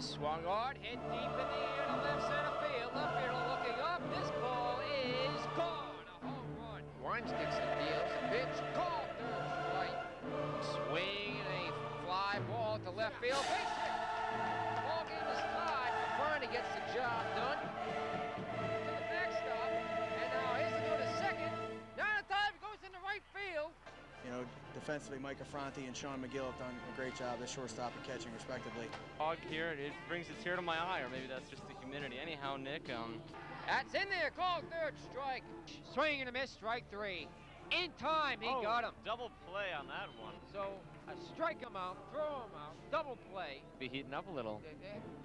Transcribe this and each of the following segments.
is swung on, hit deep in the air to left center field. Left field looking up. This ball is gone. A home run. One sticks and deals. A pitch called third strike. Swing and a fly ball to left field. Base hit. Ball game is tied. Fernie gets the job done. To the backstop. And now here's to go to second. Now the time goes into right field. You know, defensively, Mike Affronti and Sean McGill have done a great job as shortstop and catching, respectively. Fog here, it brings a tear to my eye, or maybe that's just the humidity. Anyhow, Nick, That's in there, called third strike. Swing and a miss, strike three. In time, he got him. Double play on that one. So, strike him out, throw him out, double play. Be heating up a little.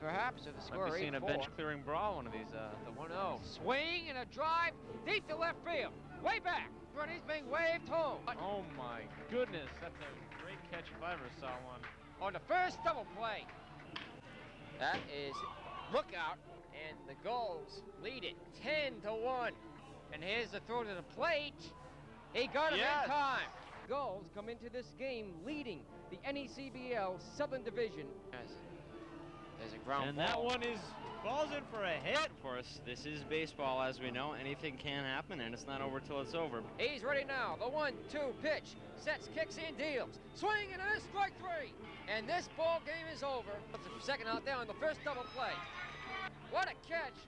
Perhaps if the score Might be seeing a 8-4. bench-clearing brawl one of these. The 1-0. Swing and a drive deep to left field. Way back. He's being waved home. Oh my goodness, that's a great catch if I ever saw one. On the first double play. That is lookout, and the Gulls lead it 10-1. And here's the throw to the plate. He got him in time. Gulls come into this game leading the NECBL Southern Division. There's a ground and ball. That one is balls in for a hit. Of course, this is baseball, as we know. Anything can happen, and it's not over till it's over. He's ready now. The 1-2 pitch. Sets, kicks, and deals. Swing and a strike three. And this ball game is over. Second out there on the first double play. What a catch.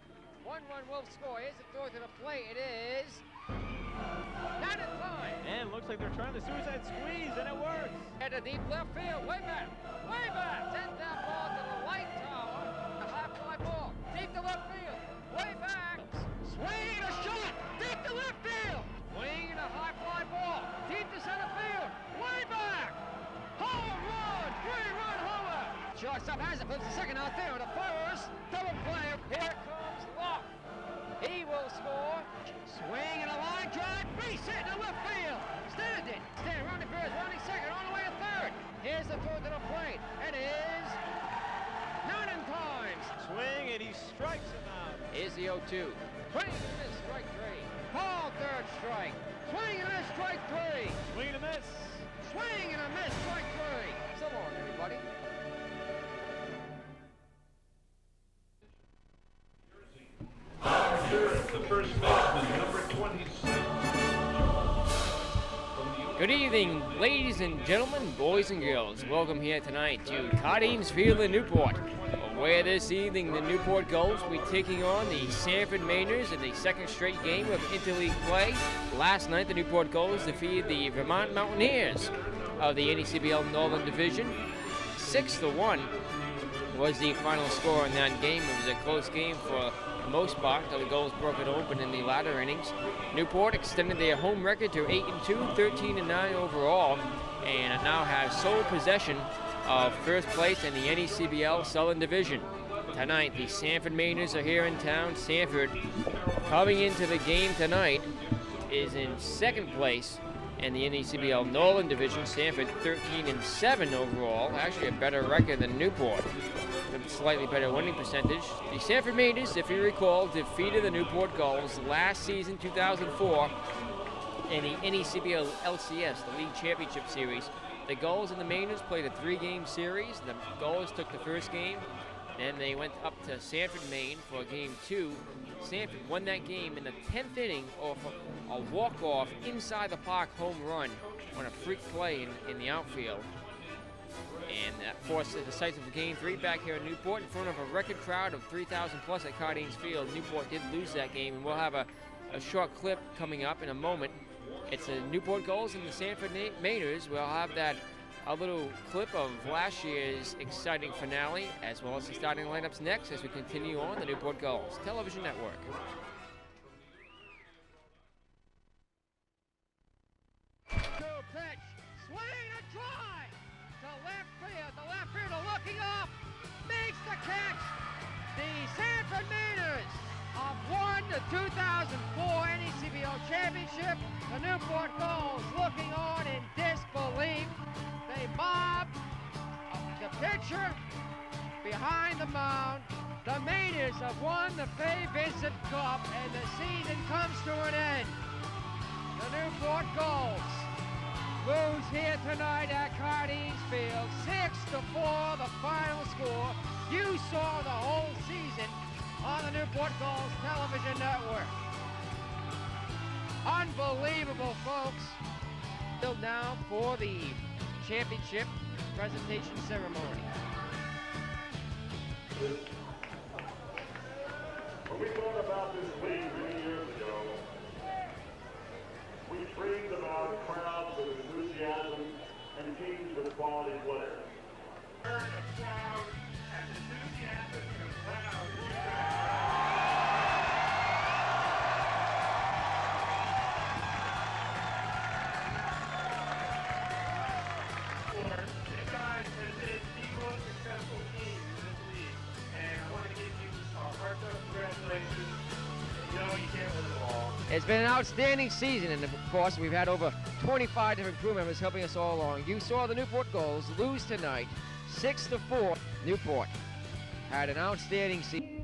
1 run will score. Here's the throw to the plate. It is not in time. And it looks like they're trying the suicide squeeze, and it works. At the deep left field. Way back. Way back. Sends that ball to the light tower. A high fly ball. Deep to left field. Way back. Swing and a shot. Deep to left field. Swing and a high fly ball. Deep to center field. Way back. Home run. 3-run homer. Shortstop has it. Puts the second out there on the first. Double play. Here comes Locke. He will score. Swing and a line drive. Base hit in the left field. Standing. Rounding first. Rounding second. On the way to third. Here's the throw to the plate. And it is not in time. Swing and he strikes him out. Here's the 0-2. Swing and a miss. Strike three. Call third strike. Swing and a miss. Strike three. Swing and a miss. Swing and a miss. Strike three. So long, everybody. The first baseman, number 26. Good evening, ladies and gentlemen, boys and girls. Welcome here tonight to Cardines Field in Newport, where this evening the Newport Gulls will be taking on the Sanford Mainers in the second straight game of interleague play. Last night, the Newport Gulls defeated the Vermont Mountaineers of the NECBL Northern Division. 6-1 was the final score in that game. It was a close game for the most part until the Gulls broke it open in the latter innings. Newport extended their home record to 8-2, 13-9 overall, and now have sole possession of first place in the NECBL Southern Division. Tonight, the Sanford Mainers are here in town. Sanford, coming into the game tonight, is in second place in the NECBL Northern Division. Sanford 13-7 overall, actually a better record than Newport, with a slightly better winning percentage. The Sanford Mainers, if you recall, defeated the Newport Gulls last season, 2004, in the NECBL LCS, the League Championship Series. The Gulls and the Mainers played a 3-game series. The Gulls took the first game, then they went up to Sanford, Maine for game 2. Sanford won that game in the 10th inning off a walk-off inside the park home run on a freak play in the outfield. And that forced a decisive game 3 back here in Newport in front of a record crowd of 3,000 plus at Cardines Field. Newport did lose that game, and we'll have a short clip coming up in a moment. It's the Newport Gulls and the Sanford Mainers. We'll have a little clip of last year's exciting finale, as well as the starting lineups next as we continue on the Newport Gulls Television Network. Pitch, swing and drive to left field. The left fielder looking up, makes the catch. The Sanford Mainers have won the 2004 NECBL Championship. The Newport Gulls looking on in disbelief. They mob the pitcher behind the mound. The Mainers have won the Fay Vincent Cup, and the season comes to an end. The Newport Gulls Lose here tonight at Cardines Field, 6-4, the final score. You saw the whole season on the Newport Gulls television network. Unbelievable, folks. Still now for the championship presentation ceremony. When we thought about this league many years ago, we dreamed about crowds with enthusiasm and teams with quality players. Heard a crowd as enthusiastic and proud. You guys have been the most successful team in this league, and I want to give you our heartfelt congratulations. You know you can't win it all. It's been an outstanding season, and of course, we've had over 25 different crew members helping us all along. You saw the Newport Gulls lose tonight, 6-4. Newport had an outstanding season.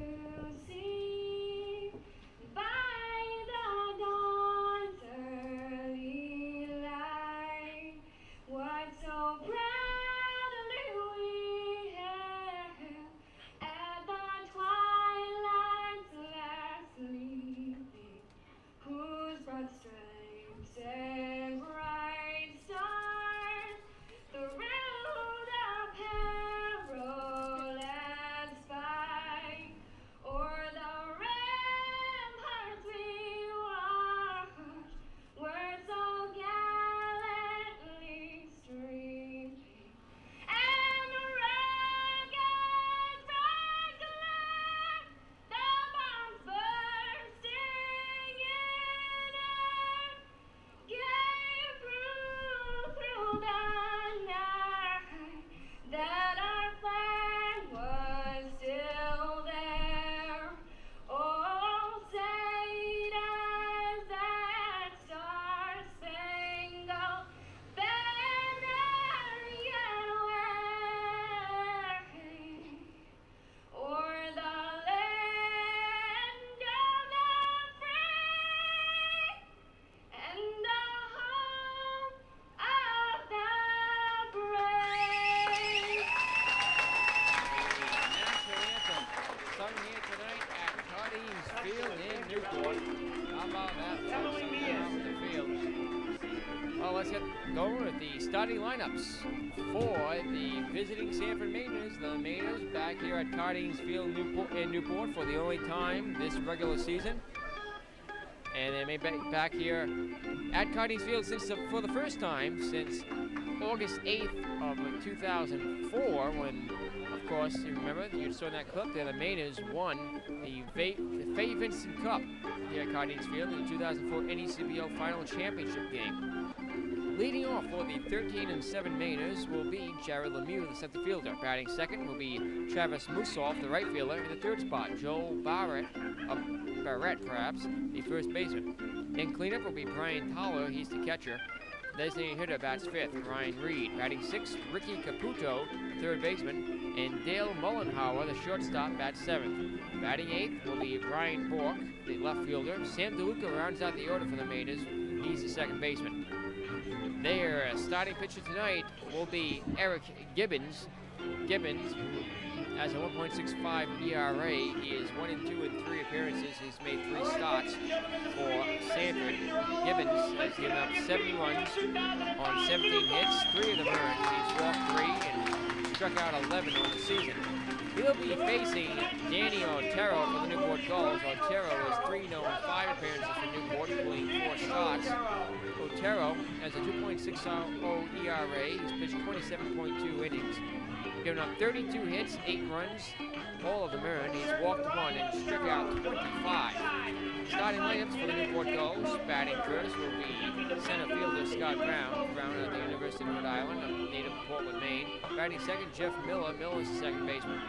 Let's get going with the starting lineups for the visiting Sanford Mainers. The Mainers back here at Cardines Field in Newport for the only time this regular season. And they may be back here at Cardines Field for the first time since August 8th of 2004, when, of course, you remember, you saw in that clip there, the Mainers won the Faye Vincent Cup here at Cardines Field in the 2004 NECBO Final Championship game. Leading off for the 13-7 Mainers will be Jared Lemieux, the center fielder. Batting second will be Travis Musoff, the right fielder. In the third spot, Joel Barrett, perhaps, the first baseman. In cleanup will be Brian Toller, he's the catcher. Designated hitter bats fifth, Ryan Reed. Batting sixth, Ricky Caputo, the third baseman. And Dale Mullenhauer, the shortstop, bats seventh. Batting eighth will be Brian Bork, the left fielder. Sam DeLuca rounds out the order for the Mainers. He's the second baseman. Their starting pitcher tonight will be Eric Gibbons. Gibbons has a 1.65 ERA. He is 1-2 in 3 appearances. He's made 3 starts for Sanford. Gibbons has given up 7 runs on 17 hits. 3 of them earned. He's walked 3 and struck out 11 on the season. He'll be facing Danny Otero for the Newport Gulls. Otero is 3-0 in 5 appearances for Newport, including 4 starts. Otero has a 2.60 ERA. He's pitched 27.2 innings. Given up 32 hits, 8 runs, all of them earned. He's walked 1 and struck out 25. Starting lineups for the Newport Gulls. Batting first will be center fielder Scott Brown. Brown at the University of Rhode Island, a native of Portland, Maine. Batting second, Jeff Miller. Miller's the second baseman.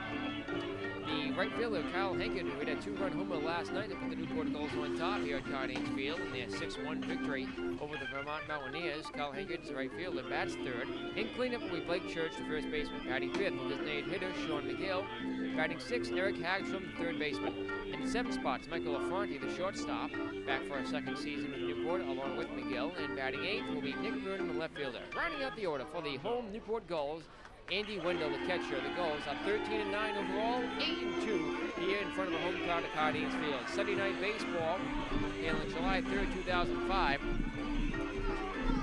The right fielder, Kyle Hankett, who hit a 2-run homer last night to put the Newport Gulls on top here at Cardines Field in their 6-1 victory over the Vermont Mountaineers. Kyle Hankett is the right fielder, bats third. In cleanup will be Blake Church, the first baseman, batting fifth. The designated hitter, Sean McGill. Batting sixth, Eric Hagstrom, the third baseman. In the seventh spot, Michael Affronti, the shortstop, back for a second season with Newport, along with McGill. And batting eighth will be Nick Vernon, the left fielder. Rounding out the order for the home Newport Gulls, Andy Wendell, the catcher. The Gulls are 13-9 overall, 8-2 here in front of a home crowd at Cardines Field. Sunday night baseball, held July 3rd, 2005.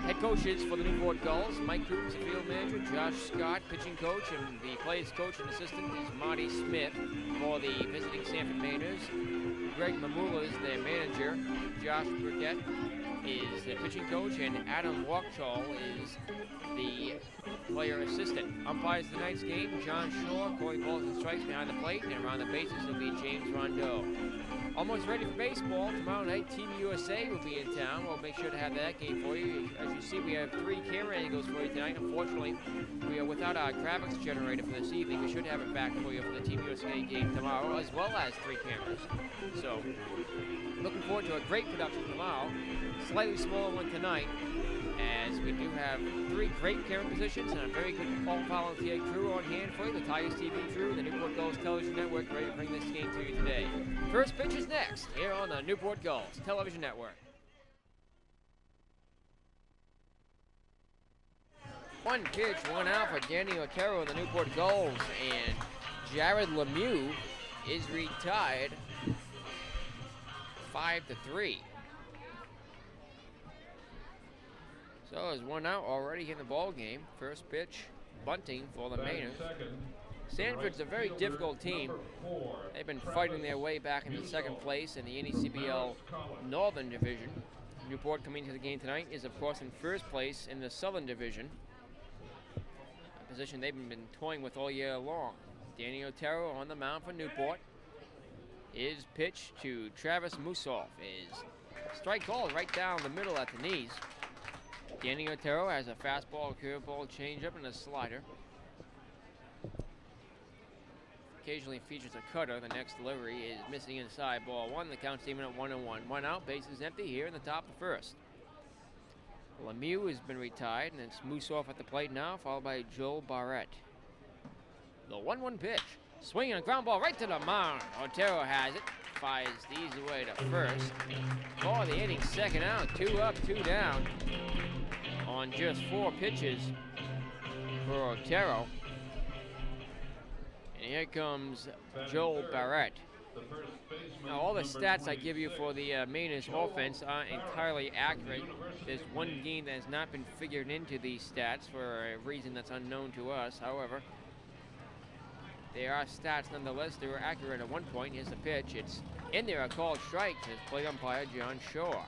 Head coaches for the Newport Gulls, Mike Coombs, the field manager, Josh Scott, pitching coach, and the players coach and assistant is Marty Smith. For the visiting Sanford Mainers, Greg Mamula is their manager, Josh Burkett is the pitching coach, and Adam Walkchall is the player assistant. Umpires tonight's game, John Shore, calling balls and strikes behind the plate, and around the bases will be James Rondeau. Almost ready for baseball. Tomorrow night, Team USA will be in town. We'll make sure to have that game for you. As you see, we have 3 camera angles for you tonight. Unfortunately, we are without our graphics generator for this evening. We should have it back for you for the Team USA game tomorrow, as well as 3 cameras. So, looking forward to a great production tomorrow. Slightly smaller one tonight, as we do have 3 great camera positions and a very good all-volunteer crew on hand for you. The Tigers TV crew, the Newport Gulls Television Network, ready to bring this game to you today. First pitch is next, here on the Newport Gulls Television Network. 1 pitch, 1 out for Danny Otero of the Newport Gulls, and Jared Lemieux is retired 5-3. So there's 1 out already in the ball game. First pitch, bunting for the Mainers. Sanford's a very difficult team. They've been fighting their way back into second place in the NECBL Northern Division. Newport coming to the game tonight is, of course, in first place in the Southern Division, a position they've been toying with all year long. Danny Otero on the mound for Newport. His pitch to Travis Musoff is strike called right down the middle at the knees. Danny Otero has a fastball, a curveball, changeup, and a slider. Occasionally features a cutter. The next delivery is missing inside, ball 1. The count's even at 1-1. 1 out, bases empty here in the top of the first. Lemieux has been retired, and it's Musoff at the plate now, followed by Joel Barrett. The 1-1 pitch. Swinging a ground ball right to the mound. Otero has it. Fires the easy way to first. For the inning, second out. 2 up, 2 down. On just 4 pitches for Otero. And here comes Joel Barrett. Now, all the stats I give you for the Mainers offense aren't entirely accurate. There's one game that has not been figured into these stats for a reason that's unknown to us. However, they are stats nonetheless. They were accurate at one point. Here's the pitch. It's in there, a called strike. His plate umpire, John Shore.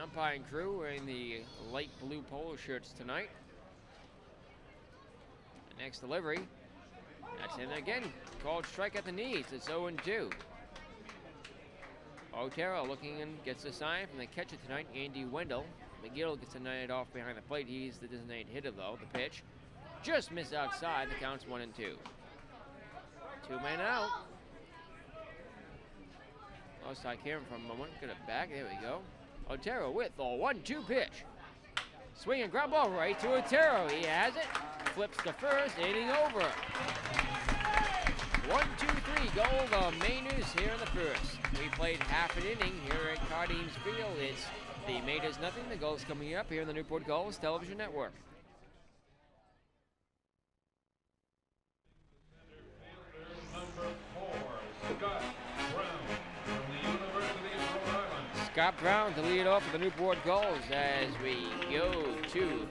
Umpiring crew wearing the light blue polo shirts tonight. The next delivery. That's in again. Called strike at the knees. It's 0-2. Otero looking and gets a sign from the catcher tonight, Andy Wendell. McGill gets a night off behind the plate. He's the designated hitter, though. The pitch just missed outside. The count's 1-2. 2 men out. Lost I Karen for a moment. Get it back. There we go. Otero with the 1-2 pitch. Swinging ground ball right to Otero. He has it. Flips to first. Inning over. 1-2-3 goal. The Mainers here in the first. We played half an inning here at Cardines Field. It's the Mainers nothing. The Gulls coming up here in the Newport Gulls Television Network. Scott Brown to lead off for the Newport Gulls as we go to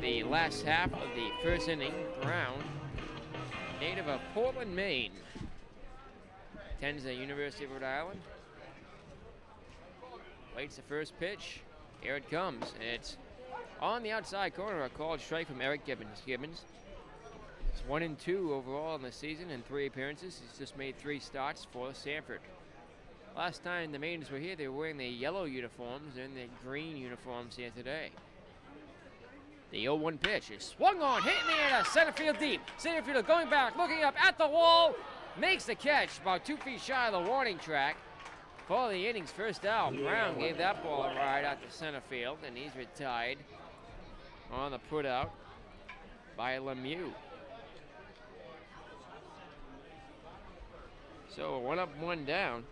the last half of the first inning. Brown, native of Portland, Maine, attends the University of Rhode Island. Waits the first pitch. Here it comes. It's on the outside corner. A called strike from Eric Gibbons. It's 1-2 overall in the season in 3 appearances. He's just made 3 starts for Sanford. Last time the Mainers were here, they were wearing their yellow uniforms and their green uniforms here today. The 0-1 pitch is swung on, hit in the air, center field deep. Center fielder going back, looking up at the wall. makes the catch about 2 feet shy of the warning track. For the inning's first out, Brown gave that ball a ride out to center field, and he's retired on the put out by Lemieux. So 1 up, 1 down.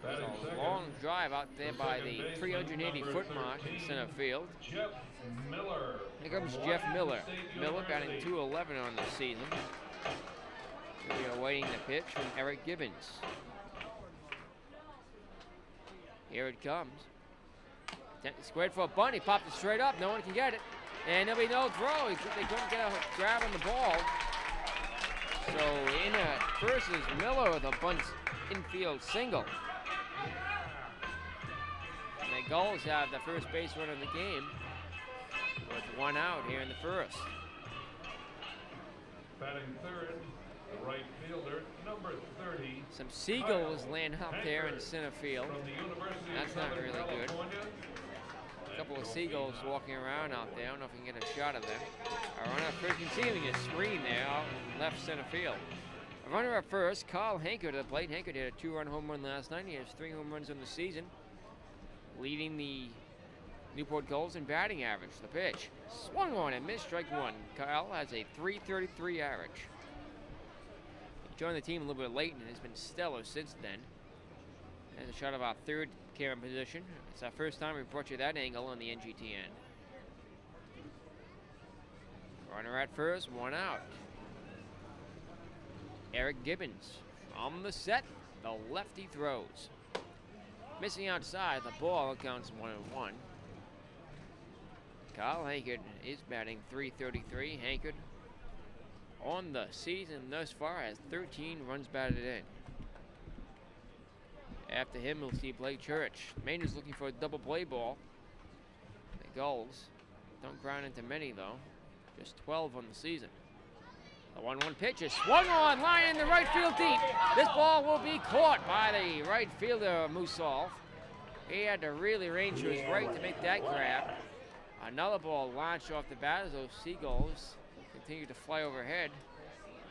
There's a long drive out there by the 380-foot mark in center field. Jeff Miller. Here comes Jeff Miller. Miller batting .211 on the season. We are waiting the pitch from Eric Gibbons. Here it comes. Squared for a bunt. He popped it straight up. No one can get it. And there'll be no throw. They couldn't get a grab on the ball. So in at first is Miller with a bunt infield single. And the Gulls have the first base runner of the game with 1 out here in the first. Batting third, the right fielder, number 30. Some seagulls land out there in center field. From the University That's of not Southern really good. California. A couple of seagulls walking around out there. I don't know if we can get a shot of them. A runner at first, concealing a screen there out in left center field. A runner at first, Carl Hankert to the plate. Hankert hit a 2-run home run last night. He has 3 home runs on the season, leading the Newport Gulls in batting average. The pitch swung on and missed, strike 1. Kyle has a .333 average. He joined the team a little bit late and has been stellar since then. There's a shot of our third camera position. It's our first time we brought you that angle on the NGTN. Runner at first, 1 out. Eric Gibbons from the set. The lefty throws. Missing outside, the ball counts 1-1. Kyle Hankert is batting .333. Hankert on the season thus far has 13 runs batted in. After him, we'll see Blake Church. Maynard's looking for a double play ball. The Gulls don't ground into many, though. Just 12 on the season. The 1-1 pitch is swung on, line in the right field deep. This ball will be caught by the right fielder, Mussolf. He had to really range to his right to make that grab. Another ball launched off the bat as those seagulls continue to fly overhead.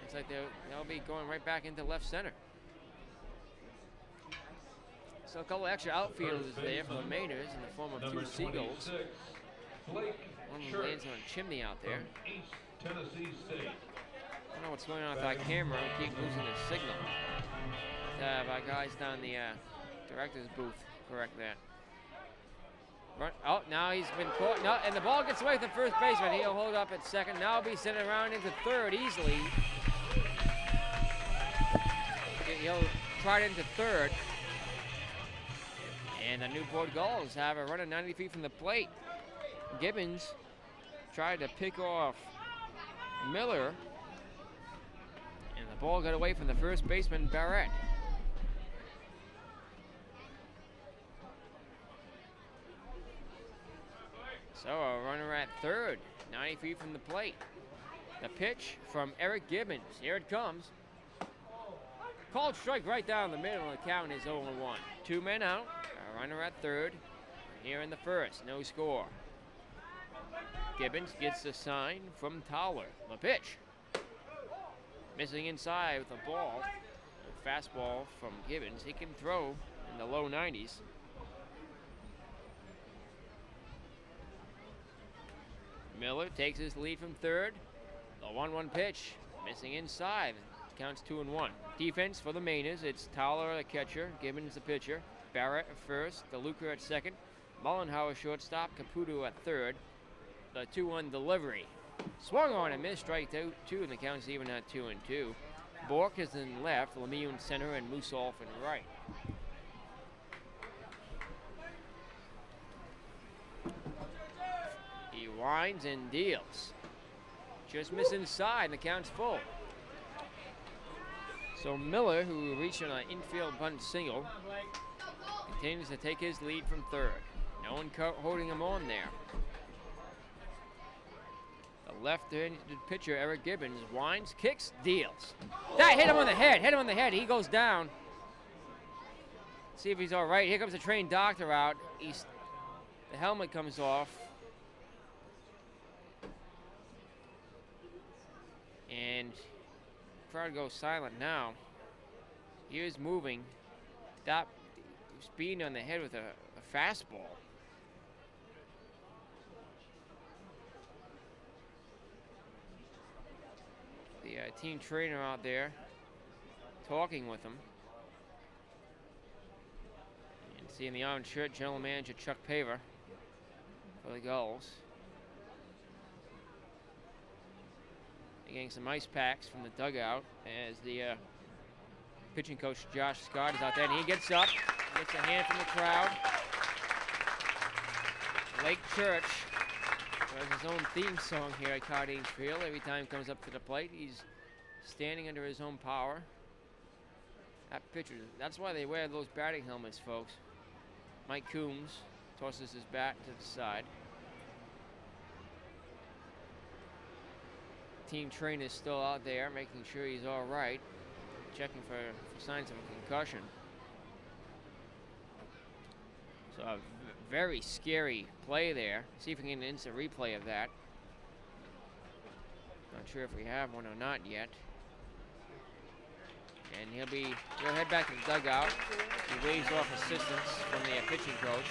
It's like they'll be going right back into left center. So a couple extra outfielders there for the Mainers in the form of 2 seagulls. One of them lands on a chimney out there. East Tennessee State. I don't know what's going on with our camera. We keep losing the signal. Our guys down the director's booth correct that. Oh, now he's been caught. No, and the ball gets away from the first baseman. He'll hold up at second. Now he'll be sent around into third easily. He'll try it into third. And the Newport Gulls have a runner 90 feet from the plate. Gibbons tried to pick off Miller. And the ball got away from the first baseman, Barrett. So a runner at third, 90 feet from the plate. The pitch from Eric Gibbons. Here it comes. Called strike right down the middle. The count is 0-1. 2 men out. A runner at third. Here in the first, no score. Gibbons gets the sign from Towler. The pitch. Missing inside with the ball. A fastball from Gibbons. He can throw in the low 90s. Miller takes his lead from third. The 1-1 pitch, missing inside. Counts 2-1. Defense for the Mainers. It's Towler, the catcher. Gibbons, the pitcher. Barrett at first. DeLuca at second. Mullenhauer shortstop. Caputo at third. The 2-1 delivery. Swung on and missed, strike 2, and the count's even at 2-2. Bork is in left. Lemieux in center, and Mussolf in right. He winds and deals. Just miss inside, and the count's full. So Miller, who reached on an infield bunt single, continues to take his lead from third. No one holding him on there. The left-handed pitcher, Eric Gibbons, winds, kicks, deals. That hit him on the head. Hit him on the head. He goes down. See if he's all right. Here comes the trained doctor out. The helmet comes off. And the crowd goes silent now. Here's moving. Stop speeding on the head with a fastball. The team trainer out there talking with him. And seeing the orange shirt, general manager Chuck Paver for the Gulls. They're getting some ice packs from the dugout as the pitching coach Josh Scott is out there, and he gets up, gets a hand from the crowd. Lake Church has his own theme song here at Cardines Field. Every time he comes up to the plate, he's standing under his own power. That pitcher, that's why they wear those batting helmets, folks. Mike Coombs tosses his bat to the side. Team trainer's still out there, making sure he's all right, checking for signs of a concussion. So a very scary play there. See if we can get an instant replay of that. Not sure if we have one or not yet. And he'll head back to the dugout. He waves off assistance from the pitching coach.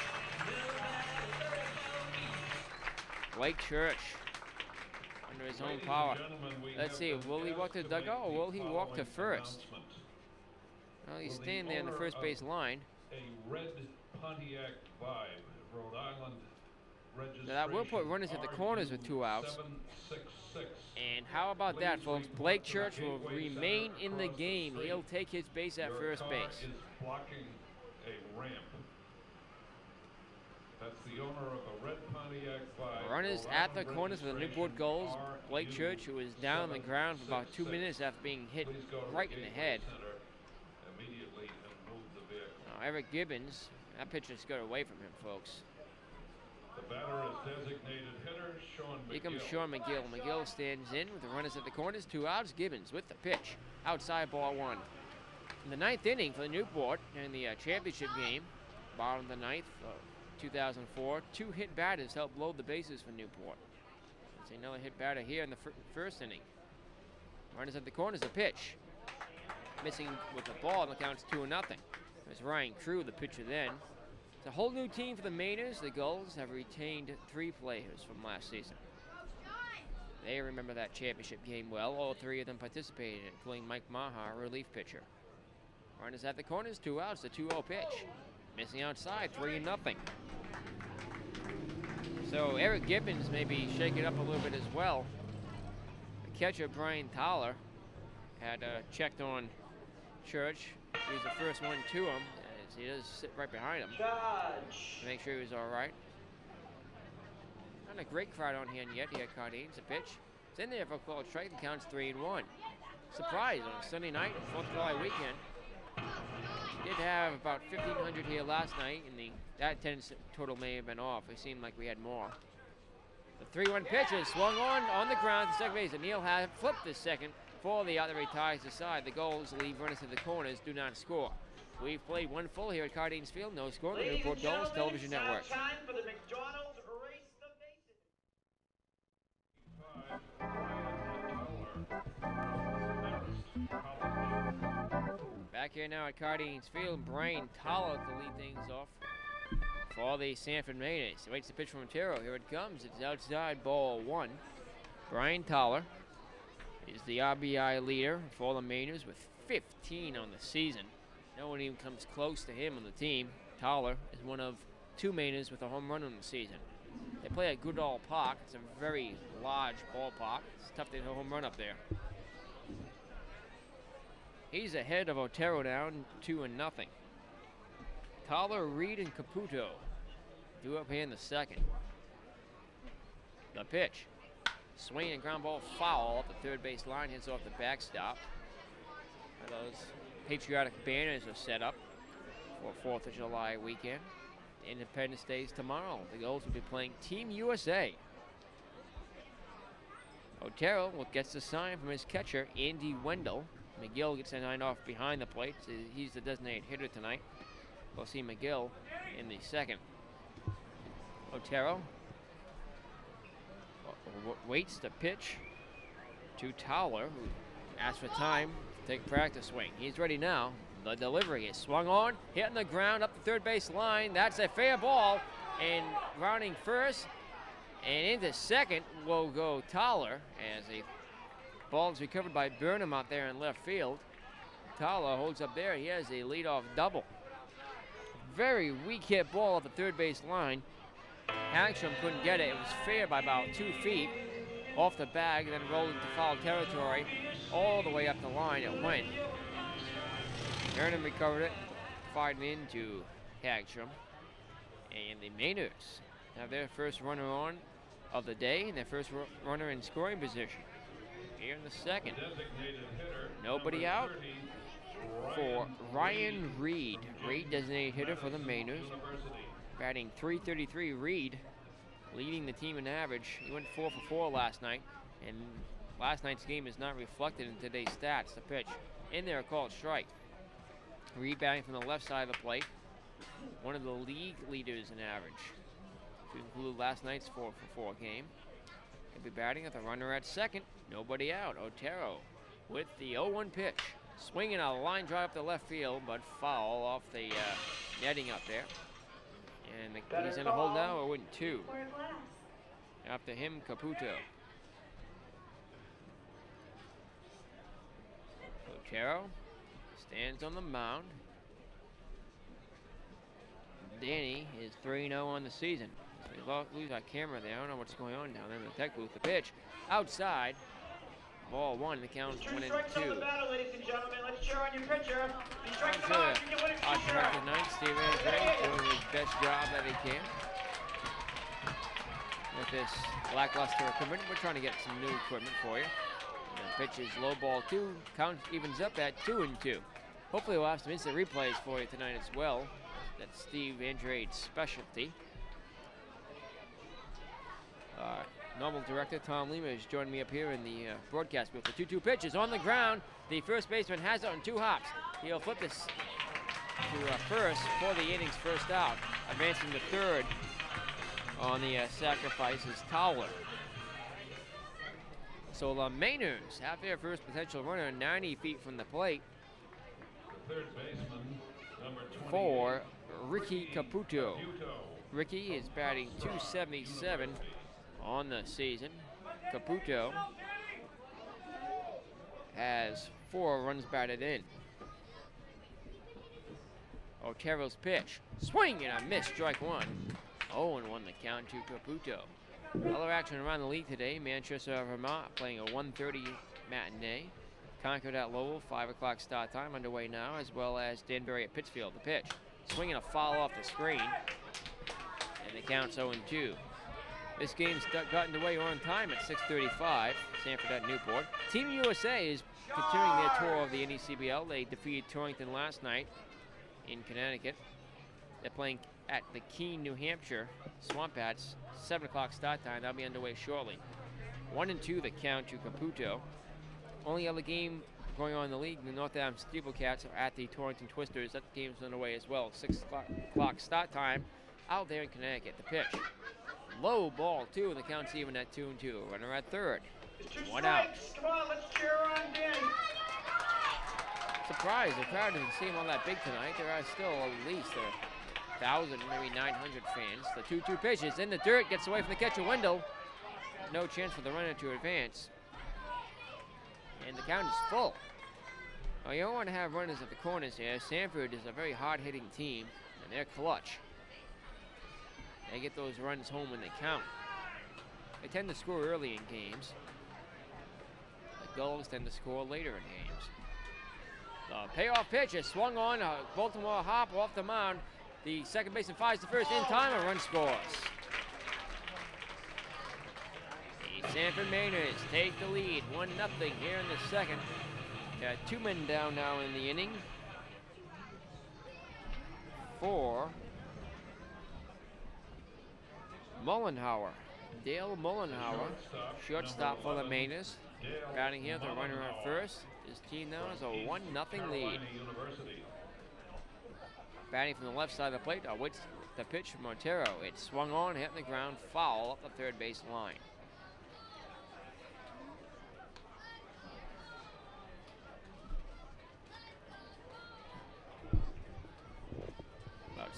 Lake Church under his own power. Let's see, will he walk to the dugout or will he walk to first? Well, he's standing there on the first base line. A red Pontiac Vibe, Rhode Island registration. Now that will put runners at the corners with 2 outs. 766. And how about that, folks? Blake Church will remain in the game. He'll take his base at first base. Is blocking a ramp. That's the owner of a red Pontiac Vibe. Runners at the corners for the Newport Gulls. Blake Church, who was down on the ground for about 2 minutes after being hit right in the head. Immediately and move the vehicle. Now, Eric Gibbons, that pitcher's got away from him, folks. The batter is designated hitter, Sean McGill. Here comes Sean McGill. McGill stands in with the runners at the corners. 2 outs. Gibbons with the pitch. Outside, ball 1. In the 9th inning for the Newport in the championship game, bottom of the 9th, 2004, 2 hit batters helped load the bases for Newport. Let's see another hit batter here in the first inning. Runners at the corners, a pitch. Missing with the ball, and the count's 2-0. There's Ryan Crew, the pitcher then. It's a whole new team for the Mainers. The Gulls have retained 3 players from last season. They remember that championship game well. All 3 of them participated, including Mike Maha, relief pitcher. Runners at the corners, 2 outs, the 2-0 pitch. Missing outside, 3-0. So Eric Gibbons may be shaken up a little bit as well. The catcher, Brian Toller, had checked on Church. He was the first one to him, as he does sit right behind him to make sure he was all right. Not a great crowd on hand yet here at Cardines. A pitch. It's in there for a called strike. The count's 3-1. Surprise on a Sunday night, 4th of July weekend. We did have about 1,500 here last night, and that attendance total may have been off. It seemed like we had more. The 3-1 pitch is swung on the ground to second base, and Neal had flipped the second before the other ties the side. The Gulls leave runners to the corners, do not score. We've played 1 full here at Cardines Field. No score on the Newport Gulls Television Network. Time for the McDonald's Race the Bases. Back here now at Cardines Field, Brian Toller to lead things off for the Sanford Mainers. He waits the pitch from Montero. Here it comes. It's outside, ball 1. Brian Toller is the RBI leader for the Mainers with 15 on the season. No one even comes close to him on the team. Toller is one of 2 Mainers with a home run on the season. They play at Goodall Park. It's a very large ballpark. It's tough to hit a home run up there. He's ahead of Otero now, 2-0. Toller, Reed, and Caputo due up here in the second. The pitch. Swing and ground ball foul up the third base line, hits off the backstop. Those patriotic banners are set up for 4th of July weekend. Independence Day is tomorrow. The Gulls will be playing Team USA. Otero gets the sign from his catcher, Andy Wendell. McGill gets a 9 off behind the plate. So he's the designated hitter tonight. We'll see McGill in the second. Otero waits the pitch to Toller, who asks for time to take practice swing. He's ready now. The delivery is swung on, hitting the ground up the third base line. That's a fair ball, and rounding first and into second will go Toller as a ball is recovered by Burnham out there in left field. Toller holds up there. He has a leadoff double. Very weak hit ball at the third base line. Hagstrom couldn't get it. It was fair by about 2 feet off the bag, and then rolled into foul territory all the way up the line. It went. Burnham recovered it, fired it into Hagstrom, and the Mainers have their first runner on of the day and their first runner in scoring position. Here in the second, nobody out for Ryan Reed. Reed, designated hitter for the Mainers. Batting .333, Reed leading the team in average. He went 4 for 4 last night, and last night's game is not reflected in today's stats. The pitch in there, called strike. Reed batting from the left side of the plate, one of the league leaders in average, to include last night's 4 for 4 game. He'll be batting with a runner at second, nobody out. Otero with the 0-1 pitch, swinging a line drive up the left field, but foul off the netting up there. And he's in a hold now, 0-2. After him, Caputo. Otero stands on the mound. Danny is 3-0 on the season. We lose our camera there. I don't know what's going on down there in the tech booth. The pitch outside. Ball 1. The count is 1-2. Ladies and gentlemen, let's cheer on your pitcher. He strikes him out. You can win a Our t-shirt. director tonight, Steve Andrew, doing his best job that he can with this lackluster equipment. We're trying to get some new equipment for you. The pitch is low, ball 2. Count evens up at 2-2. Hopefully we'll have some instant replays for you tonight as well. That's Steve Andrade's specialty. Normal director Tom Lima has joined me up here in the broadcast booth. The 2-2 pitch is on the ground. The first baseman has it on 2 hops. He'll flip this to first for the inning's first out. Advancing to third on the sacrifice is Towler. So the Mainers have their first potential runner 90 feet from the plate. Third baseman, number 28. For Ricky Caputo. Ricky is batting .277 on the season. Caputo has 4 runs batted in. Otero's pitch. Swing and a miss, strike 1. 0-1 the count to Caputo. Other action around the league today. Manchester, Vermont playing a 1:30 matinee. Concord at Lowell, 5 o'clock start time underway now, as well as Danbury at Pittsfield. The pitch. Swinging a foul off the screen. And the count's 0-2. This game's gotten away on time at 6:35. Sanford at Newport. Team USA is continuing their tour of the NECBL. They defeated Torrington last night in Connecticut. They're playing at the Keene, New Hampshire Swamp Bats. 7 o'clock start time. That'll be underway shortly. 1-2 the count to Caputo. Only other game going on in the league, the Northam Steeplecats are at the Torrington Twisters. That game's underway as well. 6 o'clock start time out there in Connecticut. The pitch. Low, ball 2, and the count's even at 2-2. Runner at third. 1 out. Come on, let's cheer on Danny. Surprised, the crowd doesn't seem all that big tonight. There are still at least 1,000, maybe 900 fans. The 2-2 pitch is in the dirt, gets away from the catcher window. No chance for the runner to advance. And the count is full. Well, you don't want to have runners at the corners here. Sanford is a very hard-hitting team, and they're clutch. They get those runs home when they count. They tend to score early in games. The Gulls tend to score later in games. The payoff pitch is swung on. A Baltimore hop off the mound. The second baseman fires the first in time. A run scores. The Sanford Mainers take the lead. 1-0 here in the second. Got 2 men down now in the inning. For Mullenhauer. Dale Mullenhauer, shortstop for the Mainers. Batting here, the runner at first. His team now has a 1-0 lead. Batting from the left side of the plate, awaits the pitch from Otero. It's swung on, hit the ground, foul up the third base line.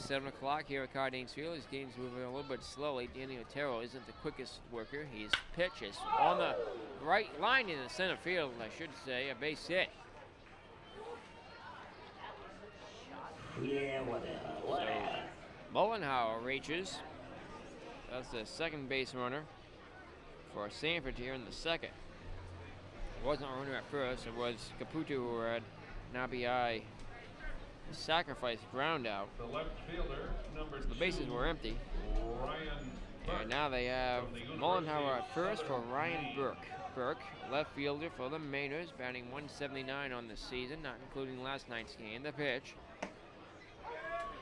7 o'clock here at Cardines Field. His game's moving a little bit slowly. Danny Otero isn't the quickest worker. His pitch is on the right line in the center field, I should say, a base hit. Yeah, whatever. Mullenhauer reaches. That's the second base runner for Sanford here in the second. It wasn't a runner at first. It was Caputo who had an RBI sacrifice ground out. The left fielder, number So the bases were empty. Ryan And now they have Mullenhauer at first for Ryan Burke. Burke, left fielder for the Mainers, batting 179 on the season, not including last night's game. The pitch.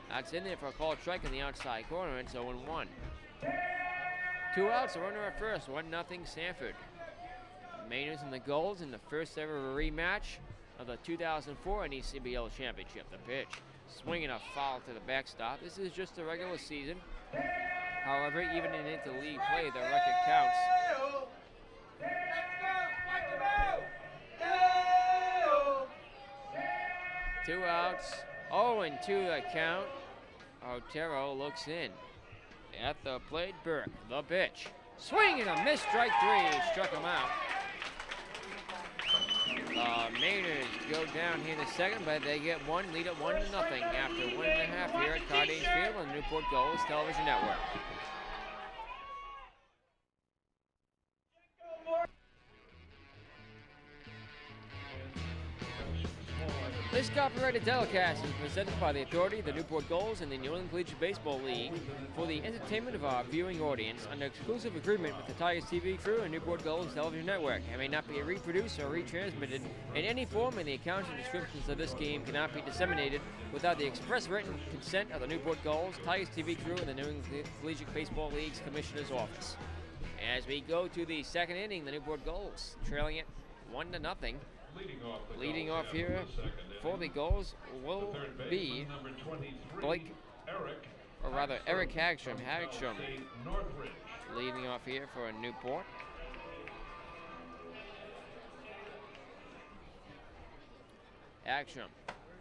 That's in there for a called strike in the outside corner. It's 0-1. 2 outs, a runner at first, 1-0 Sanford. Mainers and the Gulls in the first ever rematch of the 2004 NECBL Championship. The pitch, swinging a foul to the backstop. This is just the regular season. However, even in interleague play, the record counts. Two outs, 0-2 the count. Otero looks in. At the plate, Burke, the pitch. Swing and a miss, strike 3, struck him out. Mainers go down here in the second, but they get one, lead at 1-0 after 1.5 here at Cardines Field on the Newport Gulls Television Network. This copyrighted telecast is presented by the authority of the Newport Gulls and the New England Collegiate Baseball League for the entertainment of our viewing audience under exclusive agreement with the Tigers TV crew and Newport Gulls Television Network, and may not be reproduced or retransmitted in any form, and the accounts and descriptions of this game cannot be disseminated without the express written consent of the Newport Gulls, Tigers TV crew, and the New England Collegiate Baseball League's Commissioner's Office. As we go to the second inning, the Newport Gulls trailing it 1-0. Leading off here for the Gulls will be Eric Hagstrom. Hagstrom leading off here for Newport. Hagstrom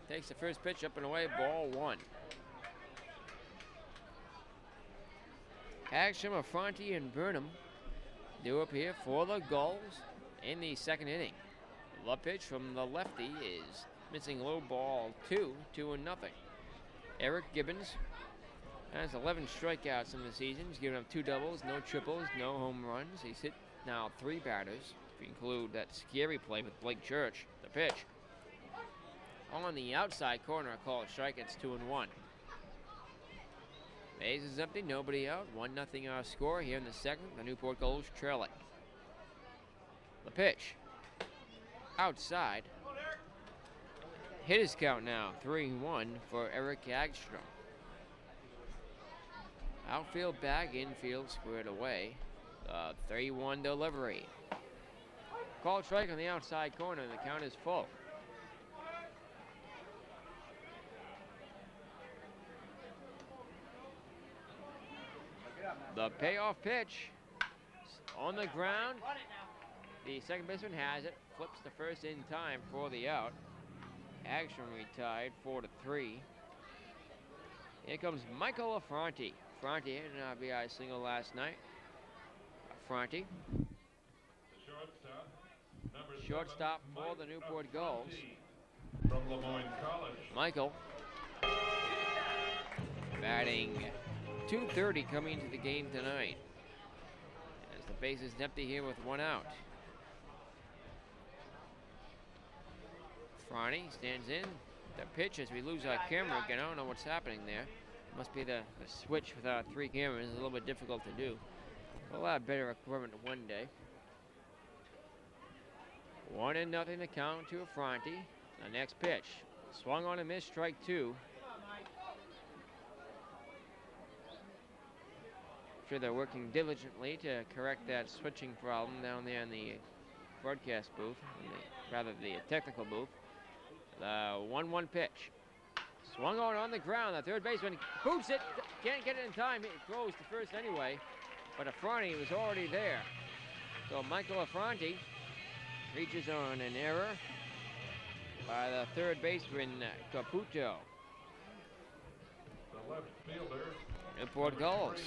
takes the first pitch up and away, ball 1. Hagstrom, Affronti, and Burnham due up here for the Gulls in the second inning. The pitch from the lefty is missing low, ball 2, 2-0. Eric Gibbons has 11 strikeouts in the season. He's given up 2 doubles, no triples, no home runs. He's hit now 3 batters, if you include that scary play with Blake Church. The pitch on the outside corner, a call strike. It's 2-1. Base is empty, nobody out. 1-0 our score here in the second. The Newport Gulls trailing. The pitch. Outside. Hitters count now, 3-1 for Eric Hagstrom. Outfield back, infield squared away. 3-1 delivery. Called strike on the outside corner, the count is full. The payoff pitch on the ground. The second baseman has it, flips the first in time for the out. Hagstrom retired 4-3. Here comes Michael Affronti. Affronti had an RBI single last night. Affronti, shortstop for the Newport Gulls. From Lemoyne College. Michael batting .230 coming into the game tonight. As the base is empty here with 1 out. Affronti stands in. The pitch as we lose our camera again. I don't know what's happening there. Must be the switch with our 3 cameras. It's a little bit difficult to do. We'll have better equipment one day. 1-0 to count to Affronti. The next pitch. Swung on and missed, strike 2. Sure they're working diligently to correct that switching problem down there in the broadcast booth, the technical booth. The 1-1 pitch. Swung on the ground. The third baseman boots it. Can't get it in time. It throws to first anyway. But Affronti was already there. So Michael Affronti reaches on an error by the third baseman, Caputo. The the left fielder. Newport Gulls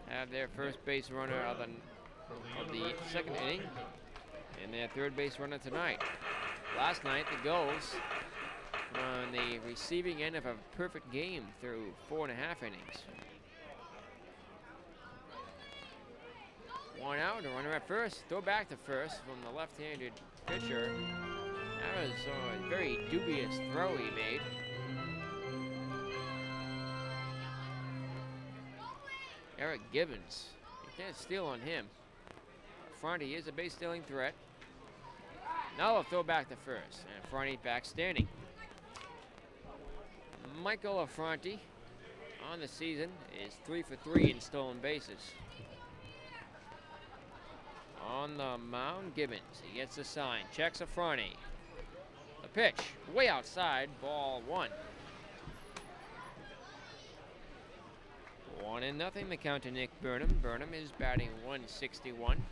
have their first base runner of the second inning and their third base runner tonight. Last night, the Gulls were on the receiving end of a perfect game through 4.5 innings. One out, a runner at first. Throw back to first from the left-handed pitcher. That was a very dubious throw he made. Eric Gibbons. You can't steal on him. Fronty is a base-stealing threat. Now a throw back to first, and Fronty back standing. Michael Affronti on the season is 3 for 3 in stolen bases. On the mound, Gibbons. He gets the sign. Checks Affronti. The pitch, way outside, ball 1. 1-0 the count to Nick Burnham. Burnham is batting 161.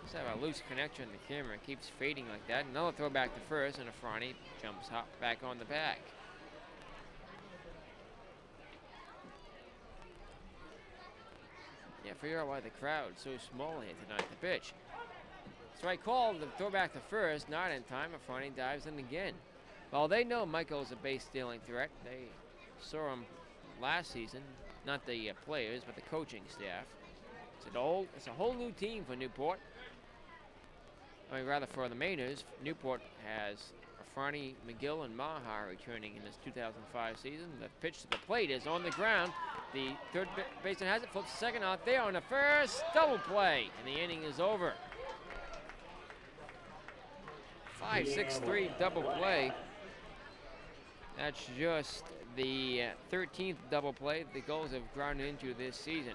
Let's have a loose connection. The camera keeps fading like that. Another throw back to first, and Affronti jumps hop back on the bag. Yeah, figure out why the crowd's so small here tonight. The pitch. So I called the throw back to first, not in time. Affronti dives in again. Well, they know Michael's a base-stealing threat. They saw him last season, not the players, but the coaching staff. It's a whole new team for Newport. I mean, rather for the Mainers. Newport has Affronti, McGill, and Maha returning in this 2005 season. The pitch to the plate is on the ground. The third baseman has it, flips second out there on the first. Double play, and the inning is over. 5-6-3 double play. That's just the 13th double play the Gulls have grounded into this season.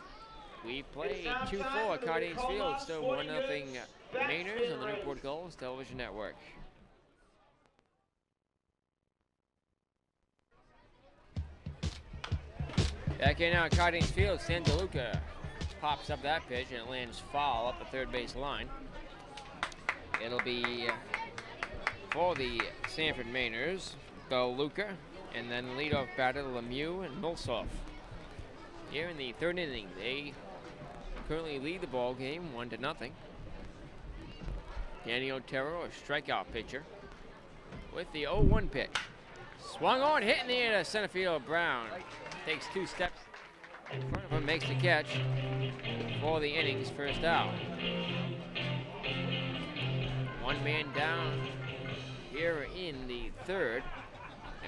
We played 2-4 at Cardines Field, still 1-0 Mainers on the Newport Gulls television network. Back in now at Cardines Field, San DeLuca pops up that pitch and it lands foul up the third base line. It'll be for the Sanford Mainers, DeLuca, and then leadoff batter Lemieux and Milsoff. Here in the third inning, they currently lead the ball game 1-0. Danny Otero, a strikeout pitcher, with the 0-1 pitch. Swung on, hit in the air to center field. Brown takes 2 steps in front of him, makes the catch for the inning's first out. One man down here in the third,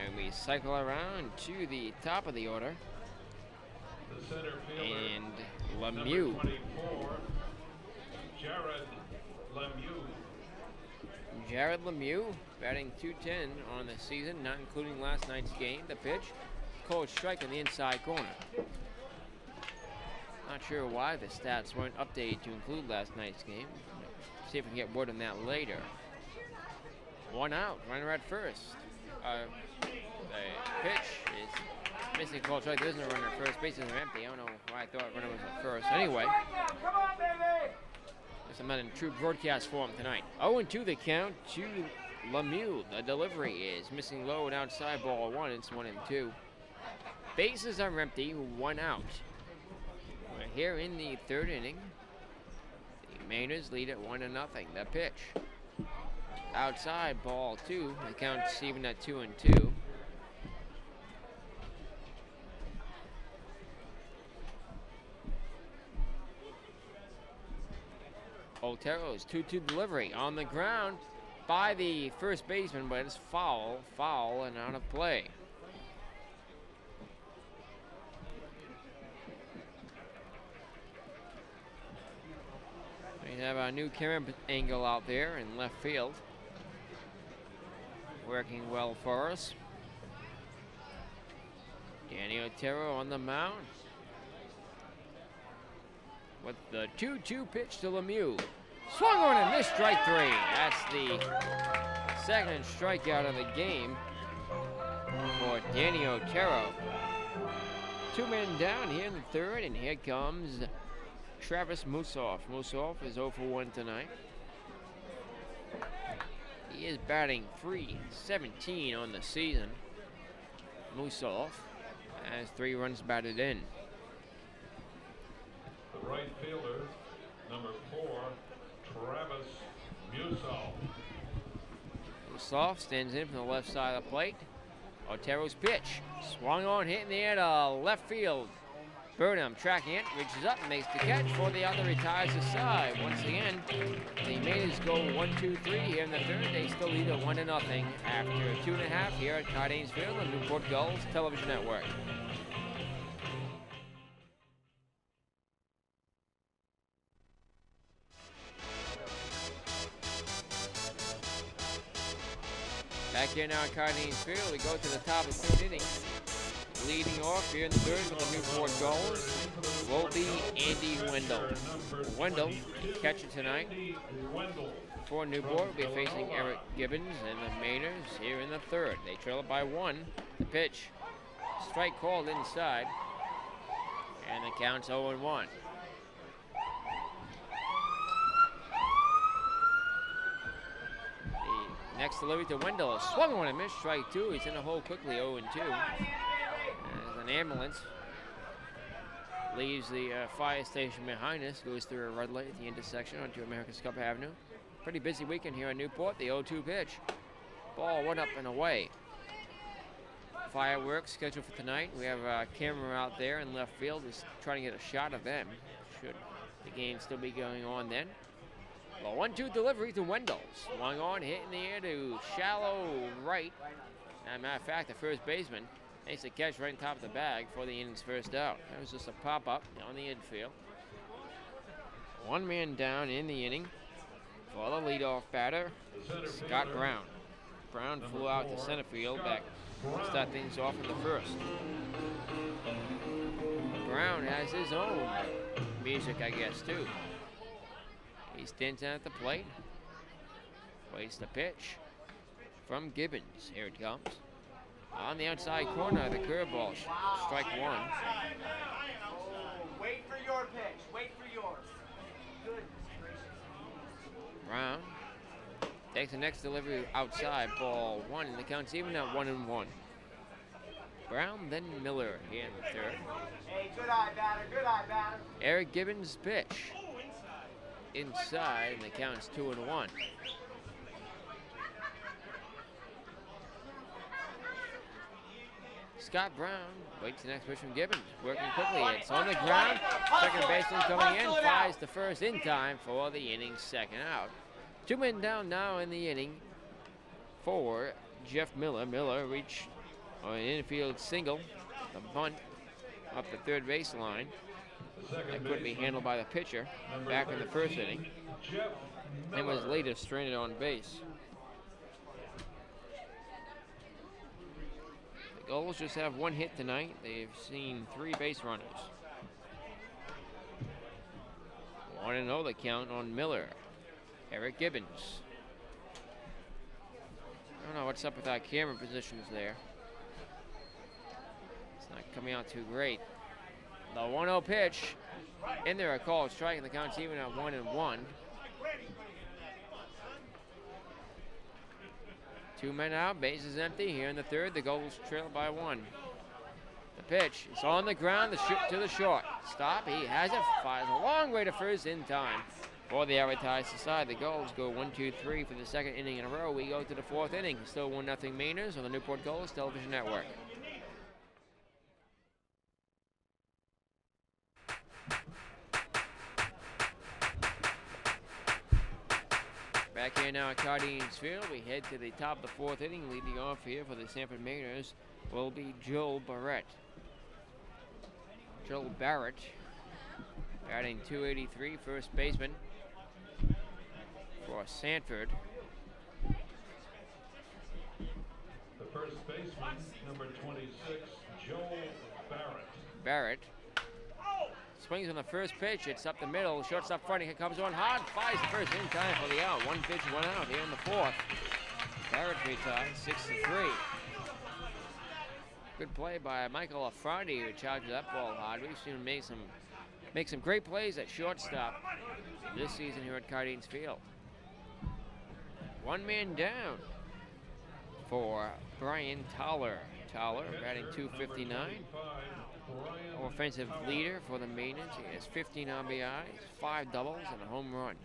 and we cycle around to the top of the order. The center fielder, And number Lemieux. 24, Jared Lemieux batting .210 on the season, not including last night's game. The pitch, cold strike in the inside corner. Not sure why the stats weren't updated to include last night's game. See if we can get word on that later. 1 out, runner at first. The pitch is missing cold strike. There isn't a runner at first. Bases are empty. I don't know why I thought runner was at first. Anyway. I'm not in true broadcast form tonight. 0-2 the count to Lemieux. The delivery is missing low and outside, ball 1. It's 1-2. Bases are empty, 1 out. We're here in the third inning. The Mainers lead at 1-0. The pitch. Outside, ball 2. The count's even at 2-2. Otero's 2-2 delivery on the ground by the first baseman, but it's foul, and out of play. We have a new camera angle out there in left field. Working well for us. Danny Otero on the mound. With the 2-2 pitch to Lemieux. Swung on and missed, strike 3. That's the second strikeout of the game for Danny Otero. 2 men down here in the third, and here comes Travis Musoff. Musoff is 0 for 1 tonight. He is batting .317 on the season. Mussolf has 3 runs batted in. The right fielder, number 4, Travis Musol. Mussolf stands in from the left side of the plate. Otero's pitch. Swung on, hit in the air to left field. Burnham tracking it, reaches up, makes the catch for the out that retires the side. Once again, the Mariners go 1-2-3 here in the third. They still lead at 1-0 after 2.5 here at Cardines Field on Newport Gulls Television Network. Back here now at Cardines Field, we go to the top of the 3rd inning. Leading off here in the 3rd with the Newport Gulls will be Andy Wendell. Wendell, catcher tonight for Newport, will be facing Eric Gibbons and the Mariners here in the 3rd. They trail it by 1. The pitch, strike called inside, and the count's 0-1. The next delivery to Wendell, a swung on and missed, strike 2. He's in the hole quickly, 0-2. As an ambulance leaves the fire station behind us, goes through a red light at the intersection onto America's Cup Avenue. Pretty busy weekend here in Newport. The 0-2 pitch. Ball went up and away. Fireworks scheduled for tonight. We have a camera out there in left field just trying to get a shot of them. Should the game still be going on then. Well, 1-2 delivery to Wendell. Swung on, hit in the air to shallow right. As a matter of fact, the first baseman makes a catch right on top of the bag for the inning's first out. That was just a pop-up on the infield. 1 man down in the inning for the leadoff batter, Scott Brown. Brown flew out to center field back to start things off in the 1st. Brown has his own music, I guess, too. He stands down at the plate, waits the pitch from Gibbons. Here it comes. On the outside corner, the curveball, strike 1. Wait for your pitch. Wait for yours. Good. Brown takes the next delivery outside, ball 1, and the count's even at 1-1. Brown, then Miller here in the 3rd. Hey, good eye, batter. Good eye, batter. Eric Gibbons' pitch. Inside, and the count's 2-1. Scott Brown waits the next pitch from Gibbons, working quickly. It's on the ground. Second baseman coming in, flies the first in time for the inning's 2nd out. 2 men down now in the inning for Jeff Miller. Miller reached on an infield single, the bunt up the 3rd baseline. That couldn't be handled by the pitcher back in the 1st inning, and was later stranded on base. The Gulls just have 1 hit tonight. They've seen 3 base runners. 1-0 the count on Miller. Eric Gibbons. I don't know what's up with our camera positions there. It's not coming out too great. The 1-0 pitch. In there, a call strike, and the count's even at 1-1. 2 men out, bases empty. Here in the 3rd, the Gulls trail by 1. The pitch is on the ground, the shoot to the short. Stop, he has it, fires a long way to first in time for the advertised side. The Gulls go 1-2-3 for the 2nd inning in a row. We go to the 4th inning. Still 1-0 Mariners on the Newport Gulls Television Network. Back here now at Cardines Field, we head to the top of the 4th inning. Leading off here for the Sanford Mariners will be Joel Barrett. Joel Barrett, batting .283, first baseman for Sanford. The first baseman, number 26, Joel Barrett. Barrett swings on the first pitch. It's up the middle. Shortstop front. It comes on hard. Flies the first in time for the out. 1 pitch, 1 out here in the 4th. Barrett retired 6-3. Good play by Michael Affronti, who charged that ball hard. We've seen him make some great plays at shortstop this season here at Cardines Field. 1 man down for Brian Toller. Toller batting .259. Offensive leader for the Mainers. He has 15 RBIs, 5 doubles, and a home run.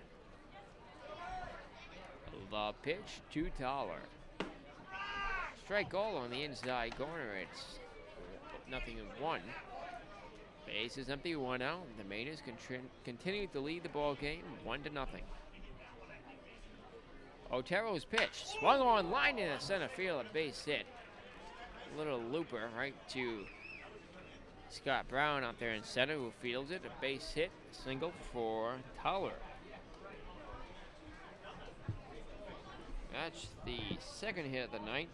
The pitch to Toller. Strike goal on the inside corner. It's 0-1. Base is empty, 1 out. The Mainers continue to lead the ball game 1-0. Otero's pitch swung on, line in the center field, a base hit. Little looper right to Scott Brown out there in center, who fields it. A base hit, single for Toller. That's the second hit of the night.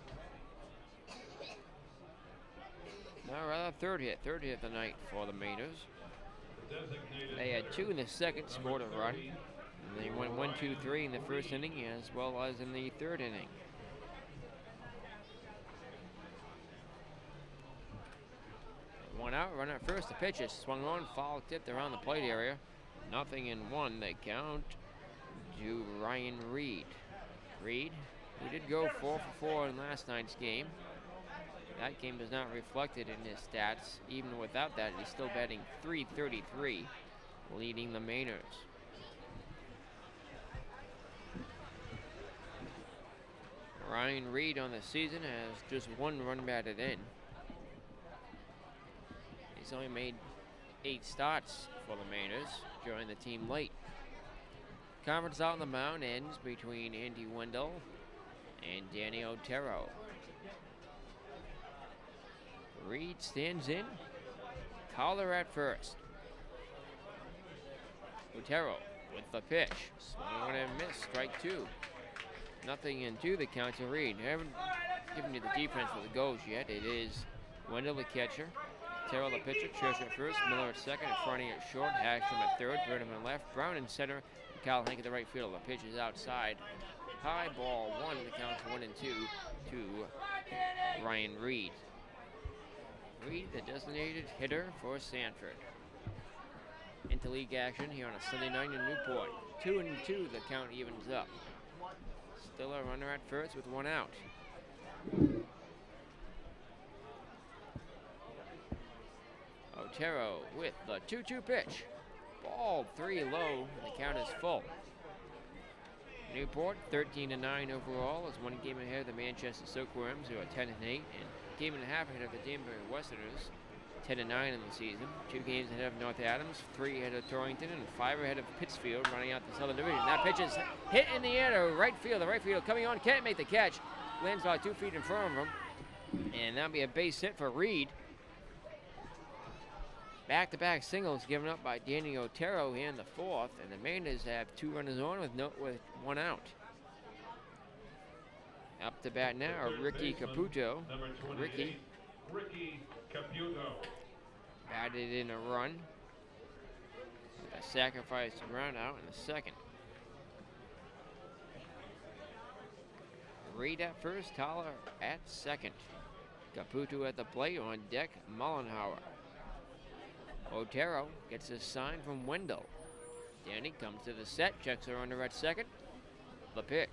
No, rather third hit of the night for the Mainers. They had 2 in the second, scored a run. And they went 1-2-3 in the first inning as well as in the third inning. One out, run at first. The pitch is swung on, foul tipped around the plate area. 0-1. They count to Ryan Reed. Reed, who did go 4 for 4 in last night's game. That game is not reflected in his stats. Even without that, he's still batting .333, leading the Mainers. Ryan Reed on the season has just 1 run batted in. He's only made 8 starts for the Mainers, joined the team late. Conference out on the mound ends between Andy Wendell and Danny Otero. Reed stands in. Toller at first. Otero with the pitch. Swung on and missed. Strike 2. 0-2 the count to Reed. I haven't given you the defense for the Gulls yet. It is Wendell the catcher, Otero the pitcher, Church at first, Miller at second, Fronty at short, Hagstrom at third, Burnham at left, Brown in center, and Kyle Hank at the right field. The pitch is outside. High ball 1. The count's 1-2 to Ryan Reed. Reed, the designated hitter for Sanford. Interleague action here on a Sunday night in Newport. 2-2, the count evens up. Still a runner at first with 1 out. Otero with the 2-2 pitch. Ball 3 low, and the count is full. Newport 13-9 overall, is 1 game ahead of the Manchester Silkworms, who are 10-8, and game and a half ahead of the Danbury Westerners, 10-9 in the season. 2 games ahead of North Adams, 3 ahead of Torrington, and 5 ahead of Pittsfield, running out the Southern Division. That pitch is hit in the air to right field. The right field coming on, can't make the catch. Lands about 2 feet in front of him, and that'll be a base hit for Reed. Back-to-back singles given up by Danny Otero here in the 4th, and the Mainers have 2 runners on with 1 out. Up to bat now are Ricky Caputo. Ricky Caputo. batted in a run with a sacrifice ground out in the second. Reed at first, Toller at second. Caputo at the plate, on deck, Mullenhauer. Otero gets a sign from Wendell. Danny comes to the set, checks her under at second. The pitch.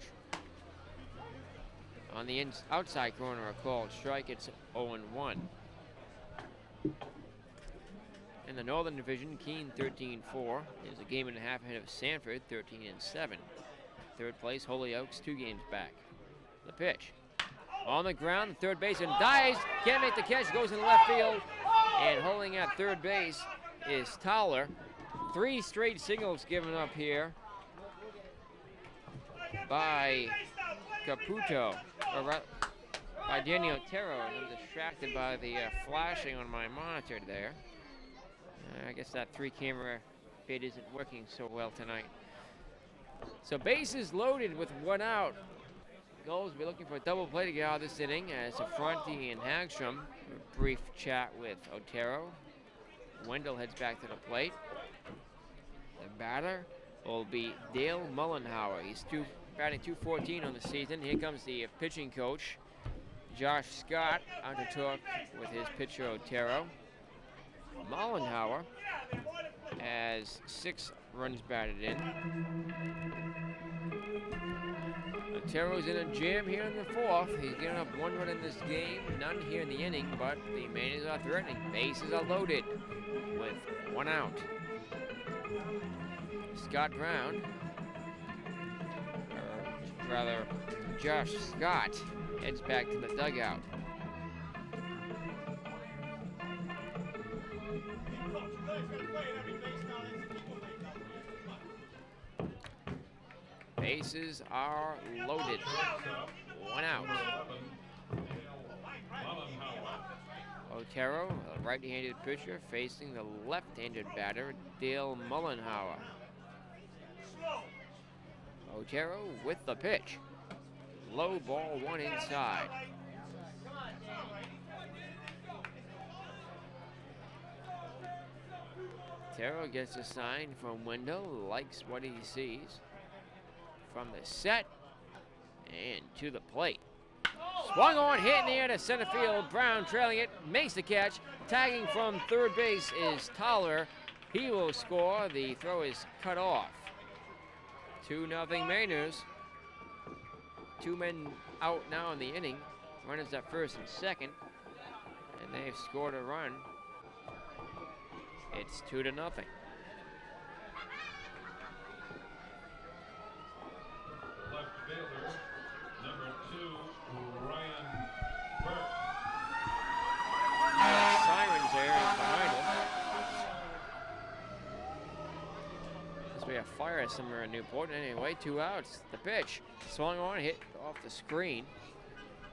On the outside corner, a called strike. It's 0-1. In the Northern Division, Keene 13-4 is a game and a half ahead of Sanford, 13-7. Third place, Holyoke's 2 games back. The pitch. On the ground, third baseman dives, can't make the catch, goes in left field, and holding at third base is Toller. 3 straight singles given up here by Caputo, or by Danny Otero, and I'm distracted by the flashing on my monitor there. I guess that 3-camera bit isn't working so well tonight. So bases loaded with 1 out. Gulls will be looking for a double play to get out of this inning as Affronti and Hagstrom. A brief chat with Otero. Wendell heads back to the plate. The batter will be Dale Mullenhauer. He's batting .214 on the season. Here comes the pitching coach, Josh Scott, out to talk with his pitcher Otero. Mullenhauer has 6 runs batted in. Otero's in a jam here in the fourth. He's getting up 1 run in this game, none here in the inning, but the Mainers are threatening. Bases are loaded with 1 out. Scott Brown, or rather Josh Scott, heads back to the dugout. Bases are loaded. 1 out. Otero, a right-handed pitcher, facing the left-handed batter, Dale Mullenhauer. Otero with the pitch. Low ball 1 inside. Otero gets a sign from window, likes what he sees. From the set and to the plate. Swung on, hit in the air to center field. Brown trailing it, makes the catch. Tagging from third base is Toller. He will score. The throw is cut off. 2-0 Mainers. 2 men out now in the inning. Runners at first and second. And they've scored a run. It's 2-0. Left fielder, number 2, Ryan Burke. Sirens there behind him. Must be a fire somewhere in Newport. Anyway, 2 outs. The pitch swung on, hit off the screen.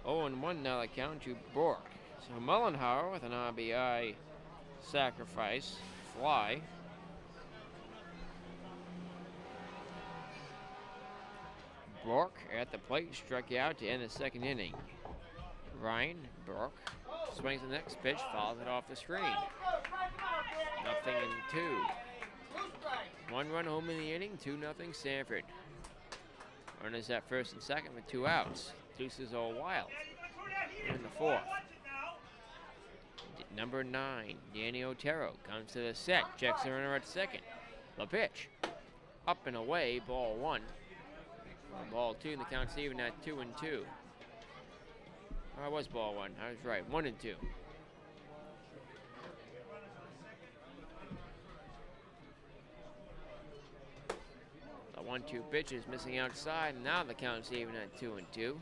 0-1 now the count to Bork. So Mullenhauer with an RBI sacrifice fly. Bork at the plate, struck out to end the second inning. Ryan Bork swings the next pitch, follows it off the screen. 0-2. 1 run home in the inning, 2-0 Sanford. Runners at first and second with 2 outs. Deuces all wild in the fourth. Number 9, Danny Otero comes to the set, checks the runner at second. The pitch, up and away, ball 1. Ball 2, and the count's even at 2-2. Oh, it was ball 1. I was right. 1-2. The 1-2 pitch is missing outside, and now the count's even at 2-2.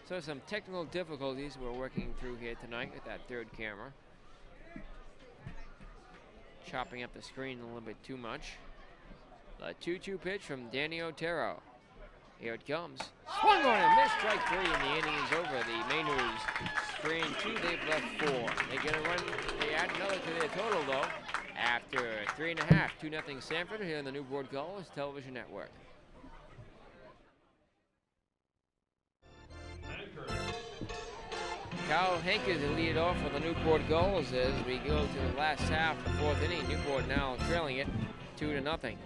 So some technical difficulties we're working through here tonight with that third camera. Chopping up the screen a little bit too much. The 2-2 pitch from Danny Otero. Here it comes. Swung on and missed. Strike 3, and the inning is over. The Mainers strand 2. They've left 4. They get a run. They add another to their total, though, after 3.5. 2-0 Sanford here on the Newport Gulls Television Network. Kyle Hankins will lead off for the Newport Gulls as we go to the last half of the fourth inning. Newport now trailing it 2-0.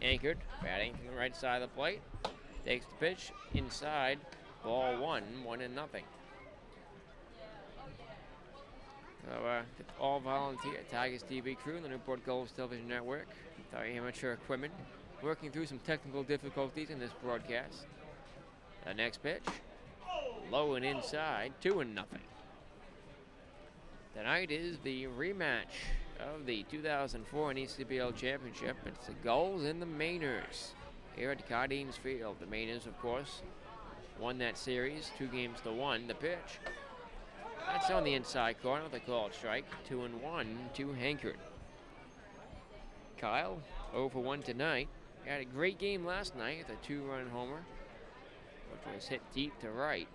Anchored, batting from the right side of the plate. Takes the pitch inside. Ball 1, 1-0. So, all volunteer Tigers TV crew and the Newport Gulls Television Network, with our amateur equipment, working through some technical difficulties in this broadcast. The next pitch, low and inside, 2-0. Tonight is the rematch of the 2004 NECBL Championship. It's the Gulls and the Mainers here at Cardines Field. The Mainers, of course, won that series 2-1. The pitch, that's on the inside corner with a called strike. 2-1 to Hankard. Kyle, 0-for-1 tonight. Had a great game last night with a 2-run homer, which was hit deep to right.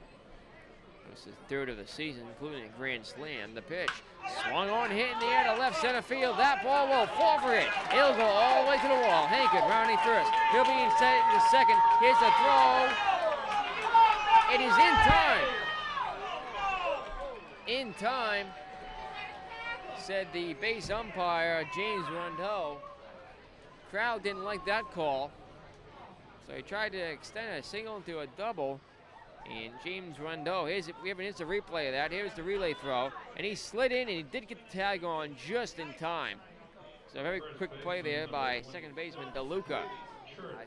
This is third of the season, including a grand slam. The pitch swung on, hit in the air to left center field. That ball will fall for it. It'll go all the way to the wall. Hankard rounding first. He'll be in second. Here's the throw. It is in time. In time, said the base umpire, James Rondeau. Crowd didn't like that call, so he tried to extend a single to a double. And James Rondeau, we have an instant replay of that. Here's the relay throw. And he slid in, and he did get the tag on just in time. So a very quick play there by second baseman DeLuca.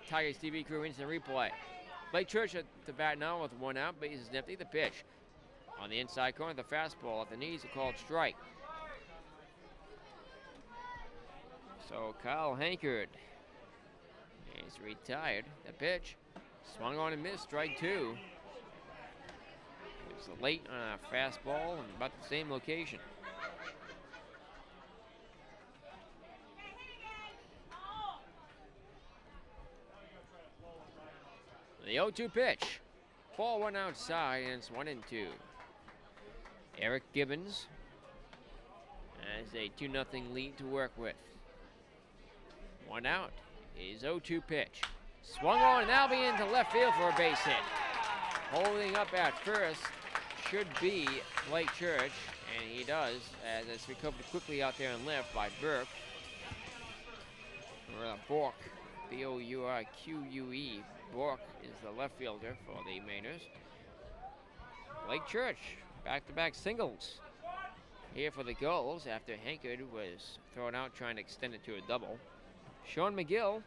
Tigers TV crew instant replay. Blake Church at the bat now with 1 out, bases empty. The pitch on the inside corner, the fastball at the knees, a called strike. So Kyle Hankard is retired. The pitch swung on and missed, strike 2. It was late on a fastball and about the same location. The 0-2 pitch. Ball 1 outside, and it's 1-2. Eric Gibbons has a 2-0 lead to work with. 1 out. His 0-2 pitch. Swung on, and that'll be into left field for a base hit. Holding up at first should be Blake Church, and he does, as it's recovered quickly out there in left by Burke. Or Bork, B-O-U-R-Q-U-E. Bork is the left fielder for the Mainers. Blake Church, back-to-back singles here for the Gulls after Hankard was thrown out trying to extend it to a double. Sean McGill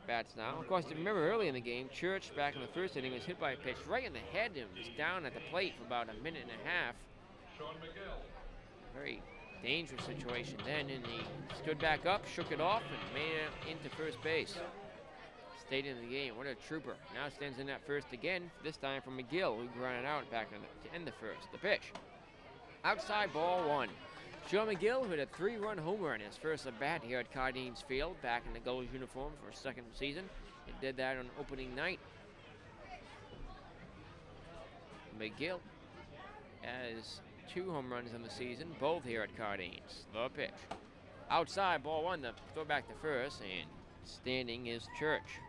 bats now. Of course, remember early in the game, Church back in the first inning was hit by a pitch right in the head and was down at the plate for about a minute and a half. Sean McGill. Very dangerous situation then, and he stood back up, shook it off, and made it into first base. Stayed in the game. What a trooper. Now stands in at first again, this time from McGill, who grounded out back to end the first. The pitch. Outside ball 1. Sean McGill hit a 3-run homer in his first at bat here at Cardines Field, back in the Gulls uniform for his second season. He did that on opening night. McGill has 2 home runs in the season, both here at Cardines. The pitch. Outside ball 1, the throw back to first, and standing is Church.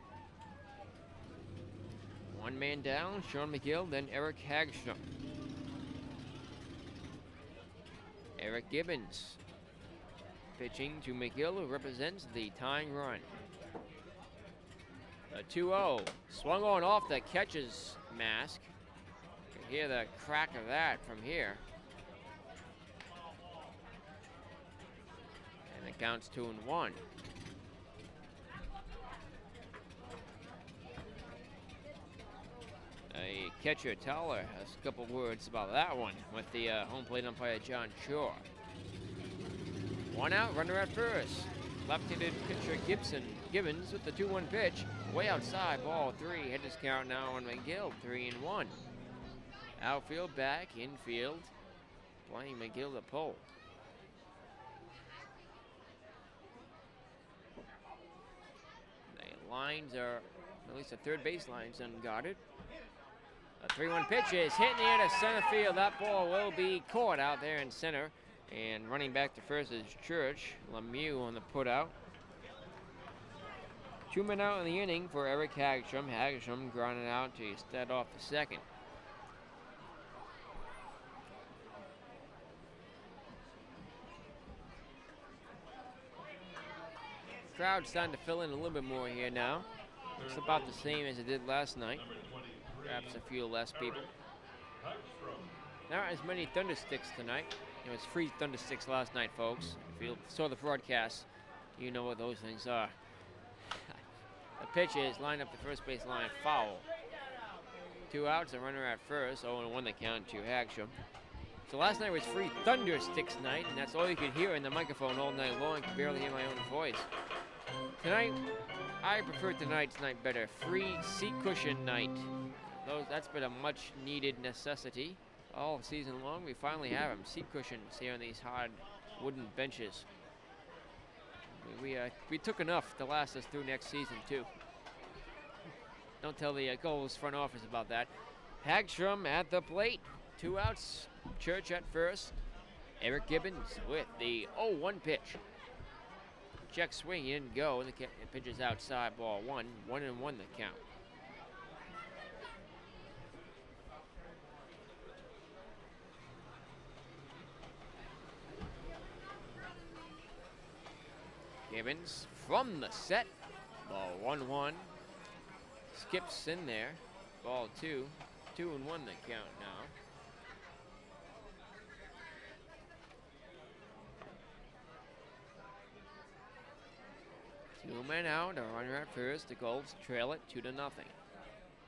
1 man down, Sean McGill, then Eric Hagstrom. Eric Gibbons pitching to McGill, who represents the tying run. A 2-0, swung on off the catcher's mask. You can hear the crack of that from here. And it counts 2-1. A catcher, Towler, has a couple words about that one with the home plate umpire, John Shore. 1 out, runner at first. Left-handed pitcher Gibbons with the 2-1 pitch. Way outside, ball 3. Headers count now on McGill, 3-1. Outfield back, infield, playing McGill the pole. The lines are, at least the third base line's unguarded. A 3-1 pitch is hit in the air to center field. That ball will be caught out there in center. And running back to first is Church. Lemieux on the putout. 2 men out in the inning for Eric Hagstrom. Hagstrom grounded out to start off the second. Crowd's starting to fill in a little bit more here now. It's about the same as it did last night. Perhaps a few less people. Not as many Thundersticks tonight. It was free Thundersticks last night, folks. If you saw the broadcast, you know what those things are. The pitch is lined up the first base line, foul. 2 outs, a runner at first, 0-1 the count to Hagstrom. So last night was free Thundersticks night, and that's all you could hear in the microphone all night long. I could barely hear my own voice. Tonight, I prefer tonight's night better. Free seat cushion night. That's been a much needed necessity all season long. We finally have them. Seat cushions here on these hard wooden benches. We took enough to last us through next season too. Don't tell the Gulls front office about that. Hagstrom at the plate. 2 outs. Church at first. Eric Gibbons with the 0-1 pitch. Check swing, he didn't go, and the pitch is outside, ball 1. 1-1 the count. Gibbons from the set. Ball 1-1. Skips in there. Ball 2. 2-1 the count now. 2 men out, a runner at first. The Gulls trail it 2-0.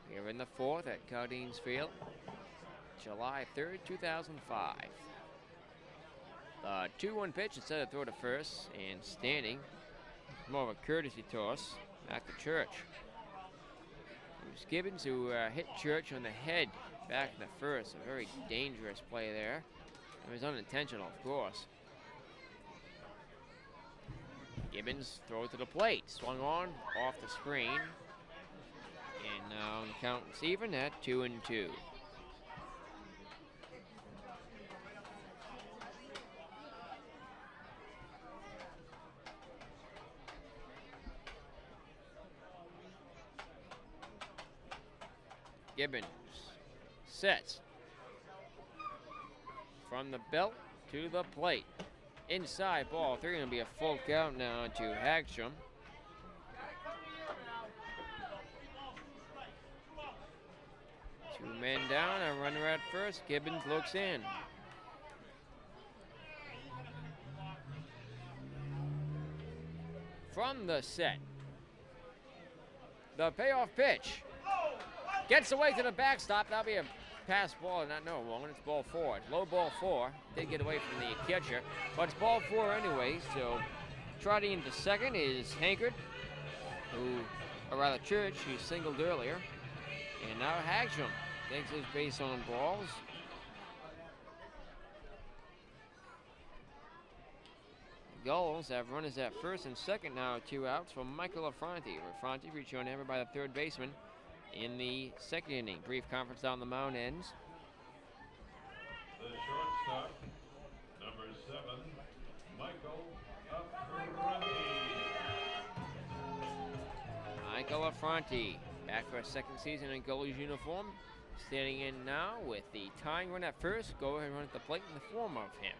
Here in the fourth at Cardines Field, July 3rd, 2005. The 2-1 pitch instead of throw to first, and standing, more of a courtesy toss back to Church. It was Gibbons who hit Church on the head back in the first. A very dangerous play there. It was unintentional, of course. Gibbons throws to the plate, swung on, off the screen. And now the count is even at 2-2. Gibbons sets from the belt to the plate. Inside ball 3, going to be a full count now to Hagstrom. Two men down, a runner at first. Gibbons looks in. From the set, the payoff pitch. Gets away to the backstop. That'll be a pass ball, not no one. It's ball 4. It's low ball 4. Did get away from the catcher, but it's ball 4 anyway. So trotting into second is Hankard, or rather Church, who singled earlier. And now Hagstrom takes his base on balls. The Gulls have runners at first and second now, 2 outs from Michael Affronti. Affronti rejoined ever by the third baseman in the second inning. Brief conference down the mound ends. The shortstop, number 7, Michael Affronti. Michael Affronti, back for a second season in Gulls uniform. Standing in now with the tying run at first. Go ahead and run at the plate in the form of him.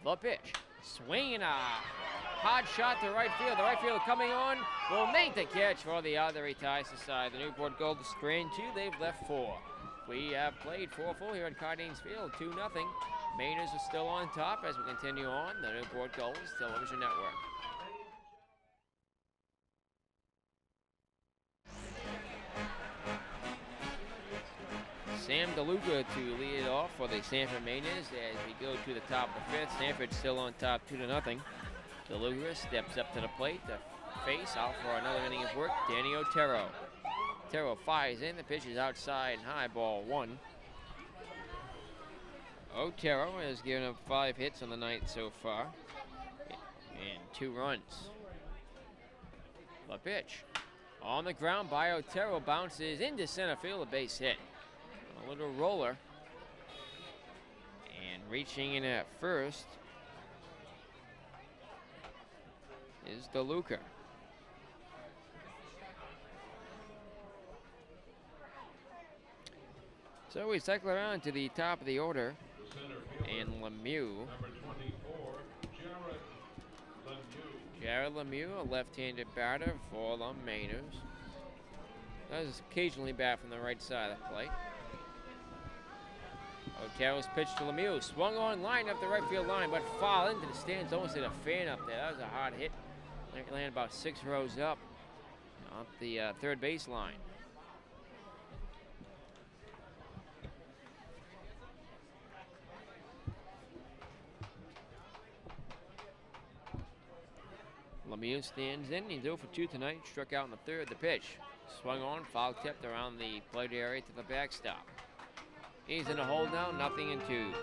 The pitch. Swinging a hard shot to right field. The right field coming on will make the catch for the out. He ties the side. The Newport Gulls strand 2. They've left 4. We have played 4 full here at Cardines Field. 2-0. Mainers are still on top as we continue on the Newport Gulls Television Network. Sam DeLuca to lead it off for the Sanford Mainers as we go to the top of the 5th. Sanford still on top 2-0. DeLuca steps up to the plate to face out for another inning of work. Danny Otero. Otero fires in. The pitch is outside and high, ball 1. Otero has given up 5 hits on the night so far and 2 runs. The pitch on the ground by Otero, bounces into center field, a base hit. A little roller, and reaching in at first is DeLuca. So we cycle around to the top of the order, and Lemieux. Number 24, Jared Lemieux, a left-handed batter for the Mainers. Does occasionally bat from the right side of the plate. Otero's pitch to Lemieux, swung on, line up the right field line, but foul into the stands, almost hit a fan up there. That was a hard hit. Landed about 6 rows up the third base line. Lemieux stands in. He's 0 for 2 tonight. Struck out in the third. The pitch swung on, foul tipped around the plate area to the backstop. He's in a hold now, 0-2.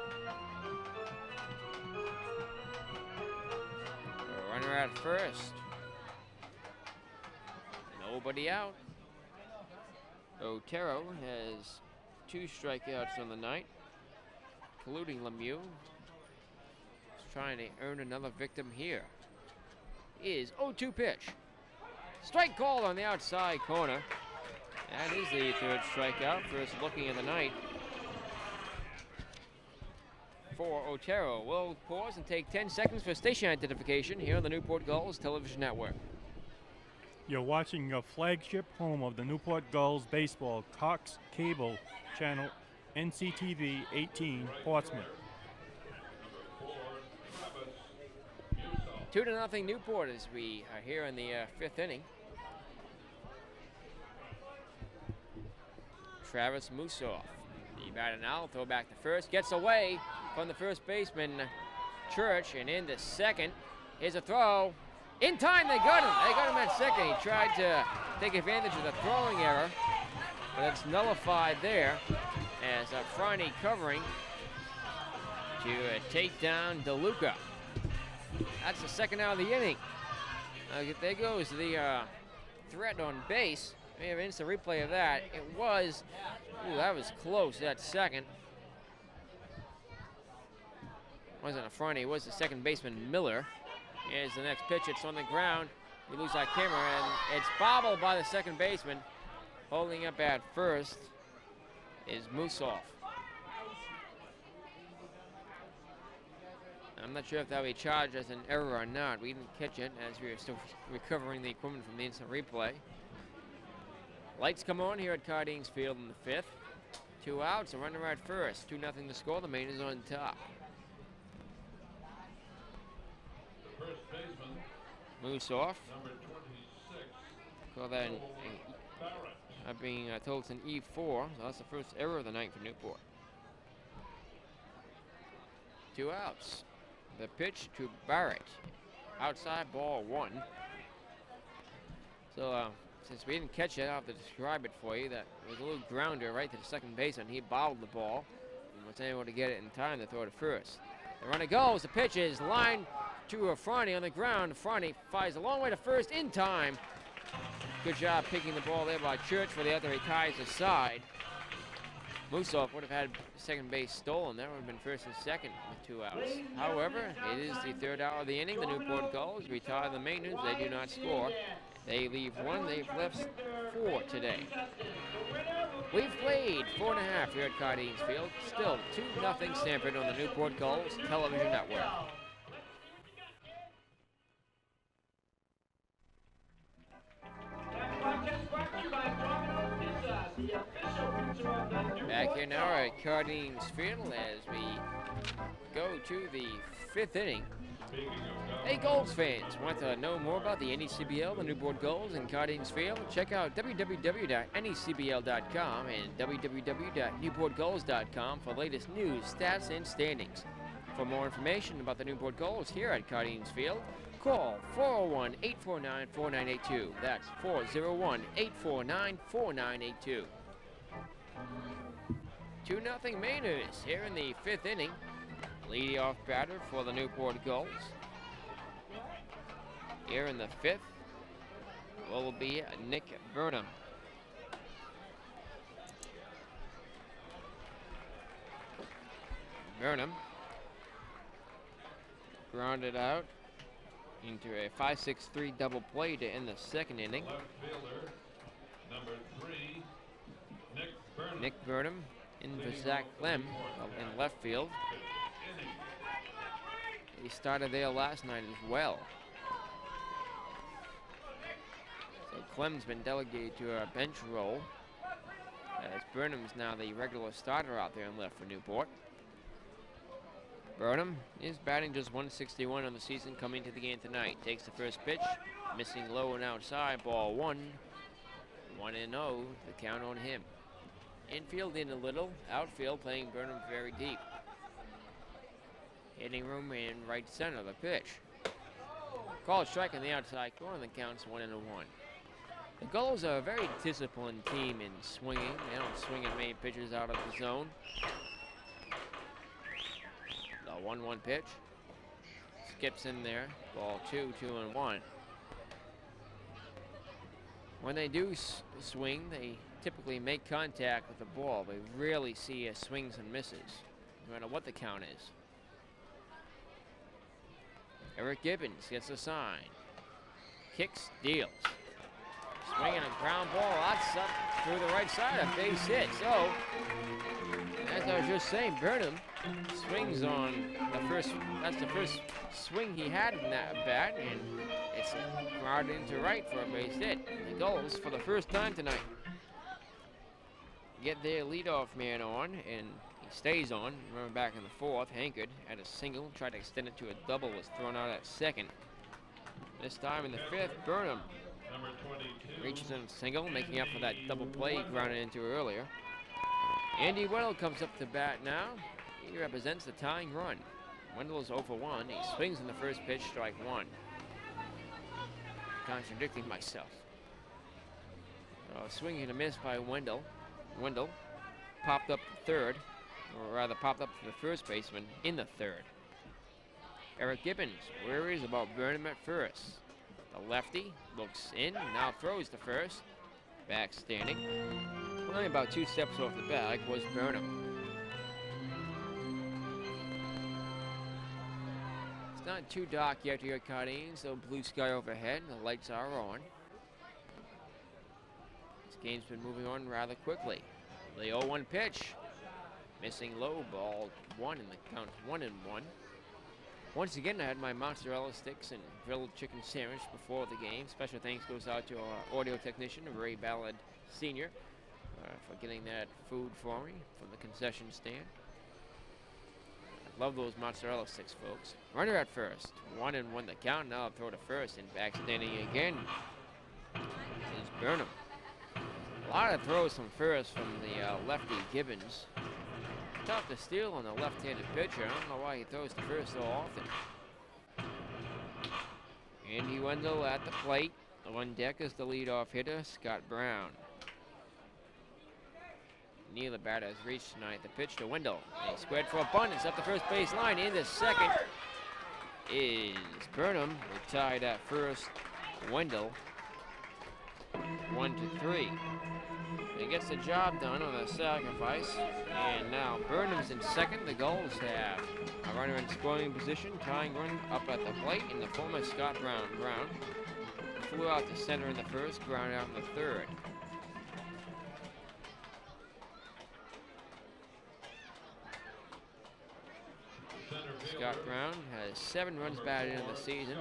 A runner at first. Nobody out. Otero has 2 strikeouts on the night, including Lemieux. He's trying to earn another victim here. Is 0-2 pitch. Strike called on the outside corner. That is the 3rd strikeout, first looking in the night for Otero. We'll pause and take 10 seconds for station identification here on the Newport Gulls Television Network. You're watching your flagship home of the Newport Gulls baseball, Cox Cable Channel, NCTV 18, Portsmouth. Number 4, Travis Musel. 2-0 Newport as we are here in the 5th inning. Travis Musoff, the batter now, throw back to first, gets away from the first baseman, Church, and into second. Here's a throw. In time, they got him. They got him at second. He tried to take advantage of the throwing error, but it's nullified there as Franny covering to take down DeLuca. That's the second out of the inning. There goes the threat on base. We have an instant replay of that. It was, that was close, that second. Wasn't a Franny, it was the second baseman, Miller. Here's the next pitch, it's on the ground. We lose our camera, and it's bobbled by the second baseman. Holding up at first is Musoff. I'm not sure if that will be charged as an error or not. We didn't catch it as we were still recovering the equipment from the instant replay. Lights come on here at Cardines Field in the 5th. 2 outs, a runner at first. 2-0 to score. The Mainers on top. The first baseman, Musoff. number 26, Call that Barrett. being told it's an E4. So that's the first error of the night for Newport. 2 outs. The pitch to Barrett. Outside, ball 1. So, since we didn't catch it, I'll have to describe it for you. That it was a little grounder right to the second baseman. He bobbled the ball and was able to get it in time to throw to first. The runner goes. The pitch is lined to Franny on the ground. Franny fires a long way to first in time. Good job picking the ball there by Church for the other. He ties aside. Musoff would have had second base stolen. That would have been first and second with 2 outs. However, it is the 3rd out of the inning. The Newport Gulls retire the Mainers. They do not score. They leave 1. They've left 4 today. We've played 4.5 here at Cardines Field. Still 2-0 Sanford on the Newport Gulls television network. Back here now at Cardines Field as we go to the 5th inning. Hey, Gulls fans, want to know more about the NECBL, the Newport Gulls, and Cardines Field? Check out www.necbl.com and www.newportgulls.com for latest news, stats, and standings. For more information about the Newport Gulls here at Cardines Field, call 401-849-4982. That's 401-849-4982. 2-0 Mainers here in the 5th inning. Leadoff batter for the Newport Gulls. Here in the 5th will be Nick Burnham. Burnham grounded out into a 5-6-3 double play to end the 2nd inning. Left fielder, number 3, Nick Burnham. Nick Burnham in for Zach Clem in left field. He started there last night as well. So Clem's been delegated to a bench role as Burnham's now the regular starter out there in left for Newport. Burnham is batting just 161 on the season coming to the game tonight. Takes the first pitch, missing low and outside, ball 1. 1-0, the count on him. Infield in a little, outfield playing Burnham very deep. Hitting room in right center, the pitch. Called strike on the outside corner, the count's 1-1. The Gulls are a very disciplined team in swinging. They don't swing at many pitches out of the zone. The 1-1 pitch. Skips in there. Ball 2, 2-1. When they do swing, they typically make contact with the ball. We rarely see swings and misses, no matter what the count is. Eric Gibbons gets a sign. Kicks, deals. Swinging a ground ball, that's up through the right side, a base hit. So, as I was just saying, Burnham swings on the first, that's the first swing he had in that bat, and it's grounded into right for a base hit. The Gulls, for the first time tonight, get their leadoff man on, and he stays on. Remember back in the 4th, Hankard had a single, tried to extend it to a double, was thrown out at second. This time in the 5th, Burnham Number 22. reaches in a single, making up for that double play he grounded into earlier. Andy Wendell comes up to bat now. He represents the tying run. Wendell is 0 for 1. He swings in the first pitch, strike 1. Contradicting myself. Swinging and a miss by Wendell. Wendell popped up to third, or rather popped up to the first baseman in the 3rd. Eric Gibbons worries about Burnham at first. The lefty looks in, now throws to first. Back standing. Only about 2 steps off the bag was Burnham. It's not too dark yet here at Cardine, so blue sky overhead, and the lights are on. This game's been moving on rather quickly. The 0-1 pitch. Missing low, ball 1 in the count 1-1. Once again, I had my mozzarella sticks and grilled chicken sandwich before the game. Special thanks goes out to our audio technician, Ray Ballard Sr., for getting that food for me from the concession stand. I love those mozzarella sticks, folks. Runner at first. 1-1 the count. Now I'll throw to first and back standing again is Burnham. A lot of throws from first from the lefty Gibbons. Tough to steal on the left-handed pitcher. I don't know why he throws to first so often. Andy Wendell at the plate. On deck is the leadoff hitter, Scott Brown. Neither batter has reached tonight. The pitch to Wendell. He squared for a bunt. It's up the first base line. In the second is Burnham. We're tied at first. Wendell 1-3. He gets the job done on a sacrifice. And now Burnham's in second. The Gulls have a runner in scoring position. Tying run up at the plate in the former Scott Brown. Brown flew out to center in the first, ground out in the 3rd. Scott Brown has 7 runs batted in the season.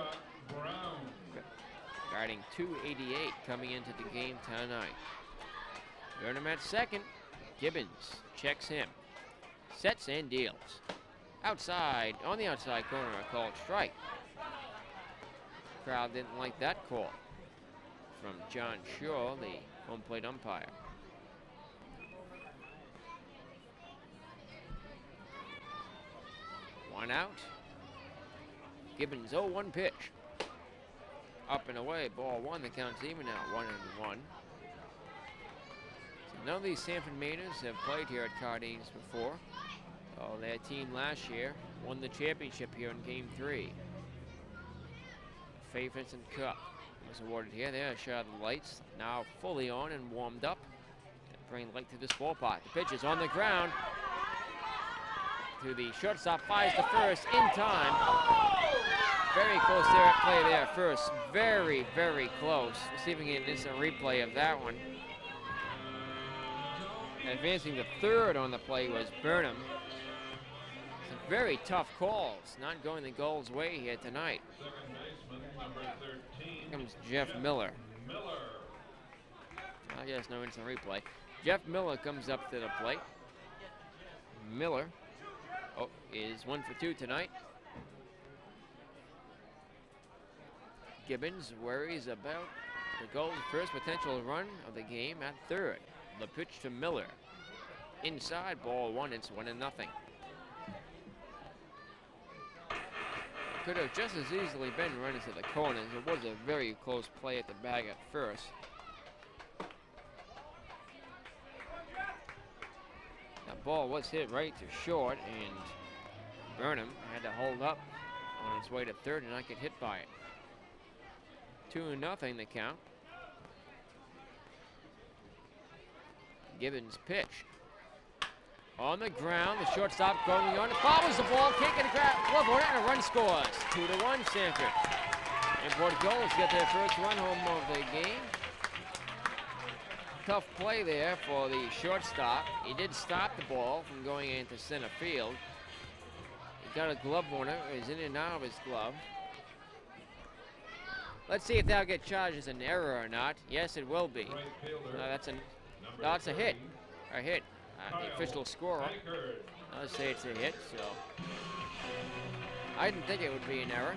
Batting .288 coming into the game tonight. Burnham at second. Gibbons checks him. Sets and deals. Outside, on the outside corner, a called strike. Crowd didn't like that call from John Shaw, the home plate umpire. One out. Gibbons 0-1 pitch. Up and away, ball 1. The count's even now, 1-1. So none of these Sanford Mainers have played here at Cardines before. Oh, their team last year won the championship here in Game 3. The Fay Vincent Cup was awarded here. There, a shot of the lights, now fully on and warmed up. Bring light to this ballpark. The pitch is on the ground. To the shortstop, fires to first in time. Very close there at play there at first. Very, very close. Let's see if we can get an instant replay of that one. Advancing to third on the play was Burnham. Some very tough calls, not going the Gulls' way here tonight. Second baseman, number 13. Here comes Jeff Miller. I guess no instant replay. Jeff Miller comes up to the plate. Miller is 1 for 2 tonight. Gibbons worries about the Gulls' first potential run of the game at third. The pitch to Miller. Inside, ball 1. It's 1-0. Could have just as easily been run into the corners. It was a very close play at the bag at first. That ball was hit right to short, and Burnham had to hold up on its way to third and not get hit by it. 2-0 the count. Gibbons pitch. On the ground, the shortstop going on. Follows the ball, can't get a glove on it, and a run scores. 2-1 Sanford. Newport Gulls get their first run home of the game. Tough play there for the shortstop. He did stop the ball from going into center field. He got a glove on it. It was in and out of his glove. Let's see if that'll get charged as an error or not. Yes, it will be. That's a hit. A hit. The official scorer does say it's a hit, so I didn't think it would be an error.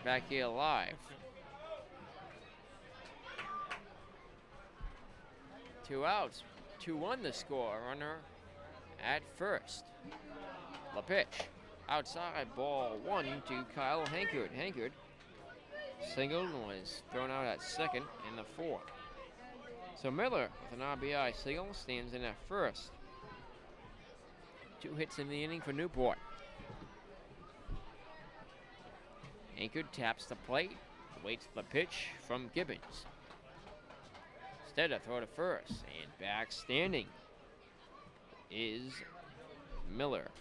back here live. 2 outs, 2-1 the score. Runner at first. The pitch. Outside, ball 1 to Kyle Hankard. Hankard singled and was thrown out at second in the 4th. So Miller with an RBI single stands in at first. 2 hits in the inning for Newport. Hankard taps the plate, waits the pitch from Gibbons. Instead of throw to first, and back standing is Miller.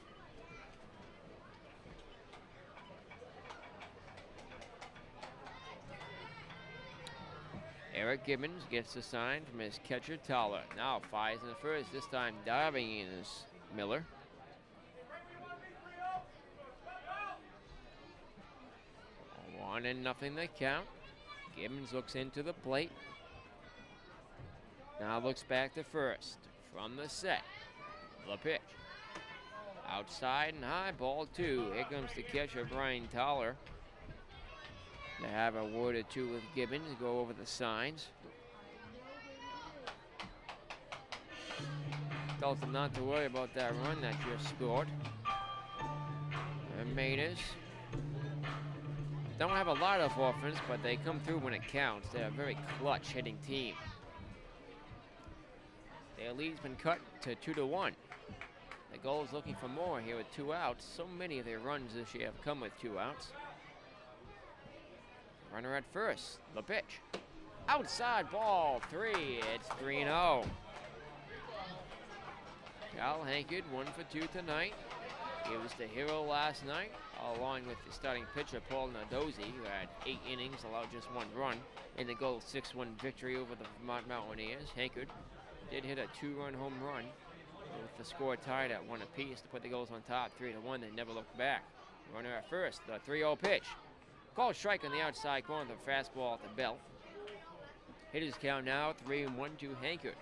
Eric Gibbons gets the sign from his catcher, Toller. Now fires in the first, this time diving in is Miller. One and nothing the count. Gibbons looks into the plate. Now looks back to first. From the set, the pitch. Outside and high, ball 2. Here comes the catcher, Brian Toller, to have a word or two with Gibbons, go over the signs. Tells them not to worry about that run that just scored. The Mainers don't have a lot of offense, but they come through when it counts. They're a very clutch hitting team. Their lead's been cut to 2-1. The Gulls looking for more here with 2 outs. So many of their runs this year have come with 2 outs. Runner at first, the pitch. Outside, ball 3, it's 3-0. Kyle Hankard 1 for 2 tonight. He was the hero last night, along with the starting pitcher Paul Nardozzi, who had 8 innings, allowed just 1 run in the Gulls' 6-1 victory over the Vermont Mountaineers. Hankard did hit a 2-run home run with the score tied at 1 apiece to put the Gulls on top 3-1. They never looked back. Runner at first, the 3-0 pitch. Called strike on the outside corner, the fastball at the belt. Hitters count now 3-1 to Hankard.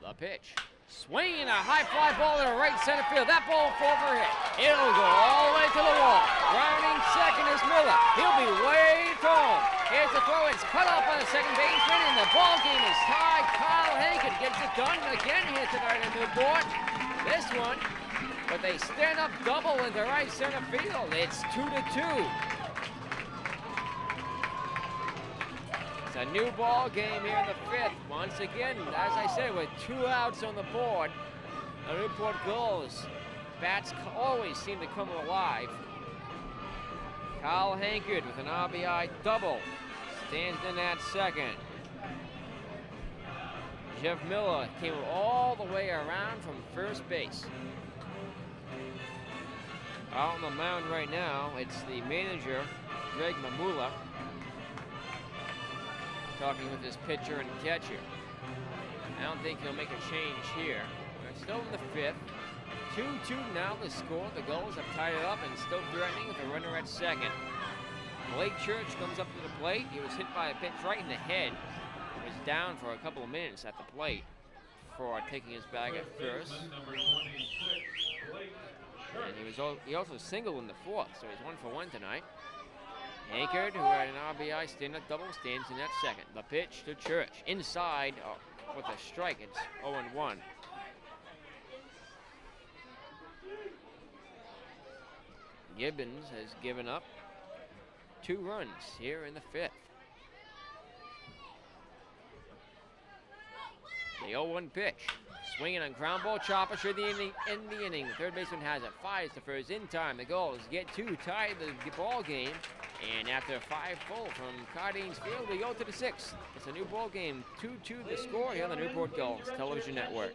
The pitch. Swinging a high fly ball to right center field. That ball fall for a hit. It'll go all the way to the wall. Rounding second is Miller. He'll be way home. Here's the throw. It's cut off by the second baseman, and the ball game is tied. Kyle Hankard gets it done again here tonight in Newport. This one, but they stand up double into right center field. It's 2-2. It's a new ball game here in the 5th. Once again, as I said, with 2 outs on the board, the Newport Gulls bats always seem to come alive. Kyle Hankard with an RBI double stands in at second. Jeff Miller came all the way around from first base. Out on the mound right now, it's the manager, Greg Mamula, talking with his pitcher and catcher. I don't think he'll make a change here. They're still in the 5th. 2-2 now the score. The Gulls have tied it up and still threatening with a runner at second. Blake Church comes up to the plate. He was hit by a pitch right in the head. He was down for a couple of minutes at the plate before taking his bag at first. And he also singled in the 4th, so he's 1 for 1 tonight. Hankard, who had an RBI stand-up double, stands in at second. The pitch to Church. Inside with a strike. It's 0-1. Gibbons has given up 2 runs here in the 5th. The 0-1 pitch. Swinging on ground ball, chopper should end the inning. The third baseman has it. Fires to first in time. The Gulls get 2, tie the ball game. And after 5 full from Cardines Field, we go to the 6th. It's a new ball game. 2-2 the score here on the Newport Gulls Television Network.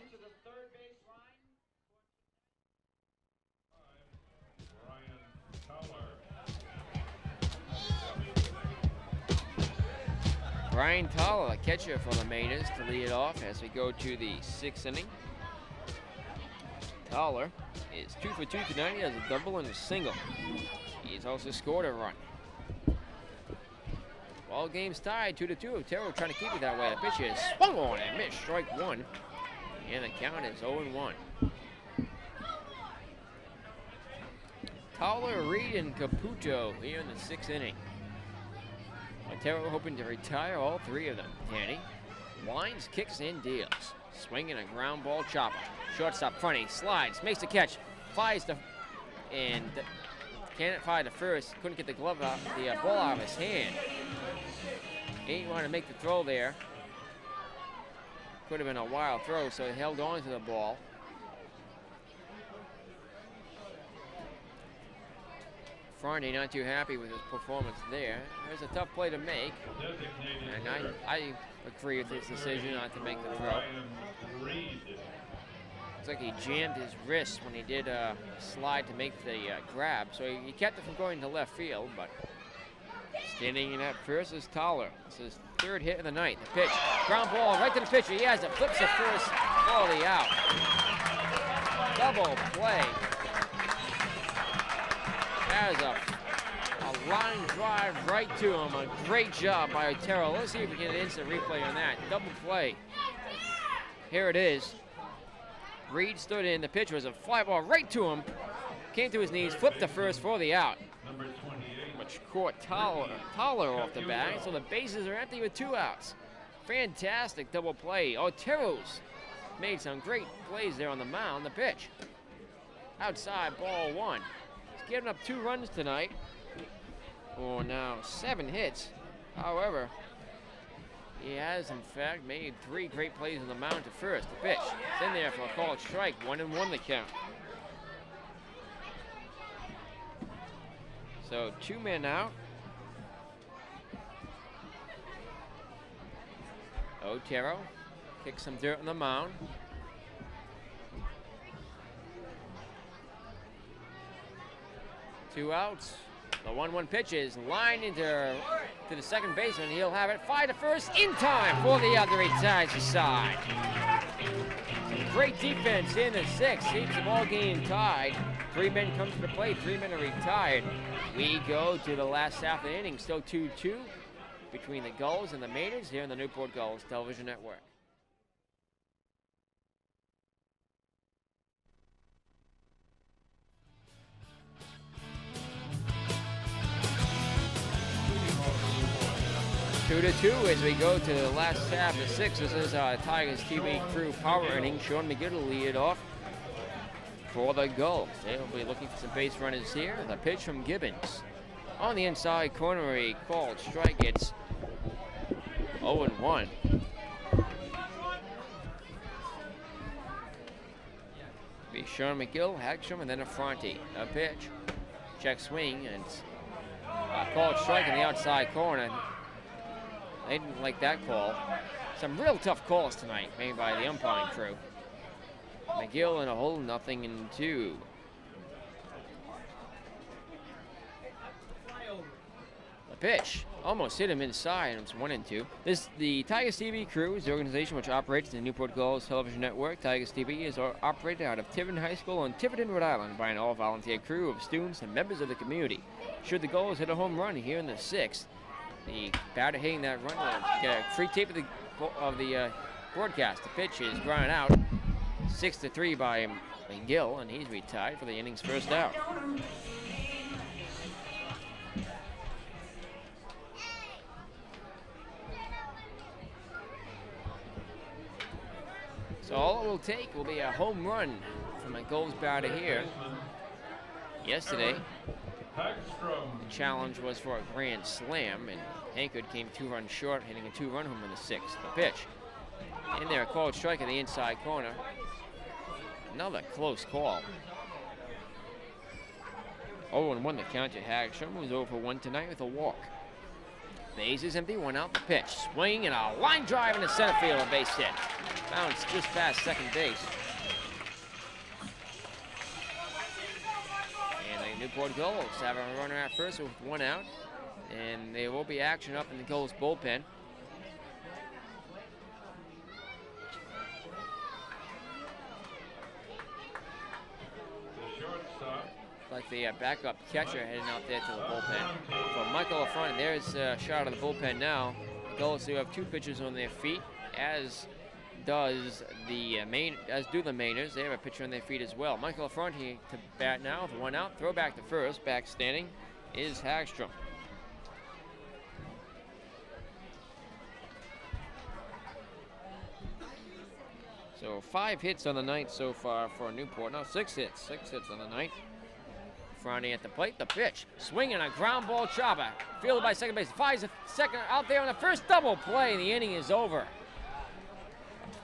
Brian Toller, catcher for the Mainers, to lead it off as we go to the 6th inning. Toller is 2 for 2 tonight. He has a double and a single. He's also scored a run. Ball game's tied 2-2. Otero trying to keep it that way. The pitch is swung on and missed. Strike one. And the count is 0-1. Towler, Reed, and Caputo here in the 6th inning. Otero hoping to retire all 3 of them. Danny lines, kicks, and deals. Swinging a ground ball chopper. Shortstop fronty, slides, makes the catch, fires the, and can't fire the first. Couldn't get the glove out, the ball out of his hand. He didn't want to make the throw there. Could have been a wild throw, so he held on to the ball. Fronty not too happy with his performance there. It was a tough play to make, and I agree with his decision not to make the throw. Looks like he jammed his wrist when he did slide to make the grab, so he kept it from going to left field, but standing in at first is Towler. It's his 3rd hit of the night. The pitch, ground ball right to the pitcher. He has it, flips the first for the out. Double play. That is a line drive right to him. A great job by Otero. Let's see if we can get an instant replay on that. Double play. Here it is. Reed stood in. The pitch was a fly ball right to him. Came to his knees, flipped the first for the out. Which caught Towler off the bat. So the bases are empty with 2 outs. Fantastic double play. Otero's made some great plays there on the mound. The pitch. Outside, ball 1. He's given up 2 runs tonight. For now 7 hits. However, he has in fact made 3 great plays on the mound to first. The pitch. It's in there for a called strike. 1-1 the count. So 2 men out. Otero kicks some dirt on the mound. Two outs. The 1-1 pitch is lined to the second baseman. He'll have it. Fly to first in time for the other. He ties the side. Great defense in the 6th. Keeps the ball game tied. 3 men come to the plate. 3 men are retired. We go to the last half of the inning. Still 2-2 between the Gulls and the Maynards here on the Newport Gulls Television Network. Two to 2 as we go to the last half of the 6th. This is Tigers TV crew power inning. Sean McGill will lead it off for the Gulls. They'll be looking for some base runners here. The pitch from Gibbons. On the inside corner, a called strike. It's 0-1. Be Sean McGill, Hagstrom, and then a Fronty. A pitch. Check swing, and a called strike in the outside corner. They didn't like that call. Some real tough calls tonight made by the umpiring crew. McGill in a hole, 0-2. The pitch almost hit him inside, and it's 1-2. The Tigers TV crew is the organization which operates the Newport Gulls Television Network. Tigers TV is operated out of Tiverton High School in Tiverton, Rhode Island, by an all-volunteer crew of students and members of the community. Should the Gulls hit a home run here in the 6th, the batter hitting that run will get a free tape of the broadcast. The pitch is grounded out 6-3 by McGill, and he's retired for the inning's first out. So all it will take will be a home run from a Gulls batter here. Yesterday, the challenge was for a grand slam, and Hankard came 2 runs short, hitting a 2-run home in the 6th. The pitch. In there, a called strike in the inside corner. Another close call. 0-1 the count to Hagstrom, who's 0-1 tonight with a walk. Base is empty, 1 out. The pitch. Swing and a line drive into center field, a base hit. Bounced just past second base. Newport Gulls have a runner at first with 1 out, and there will be action up in the Gulls bullpen. like the backup catcher heading out there to the bullpen. For Michael LaFront, there's a shot of the bullpen now. The Gulls who have two pitchers on their feet, as do the Mainers. They have a pitcher on their feet as well. Michael LaFront here to bat now with one out. Throw back to first. Back standing is Hagstrom. So 5 hits on the night so far for Newport. No, 6 hits. 6 hits on the night. Friday at the plate. The pitch. Swinging a ground ball chopper. Fielded by second base. Fires a second out there on the first double play. The inning is over.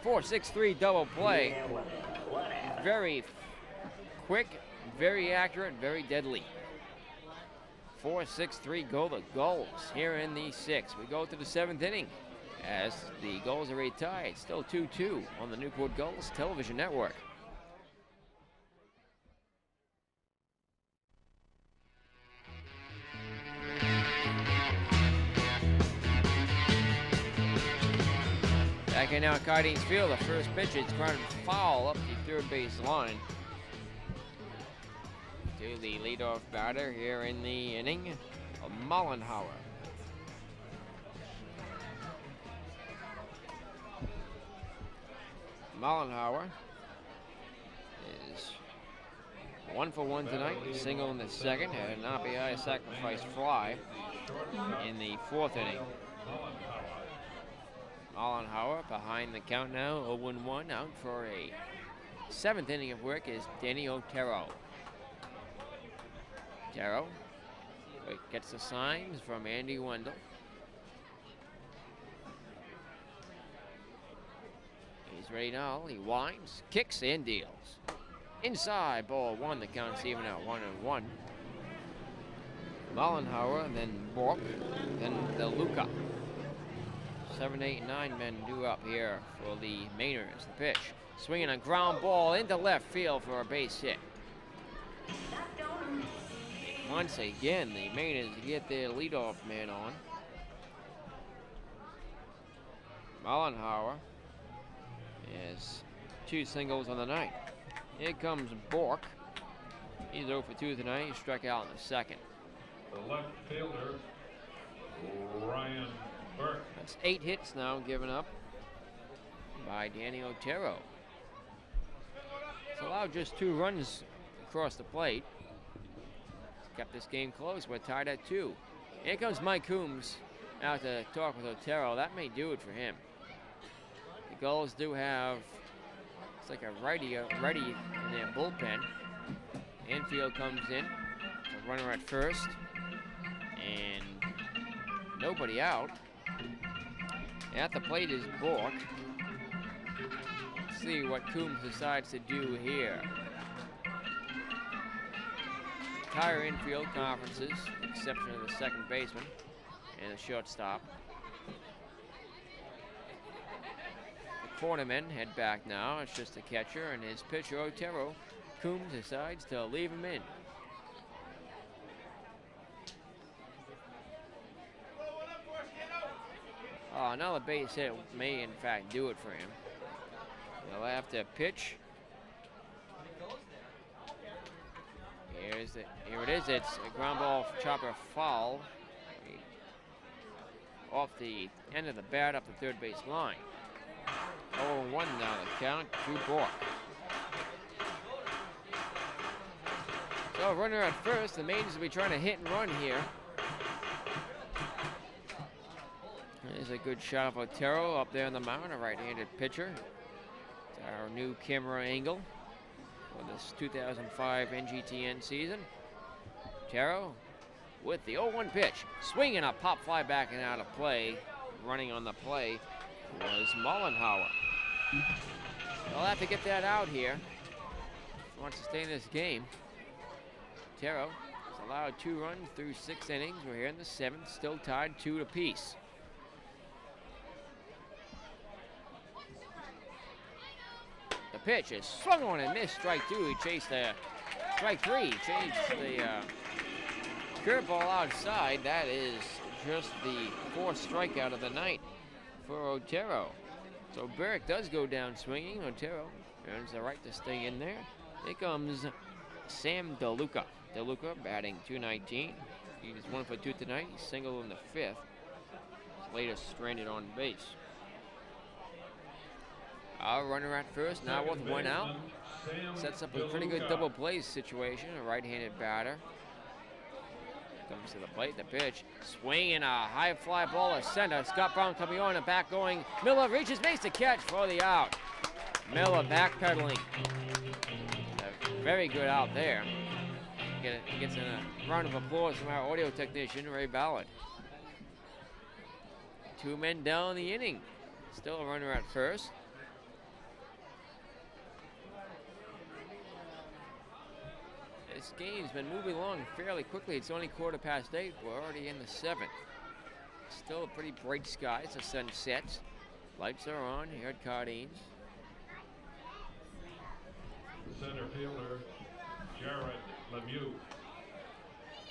4-6-3 double play. Very quick, very accurate, very deadly. 4-6-3 go the Gulls here in the 6th. We go to the 7th inning as the Gulls are tied. Still 2-2 on the Newport Gulls television network. Back in now at Cardines Field, the first pitch is grounded foul up the third base line to the leadoff batter here in the inning, Mollenhauer. Mollenhauer is 1 for 1 tonight, single in the second, and an RBI sacrifice fly in the 4th inning. Mollenhauer behind the count now, 0-1, out for a 7th inning of work is Danny Otero. Otero gets the signs from Andy Wendell. He's ready now, he winds, kicks and deals. Inside, ball 1, the count's even at 1-1. Mollenhauer, then Bork, then DeLuca. 7, 8, 9 men due up here for the Mainers. The pitch, swinging a ground ball into left field for a base hit. Once again, the Mainers get their leadoff man on. Mollenhauer has 2 singles on the night. Here comes Bork. He's 0 for 2 tonight. He struck out in the second. The left fielder, Ryan Burke. That's 8 hits now given up by Danny Otero. It's allowed just 2 runs across the plate. It's kept this game close. We're tied at 2. Here comes Mike Coombs out to talk with Otero. That may do it for him. The Gulls do have, it's like a righty in their bullpen. Infield comes in, a runner at first, and nobody out. At the plate is Bork. Let's see what Coombs decides to do here. Entire infield conferences, exception of the second baseman and the shortstop. The cornermen head back now. It's just the catcher and his pitcher Otero. Coombs decides to leave him in. Oh, another base hit may in fact do it for him. He'll have to pitch. Here it is. It's a ground ball chopper foul off the end of the bat up the third base line. 0-1 now the count to Bork. So runner at first. The Maidens will be trying to hit and run here. There's a good shot of Otero up there on the mound, a right-handed pitcher. It's our new camera angle for this 2005 NGTN season. Otero with the 0-1 pitch. Swinging a pop fly back and out of play. Running on the play was Mollenhauer. They'll have to get that out here if he wants to stay in this game. Otero has allowed 2 runs through 6 innings. We're here in the 7th, still tied 2 apiece. The pitch is swung on and missed. Strike 2. He chased strike 3. He chased the curveball outside. That is just the 4th strikeout of the night for Otero. So Burke does go down swinging. Otero earns the right to stay in there. Here comes Sam DeLuca. DeLuca batting .219. He's 1 for 2 tonight. He's single in the 5th. His latest stranded on base. Our runner at first, now with 1 out. Sets up a pretty good double play situation. A right-handed batter comes to the plate. The pitch, swinging a high fly ball to center. Scott Brown coming on and back going. Miller reaches base to catch for the out. Miller backpedaling. A very good out there. Gets a round of applause from our audio technician, Ray Ballard. 2 men down the inning. Still a runner at first. This game's been moving along fairly quickly. It's only 8:15. We're already in the 7th. Still a pretty bright sky. It's a sunset. Lights are on here at Cardines. The center fielder, Jared Lemieux.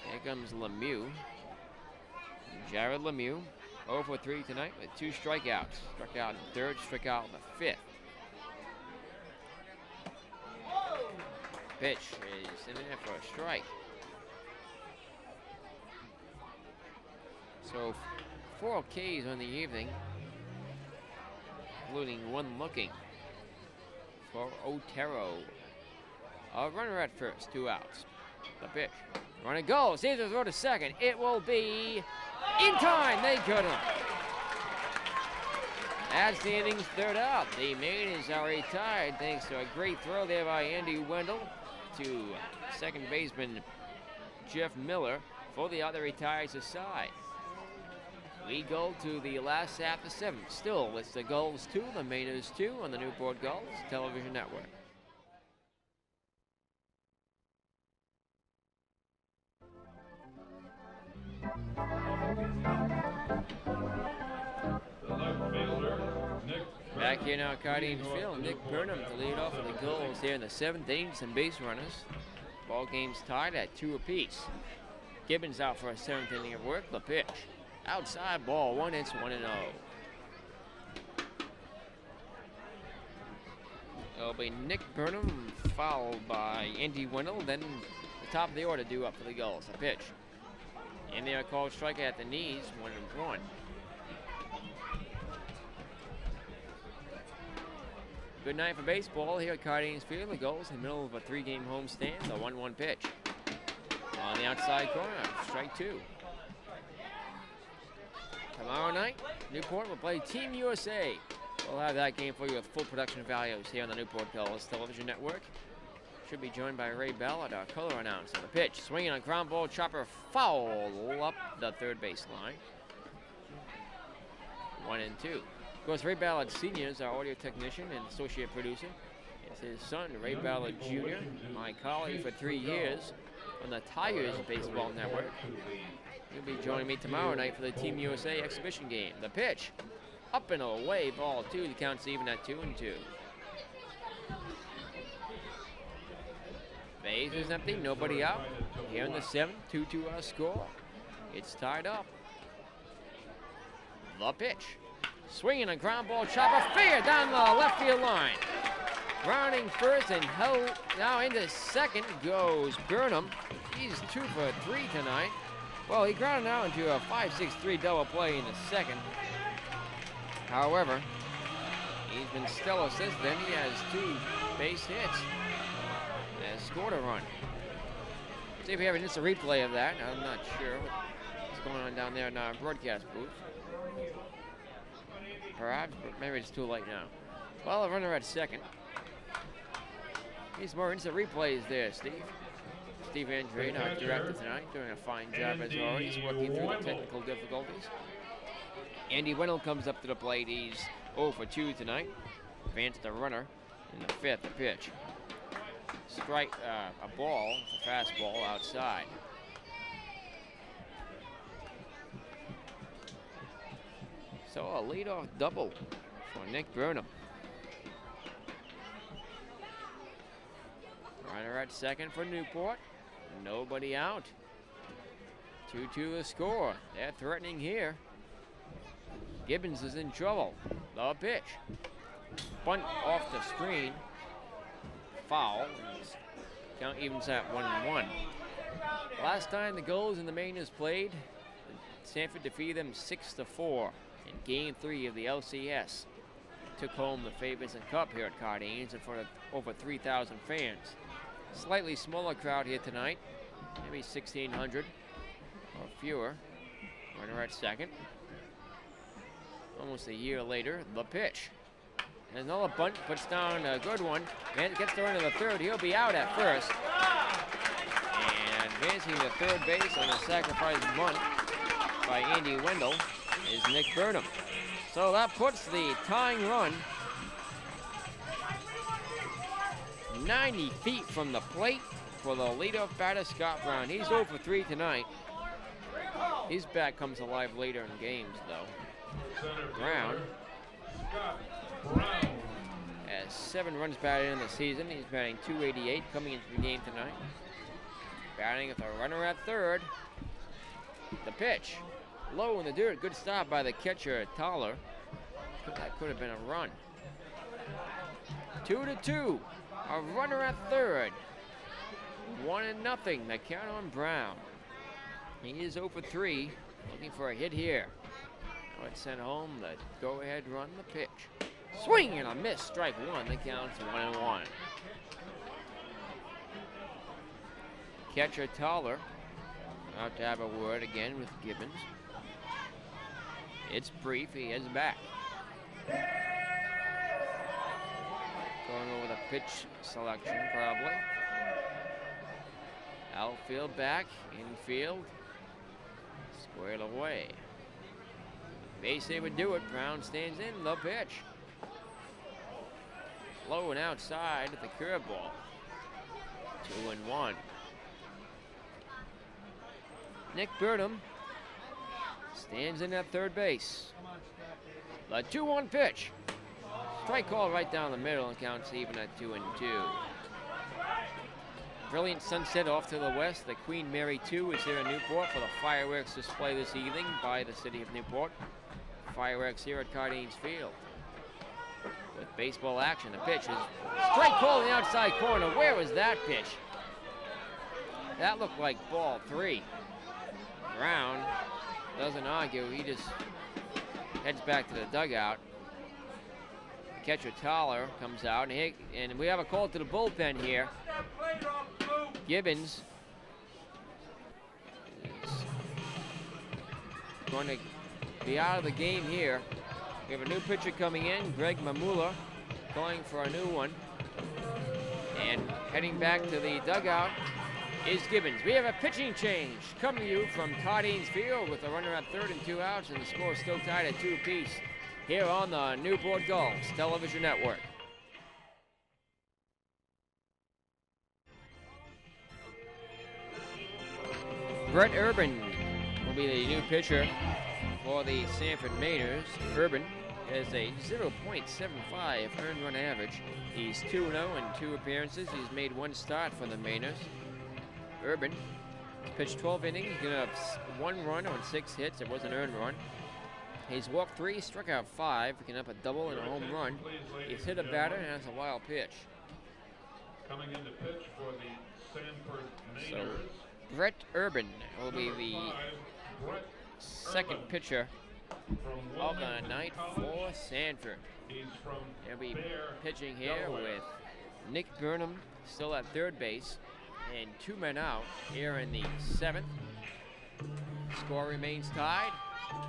Here comes Lemieux. Jared Lemieux, 0 for 3 tonight with 2 strikeouts. Struck out in the 3rd, struck out in the 5th. Pitch is in there for a strike. So 4 Ks on the evening, including 1 looking for Otero. A runner at first, 2 outs. The pitch. Runner goes. Here's the throw to second. It will be in time. They got him. That's the inning's 3rd out. The Mariners are already tied thanks to a great throw there by Andy Wendell to second baseman Jeff Miller. For the out, that retires his side. We go to the last half of 7th. Still, it's the Gulls 2, the Mariners 2 on the Newport Gulls television network. The left fielder, Nick Back here now, Cardines Field. Nick Burnham to lead off for the Gulls here in the 7th inning. Some base runners. Ball game's tied at 2 apiece. Gibbons out for a 7th inning of work. The pitch. Outside ball. 1 hits, 1-0. It'll be Nick Burnham fouled by Andy Wendell. Then the top of the order due up for the Gulls. The pitch. In there, called strike at the knees. 1-1. Good night for baseball here at Cardines Field. The Gulls in the middle of a 3-game homestand. The 1-1 pitch. On the outside corner, strike 2. Tomorrow night, Newport will play Team USA. We'll have that game for you with full production values here on the Newport Gulls television network. Should be joined by Ray Ballard, our color announcer. The pitch, swinging on ground ball, chopper foul up the 3rd baseline. 1-2. Of course, Ray Ballard Sr. is our audio technician and associate producer. It's his son, Ray Ballard Jr., my colleague for 3 years on the Tigers Baseball Network. He'll be joining me tomorrow night for the Team USA exhibition game. The pitch, up and away, ball 2. The count's even at 2-2. Base is empty, nobody out. Here in the 7th, 2-2 our score. It's tied up. The pitch. Swinging a ground ball, chopper fair down the left field line. Rounding first and held now into 2nd goes Burnham. He's 2 for 3 tonight. Well, he grounded out into a 5-6-3 double play in the 2nd. However, he's been stellar since then. He has 2 base hits. Has scored a run. See if we have an instant replay of that. I'm not sure what's going on down there in our broadcast booth. Perhaps, but maybe it's too late now. Well, a runner at 2nd. Need some more instant replays there, Steve. Steve Andrade, our director tonight, doing a fine job as always, working through the technical difficulties. Andy Wendell comes up to the plate. He's 0 for 2 tonight. Advanced the runner in the 5th. The pitch. Strike a ball, it's a fastball outside. So a leadoff double for Nick Burnham. Runner at 2nd for Newport. Nobody out. 2-2 the score. They're threatening here. Gibbons is in trouble. The pitch. Bunt off the screen. Foul. Count evens at 1-1. Last time the Gulls and the Mainers played, Sanford defeated them 6-4 in Game 3 of the LCS. Took home the Favors and Cup here at Cardines in front of over 3,000 fans. Slightly smaller crowd here tonight, maybe 1,600 or fewer. Runner at second. Almost a year later, the pitch. And another bunt, puts down a good one. And gets thrown to the third. He'll be out at first. And advancing to third base on a sacrifice bunt by Andy Wendell is Nick Burnham. So that puts the tying run 90 feet from the plate for the leadoff batter, Scott Brown. He's 0 for 3 tonight. His bat comes alive later in games, though. Brown has 7 runs batted in the season. He's batting .288 coming into the game tonight. Batting with a runner at third. The pitch. Low in the dirt. Good stop by the catcher, Toller. That could have been a run. 2-2. A runner at third. 1-0. The count on Brown. He is 0 for 3. Looking for a hit here. Now it's sent home. The go-ahead run, the pitch. Swing and a miss. Strike one. The count's 1-1. Catcher Toller out to have a word again with Gibbons. It's brief. He heads back. Going over the pitch selection, probably. Outfield back, infield, squared away. Base hit would do it. Brown stands in the pitch. Low and outside at the curveball. 2-1. Nick Burnham stands in at third base. The 2-1 pitch. Strike call right down the middle and counts even at 2-2. Brilliant sunset off to the west. The Queen Mary 2 is here in Newport for the fireworks display this evening by the city of Newport. Fireworks here at Cardines Field. With baseball action, the pitch is strike call in the outside corner. Where was that pitch? That looked like ball 3. Brown doesn't argue. He just heads back to the dugout. Catcher Toller comes out, and we have a call to the bullpen here. Gibbons is going to be out of the game here. We have a new pitcher coming in, Greg Mamula, calling for a new one. And heading back to the dugout is Gibbons. We have a pitching change coming to you from Cardines Field with a runner at third and 2 outs, and the score is still tied at 2 apiece here on the Newport Gulls Television Network. Brett Urban will be the new pitcher for the Sanford Mainers. Urban has a 0.75 earned run average. He's 2-0 in 2 appearances. He's made 1 start for the Mainers. Urban pitched 12 innings, given up 1 run on 6 hits. It was an earned run. He's walked 3, struck out 5, picking up a double and a home run. He's hit a batter and has a wild pitch. Coming in to pitch for the Sanford Mainers. So Brett Urban will be the second pitcher of the night for Sanford. He'll be pitching here with Nick Burnham still at third base and 2 men out here in the 7th. Score remains tied.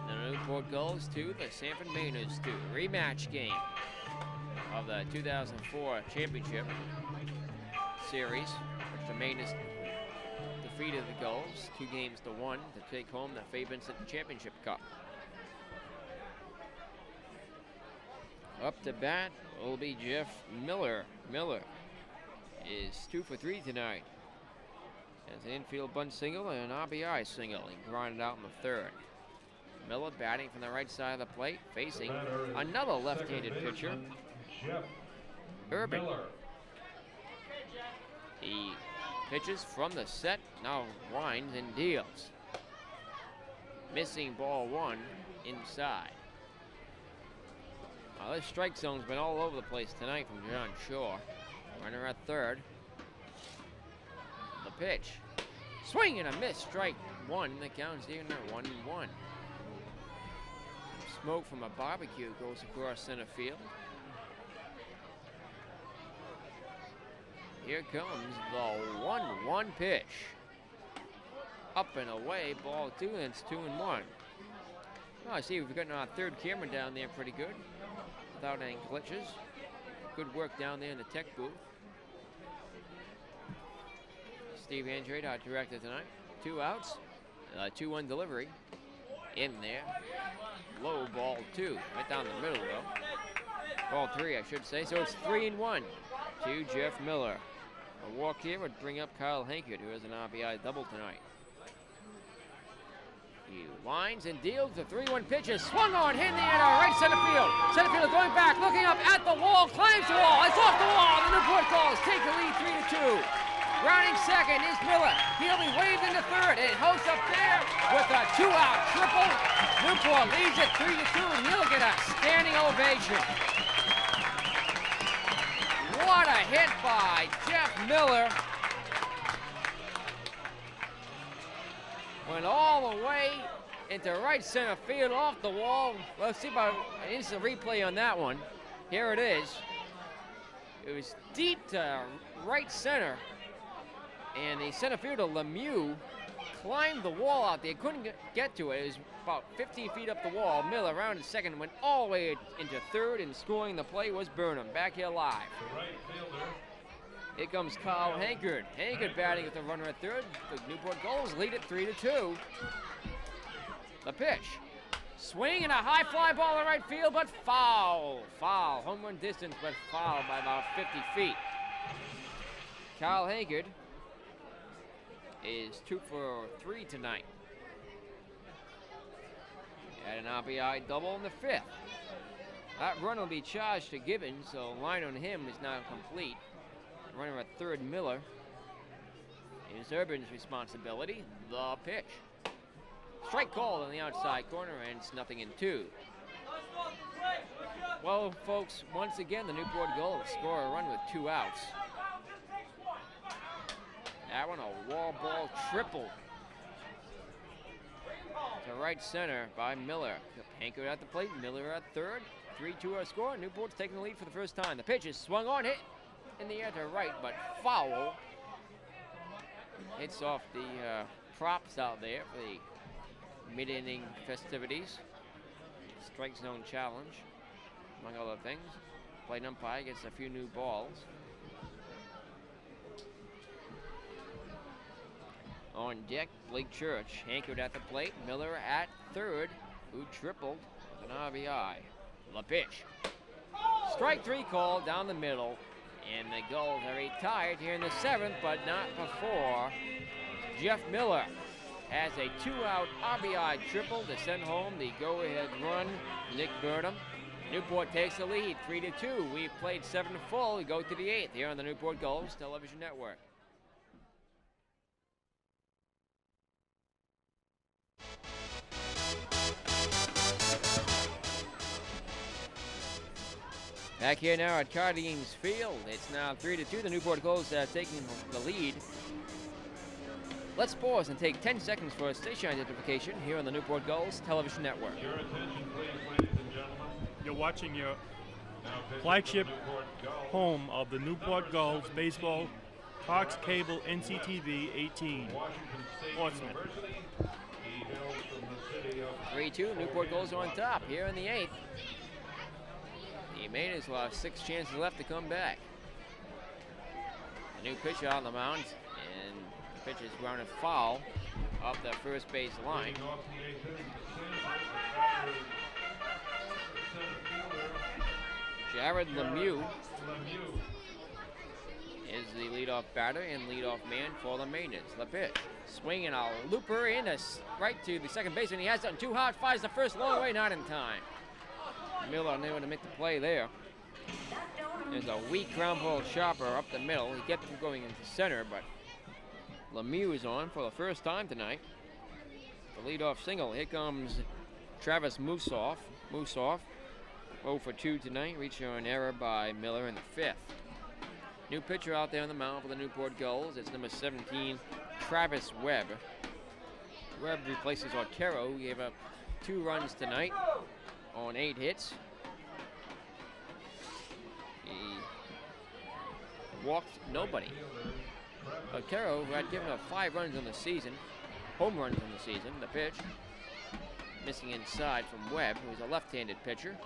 The Newport Gulls 2, the Sanford Mainers 2. Rematch game of the 2004 championship series, which the Mainers defeated the Gulls 2-1 to take home the Fay Vincent Championship Cup. Up to bat will be Jeff Miller. Miller is 2 for 3 tonight. Has an infield bunt single and an RBI single. He grounded out in the 3rd. Miller batting from the right side of the plate, facing another left-handed pitcher, Urban. He pitches from the set, now winds and deals. Missing ball 1 inside. Well, this strike zone's been all over the place tonight from John Shore. Runner at third. pitch. Swing and a miss. Strike one. The count's even at 1-1. Smoke from a barbecue goes across center field. Here comes the 1-1 pitch. Up and away, ball 2, and it's 2-1. Oh, I see we've gotten our third camera down there pretty good, without any glitches. Good work down there in the tech booth. Steve Andrade, our director tonight. 2 outs, 2-1 delivery. In there. Low ball 2, right down the middle though. Ball 3, I should say. So it's 3-1 to Jeff Miller. A walk here would bring up Kyle Hankard, who has an RBI double tonight. He winds and deals the 3-1 pitch is swung on, hit in the air to right center field. Center field going back, looking up at the wall, climbs the wall. It's off the wall. The Newport Gulls take the lead 3-2. Rounding second is Miller. He'll be waved into third. And Host up there with a 2-out triple. Newport leads it 3-2, and he'll get a standing ovation. What a hit by Jeff Miller. Went all the way into right center field off the wall. Let's see about an instant replay on that one. Here it is. It was deep to right center. And the center fielder, Lemieux, climbed the wall out there. Couldn't get to it. It was about 15 feet up the wall. Miller rounded second, went all the way into third, and scoring the play was Burnham. Back here live. Right fielder. Here comes Kyle Hankard. Hankard batting with the runner at third. The Newport Gulls lead it 3-2. The pitch. Swing and a high fly ball in right field, but foul. Foul. Home run distance, but foul by about 50 feet. Kyle Hankard is 2 for 3 tonight. He had an RBI double in the 5th. That run will be charged to Gibbons, so line on him is now complete. Runner at third, Miller. It is Urban's responsibility. The pitch. Strike called on the outside corner, and it's 0-2. Well, folks, once again, the Newport Gulls score a run with 2 outs. That one, a wall ball triple to right center by Miller. Hankard at the plate, Miller at third. 3-2 our score. Newport's taking the lead for the first time. The pitch is swung on, hit in the air to right, but foul. Hits off the props out there for the mid-inning festivities. Strike zone challenge, among other things. Plate umpire gets a few new balls. On deck, Blake Church. Hankard at the plate, Miller at third, who tripled with an RBI. The pitch. Strike 3 call down the middle. And the Gulls are retired here in the 7th, but not before Jeff Miller has a 2-out RBI triple to send home the go-ahead run, Nick Burnham. Newport takes the lead, 3-2. We've played 7 full. We go to the 8th here on the Newport Gulls Television Network. Back here now at Cardines Field. It's now 3-2. The Newport Gulls taking the lead. Let's pause and take 10 seconds for a station identification here on the Newport Gulls Television Network. Your attention, please, ladies and gentlemen. You're watching your Now pitching flagship the Newport Gulls. home of the Newport Gulls baseball, Cox Cable NCTV 18. Washington State Portsmouth. University. He hails from the city of 3-2. Newport Gulls on top here in the 8th. The Mainers will have 6 chances left to come back. A new pitcher on the mound, and the pitch is grounded foul up the first base line. Leading off the 8th inning, the center fielder, Jared Lemieux Lemieux. is the leadoff batter and leadoff man for the Mainers. The pitch. Swinging a looper in right to the second base, and he has it too hard. Fires the first long way, not in time. Miller unable to make the play there. There's a weak ground ball chopper up the middle. He kept him going into center, but Lemieux is on for the first time tonight. The leadoff single. Here comes Travis Moosoff. 0 for 2 tonight, reaching an error by Miller in the 5th. New pitcher out there on the mound for the Newport Gulls. It's number 17, Travis Webb. Webb replaces Otero, who gave up 2 runs tonight on 8 hits. He walked nobody. Otero, who had given up 5 runs on the season, home runs on the season, the pitch, missing inside from Webb, who is a left-handed pitcher.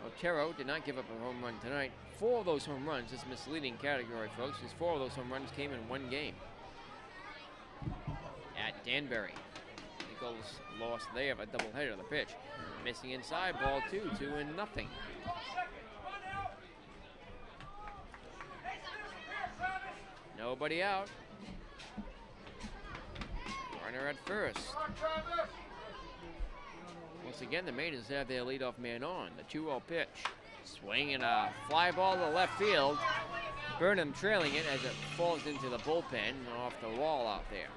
Otero did not give up a home run tonight. 4 of those home runs, this misleading category, folks, because 4 of those home runs came in 1 game. At Danbury. The Gulls lost there of a doubleheader of the pitch. Missing inside, ball 2, 2-0. Nobody out. Runner at first. Once again, the Mariners have their leadoff man on. The 2-0 pitch. Swinging a fly ball to left field. Burnham trailing it as it falls into the bullpen off the wall out there.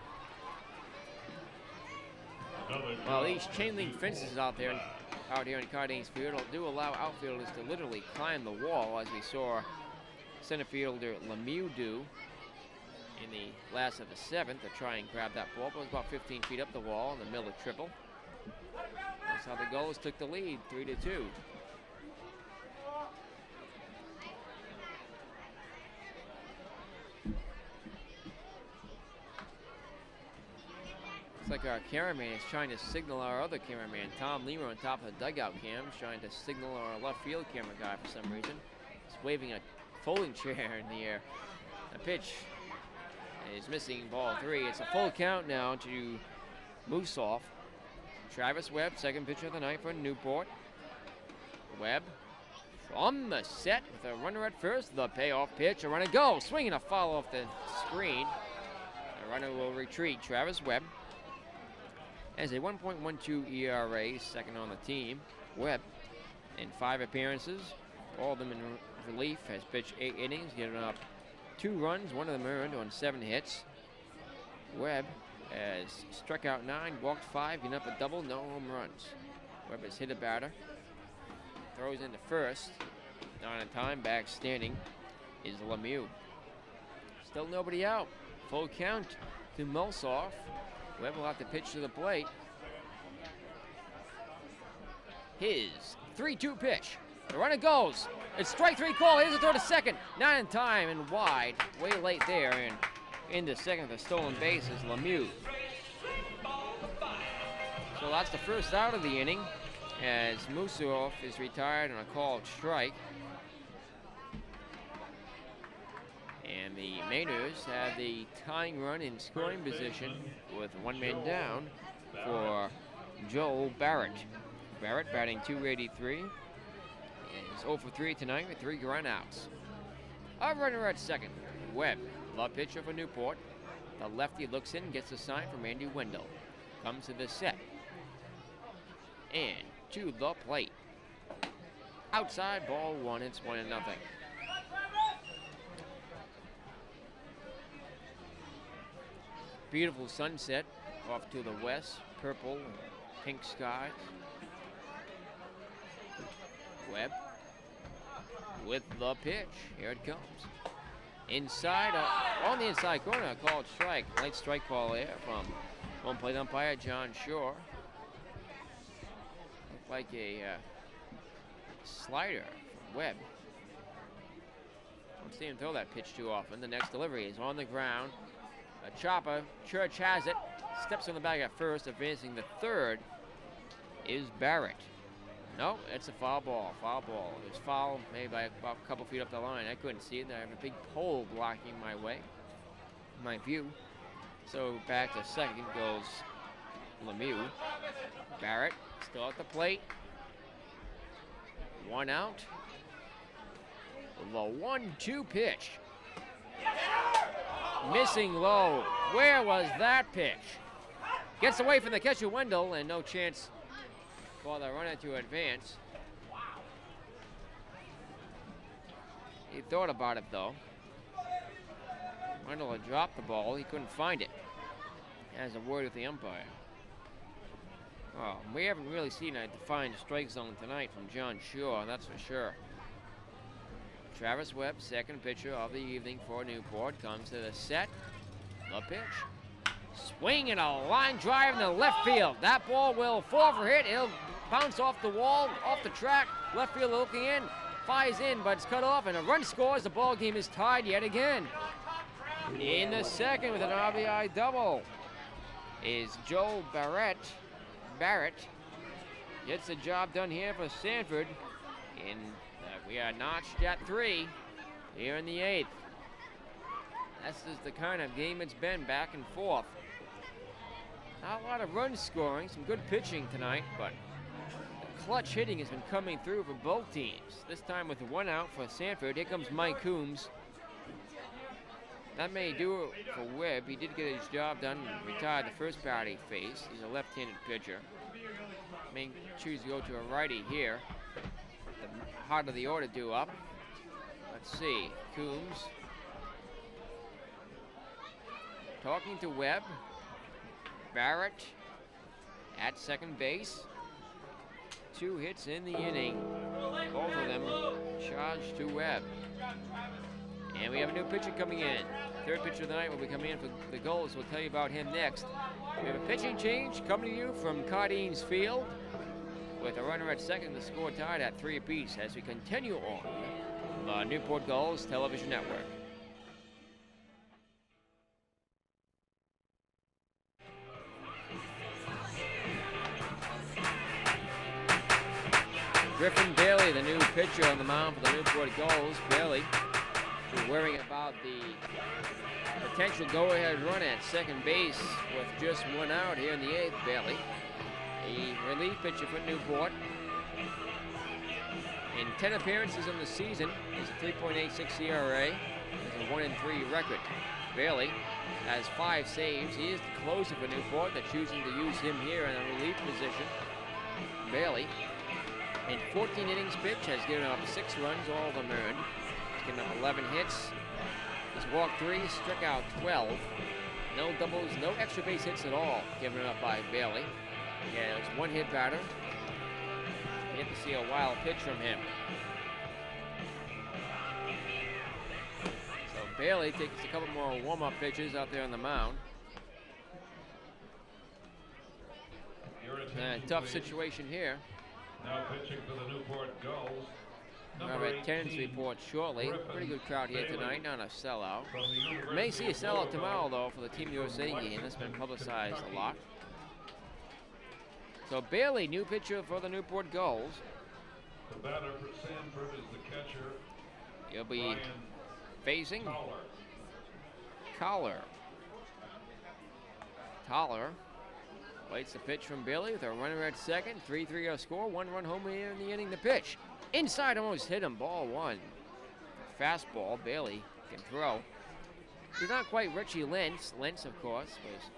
Well, these chain link fences out here in Cardines Field do allow outfielders to literally climb the wall, as we saw center fielder Lemieux do in the last of the 7th to try and grab that ball. But it was about 15 feet up the wall in the middle of triple. That's how the Gulls took the lead, 3-2. Looks like our cameraman is trying to signal our other cameraman, Tom Lima, on top of the dugout cam, trying to signal our left field camera guy for some reason. He's waving a folding chair in the air. The pitch is missing ball 3. It's a full count now to Moosoff. Travis Webb, second pitcher of the night for Newport. Webb from the set with a runner at first. The payoff pitch, a runner goes, swinging a foul off the screen. The runner will retreat. Travis Webb has a 1.12 ERA, second on the team. Webb, in 5 appearances, all of them in relief, has pitched 8 innings, given up 2 runs, 1 of them earned on 7 hits. Webb has struck out 9, walked 5, given up a double, no home runs. Webb has hit a batter, throws into first. Not on time, back standing is Lemieux. Still nobody out. Full count to Moosoff. Webb will have to pitch to the plate. His 3-2 pitch. The runner goes. It's strike 3 call. Here's a throw to second. Not in time and wide. Way late there. And into second with a stolen base is Lemieux. So that's the first out of the inning as Moosoff is retired on a called strike. And the Mariners have the tying run in scoring position with 1 man down for Joel Barrett. Barrett batting .283 is 0 for 3 tonight with 3 ground outs. A runner at second. Webb, the pitcher for Newport. The lefty looks in, gets a sign from Andy Wendell. Comes to the set. And to the plate. Outside, ball 1, it's 1-0. Beautiful sunset off to the west, purple, pink skies. Webb with the pitch. Here it comes. Inside, on the inside corner, called strike. Late strike call there from home plate umpire John Shore. Looked like a slider from Webb. Don't see him throw that pitch too often. The next delivery is on the ground. A chopper, Church has it, steps on the bag at first, advancing the third is Barrett. No, it's a foul ball, It was foul maybe by about a couple feet up the line. I couldn't see it. I have a big pole blocking my view. So back to second goes Lemieux. Barrett still at the plate. 1 out. The 1-2 pitch. Missing low. Where was that pitch? Gets away from the catcher Wendell and no chance for the runner to advance. He thought about it though. Wendell had dropped the ball. He couldn't find it. Has a word with the umpire. Oh, we haven't really seen a defined strike zone tonight from John Shore, that's for sure. Travis Webb, second pitcher of the evening for Newport, comes to the set. The pitch. Swing and a line drive in the left field. That ball will fall for hit. It'll bounce off the wall, off the track. Left field looking in. Flies in, but it's cut off, and a run scores. The ball game is tied yet again. In the second with an RBI double is Joe Barrett. Barrett gets the job done here for Sanford. And we are notched at 3 here in the 8th. This is the kind of game it's been, back and forth. Not a lot of run scoring, some good pitching tonight, but the clutch hitting has been coming through for both teams. This time with one out for Sanford. Here comes Mike Coombs. That may do it for Webb. He did get his job done and retired the first batter he faced. He's a left-handed pitcher. May choose to go to a righty here. The heart of the order due up. Let's see. Coombs talking to Webb. Barrett at second base. 2 hits in the inning. Both of them charged to Webb. And we have a new pitcher coming in. Third pitcher of the night will be coming in for the Gulls. We'll tell you about him next. We have a pitching change coming to you from Cardines Field with a runner at second, the score tied at 3 apiece as we continue on the Newport Gulls Television Network. Griffin Bailey, the new pitcher on the mound for the Newport Gulls. Bailey is worrying about the potential go-ahead run at second base with just 1 out here in the 8th. Bailey, a relief pitcher for Newport. In 10 appearances in the season, is a 3.86 ERA, has a 1-3 record. Bailey has 5 saves. He is the closer for Newport. They're choosing to use him here in a relief position. Bailey, in 14 innings pitched, has given up 6 runs, all of them earned. He's given up 11 hits. He's walked 3, struck out 12. No doubles, no extra base hits at all given up by Bailey. Yeah, it was 1-hit batter. You get to see a wild pitch from him. So Bailey takes a couple more warm-up pitches out there on the mound. Tough situation here. Now pitching for the Newport Gulls. We'll have attendance report shortly. Pretty good crowd here tonight, not a sellout. May see a sellout tomorrow, though, for the Team USA game. That's been publicized a lot. So Bailey, new pitcher for the Newport Gulls. The batter for Sanford is the catcher. He'll be Brian facing Collar. Toller waits the pitch from Bailey with a runner at second. 3-3 score. 1 run home here in the inning. The pitch inside, almost hit him. Ball 1. Fastball. Bailey can throw. He's not quite Richie Lentz. Lentz, of course, was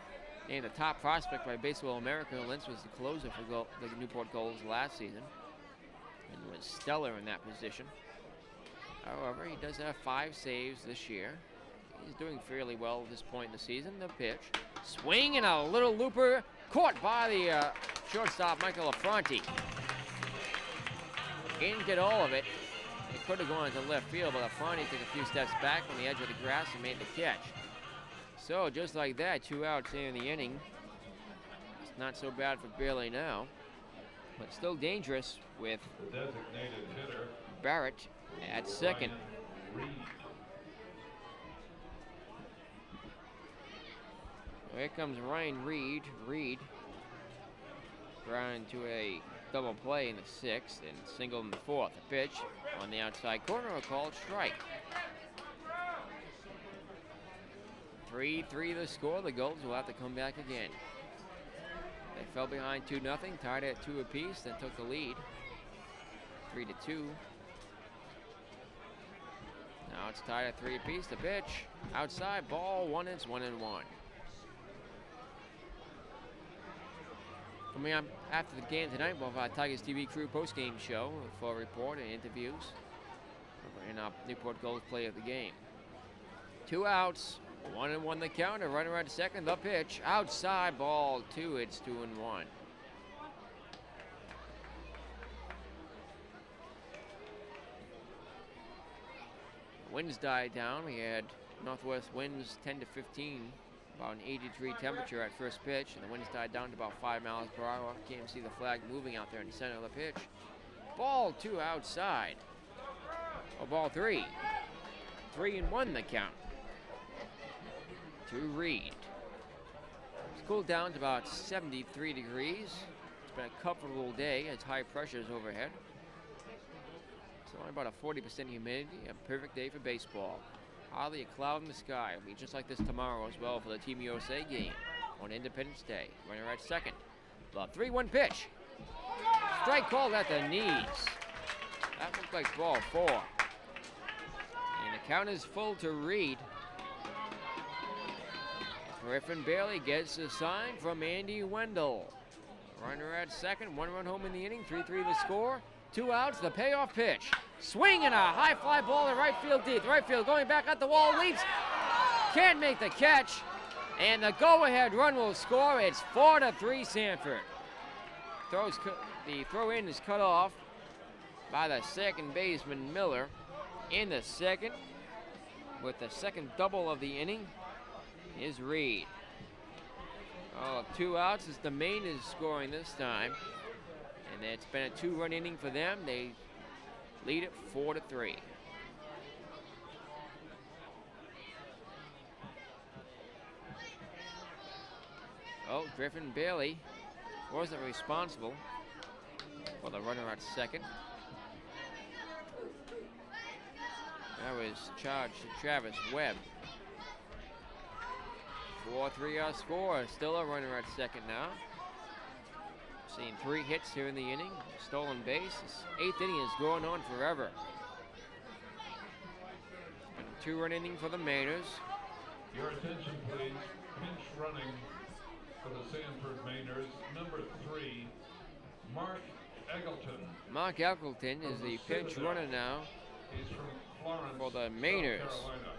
named the top prospect by Baseball America. Lentz was the closer for the Newport Gulls last season and was stellar in that position. However, he does have 5 saves this year. He's doing fairly well at this point in the season. The pitch. Swing and a little looper. Caught by the shortstop, Michael Affronti. Didn't get all of it. It could have gone to left field, but Affronti took a few steps back on the edge of the grass and made the catch. So just like that, 2 outs here in the inning. It's not so bad for Bailey now, but still dangerous with Designated hitter Barrett at second. Reed. Here comes Ryan Reed. Reed ground to a double play in the 6th and single in the 4th. A pitch on the outside corner, a called strike. 3-3 the score. The Gulls will have to come back again. They fell behind 2-0, tied at 2 apiece, then took the lead 3-2. Now it's tied at 3 apiece. The pitch outside, ball 1. It's 1-1. Coming up after the game tonight, we'll have our Tigers TV crew post-game show for a report and interviews in our Newport Gulls play of the game. 2 outs, 1-1 the count. A runner at second. The pitch outside, ball 2. It's 2-1. Winds died down. We had northwest winds 10 to 15, about an 80-degree temperature at first pitch, and the winds died down to about 5 miles per hour. Can't see the flag moving out there in the center of the pitch. Ball 2 outside. Oh, ball 3. 3-1 the count. To Reed. It's cooled down to about 73 degrees. It's been a comfortable day as high pressure is overhead. It's only about a 40% humidity, a perfect day for baseball. Hardly a cloud in the sky. It'll be just like this tomorrow as well for the Team USA game on Independence Day. Runner at second. The 3-1 pitch. Strike called at the knees. That looked like ball 4. And the count is full to Reed. Griffin Bailey gets a sign from Andy Wendell. Runner at second, 1 run home in the inning, 3-3 the score. 2 outs, the payoff pitch. Swing and a high fly ball to right field deep. The right field going back at the wall, leaps. Can't make the catch. And the go-ahead run will score. It's 4-3 Sanford. The throw-in is cut off by the second baseman Miller in the second. With the second double of the inning is Reed. 2 outs as the Maine is scoring this time. And it's been a 2-run inning for them. They lead it 4-3. Oh, Griffin Bailey wasn't responsible for the runner at second. That was charged to Travis Webb. 4-3 our score. Still a runner at second now. Seen 3 hits here in the inning. Stolen base. This 8th inning is going on forever. And a 2-run inning for the Mainers. Your attention, please. Pinch running for the Sanford Mainers. Number 3, Mark Eggleton. Mark Eggleton is the pinch runner now He's from Florence, for the South Mainers. Carolina.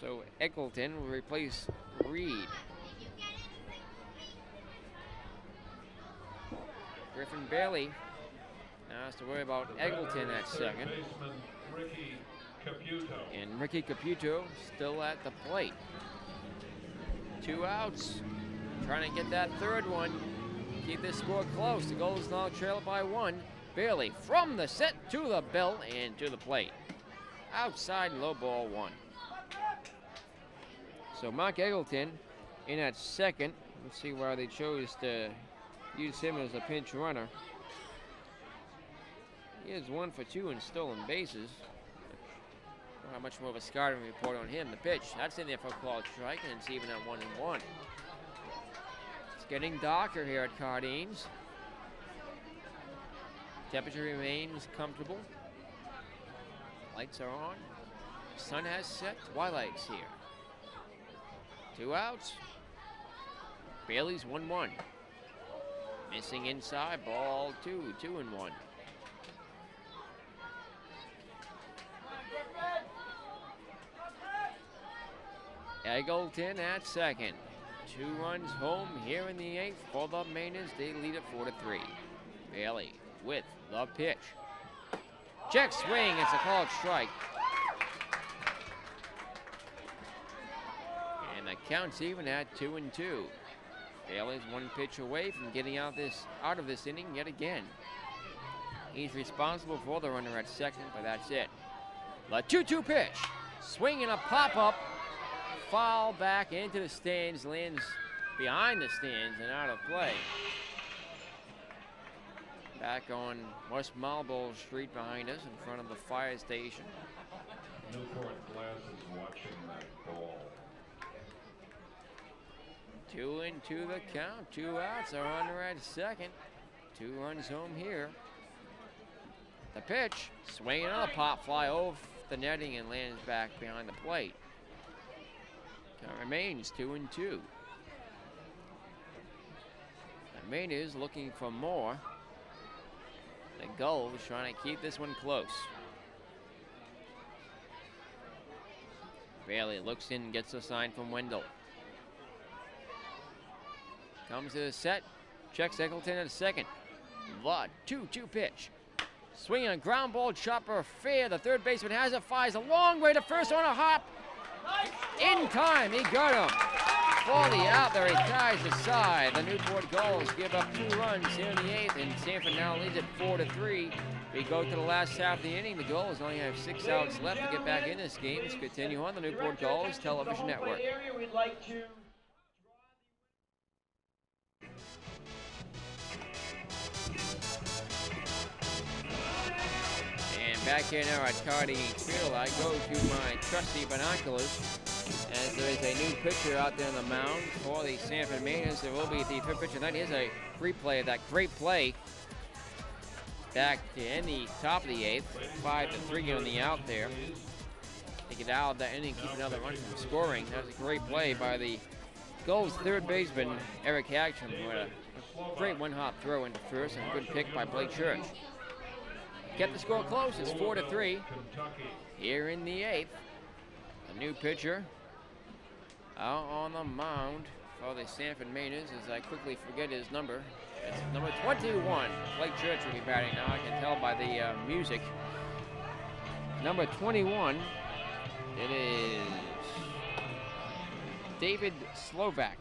So Eggleton will replace Reed. Griffin Bailey now has to worry about The Eggleton batter at is third second. baseman Ricky Caputo. And Ricky Caputo still at the plate. 2 outs. Trying to get that third one. Keep this score close. The Gulls now trail by 1. Bailey from the set to the belt and to the plate. Outside low ball 1. So Mark Eggleton in at second. Let's see why they chose to use him as a pinch runner. He is 1 for 2 in stolen bases. Not much more of a scouting report on him. The pitch, that's in there for a called strike, and it's even at 1-1. It's getting darker here at Cardines. Temperature remains comfortable. Lights are on. Sun has set. Twilight's here. 2 outs. Bailey's 1-1. Missing inside, ball 2, 2-1. Eggleton at second. 2 runs home here in the 8th for the Mainers. They lead it 4-3. Bailey with the pitch. Check swing, it's a called strike. And the count's even at 2-2. Bailey's 1 pitch away from getting out of this inning yet again. He's responsible for the runner at second, but that's it. The 2-2 pitch. Swing and a pop-up. Foul back into the stands, lands behind the stands and out of play. Back on West Marlborough Street behind us in front of the fire station. Newport Glass is watching that ball. 2-2 the count. 2 outs. Our runner at second. 2 runs home here. The pitch. Swinging another pop fly off the netting and lands back behind the plate. Count remains 2-2. The Maine is looking for more. The Gulls trying to keep this one close. Bailey looks in and gets a sign from Wendell. Comes to the set, checks Eggleton at second. The 2-2 pitch. Swing on ground ball, chopper fair. The third baseman has it, fires a long way to first on a hop. In time, he got him. For the out there, he ties the side. The Newport Gulls give up 2 runs here in the 8th, and Sanford now leads it 4-3. We go to the last half of the inning. The Gulls only have 6 outs left to get back in this game. Let's continue on the Newport Gulls Television Network. And back here now at Cardi Field, I go to my trusty binoculars as there is a new pitcher out there on the mound for the Sanford Mainers. There will be the third pitcher tonight. Here's a replay of that great play back to end the top of the 8th. 5-3 on the out there. To get out of that inning, keep another run from scoring. That was a great play by the Gulls third baseman, Eric Hagstrom, with a great one-hop throw into first and a good pick by Blake Church. Kept the score close. It's 4-3 here in the 8th. A new pitcher out on the mound for the Sanford Mainers, as I quickly forget his number. It's number 21. Blake Church will be batting now. I can tell by the music. Number 21. It is David Slovak.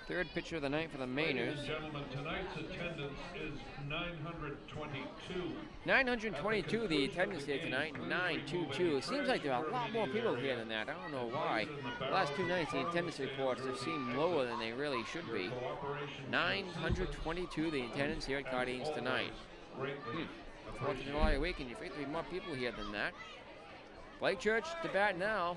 Third pitcher of the night for the Mainers. Ladies and gentlemen, tonight's attendance is 922. 922 the attendance here tonight, 922. It seems like there are a lot more people here than that. I don't know why. The last 2 nights, the attendance reports have seemed lower than they really should be. 922 the attendance here at Cardines tonight. 4th of July weekend, you figure there'd be more people here than that. Blake Church to bat now.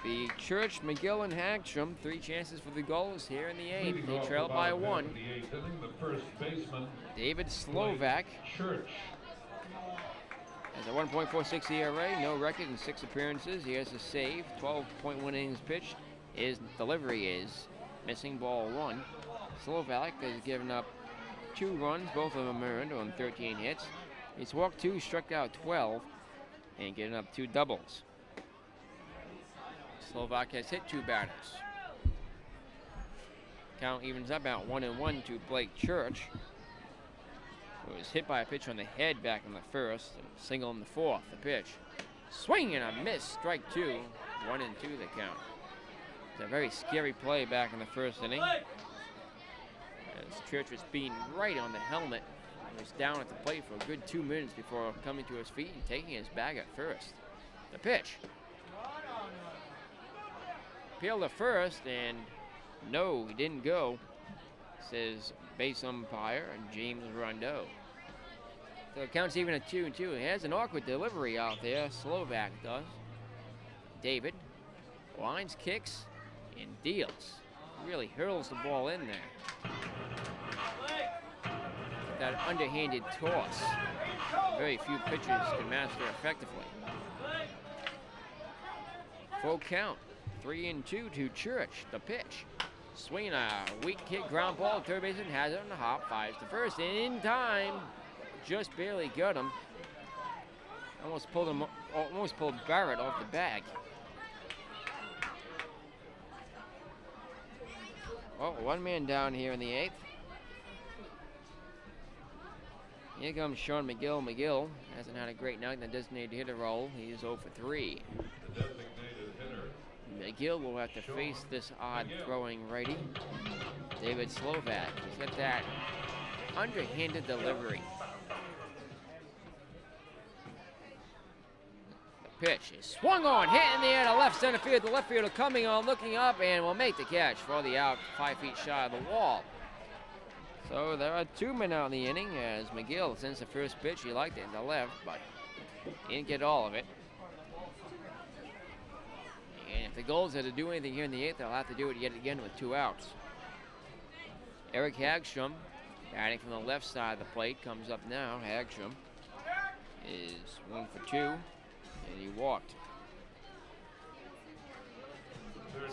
The Church, McGill, and Hagstrom, 3 chances for the Gulls here in the 8th. They trail by 1. The first baseman, David Slovak Church. has a 1.46 ERA, no record in 6 appearances. He has a save, 12.1 innings pitched. His delivery is missing ball 1. Slovak has given up 2 runs, both of them earned on 13 hits. He's walked 2, struck out 12, and given up 2 doubles. Slovak has hit 2 batters. Count evens up out 1-1 to Blake Church, who was hit by a pitch on the head back in the first, and single in the 4th. The pitch, swing and a miss, strike 2, 1-2 the count. It's a very scary play back in the first inning, as Church was beaten right on the helmet. He was down at the plate for a good 2 minutes before coming to his feet and taking his bag at first. The pitch. Appeal to first, and no, he didn't go, says base umpire and James Rondeau. So it counts even at 2-2. He has an awkward delivery out there, Slovak does. David lines, kicks, and deals. Really hurls the ball in there. That underhanded toss, very few pitchers can master effectively. Full count. 3-2 to Church. The pitch. Swinging a weak kick, ground ball. Third baseman has it on the hop. Fires to first in time. Just barely got him. Almost pulled Barrett off the bag. Oh, 1 man down here in the 8th. Here comes Sean McGill. McGill hasn't had a great night in the designated hitter role. He is 0 for 3. The designated hitter, McGill will have to face this odd throwing righty, David Slovak. He's got that underhanded delivery. The pitch is swung on, hit in the air to left center field. The left fielder coming on, looking up, and will make the catch for the out 5 feet shy of the wall. So there are 2 men out in the inning as McGill, since the first pitch, he liked it in the left, but he didn't get all of it. And if the Gulls had to do anything here in the 8th, they'll have to do it yet again with 2 outs. Eric Hagstrom, batting from the left side of the plate, comes up now. Hagstrom is 1 for 2, and he walked.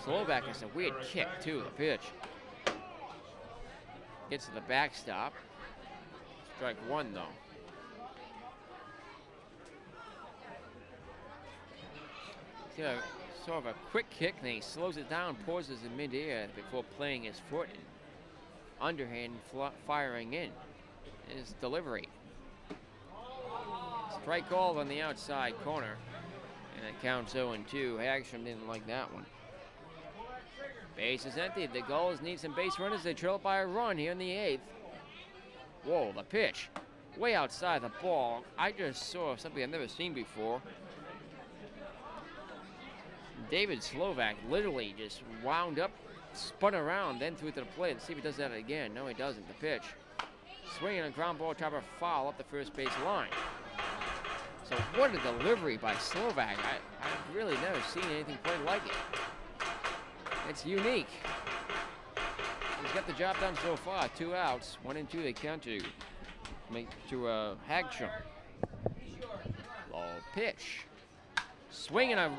Slovak has a weird kick, too, the pitch. Gets to the backstop. Strike 1, though. He's got sort of a quick kick, then he slows it down, pauses in midair before playing his foot and underhand firing in. His delivery. Strike called on the outside corner. And it counts 0-2. Hagstrom didn't like that one. Base is empty. The Gulls need some base runners. They trail by a run here in the 8th. Whoa, the pitch. Way outside the ball. I just saw something I've never seen before. David Slovak literally just wound up, spun around, then threw it to the plate. Let's see if he does that again. No, he doesn't. The pitch. Swinging a ground ball, chopper foul up the first base line. So what a delivery by Slovak. I've really never seen anything quite like it. It's unique. He's got the job done so far. 2 outs, 1-2 they count to Hagstrom. Low pitch. Swinging a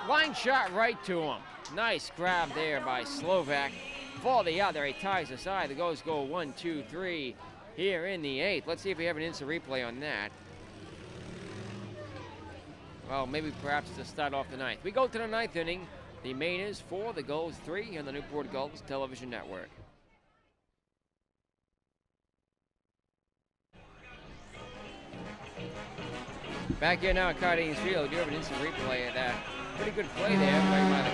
line shot right to him. Nice grab there by Slovak. For the other, he ties the side. The Gulls go 1-2-3 here in the 8th. Let's see if we have an instant replay on that. Well, maybe perhaps to start off the 9th. We go to the 9th inning. The Mainers 4, the Gulls 3 on the Newport Gulls television network. Back here now at Cardines Field, you have an instant replay of that. Pretty good play there by the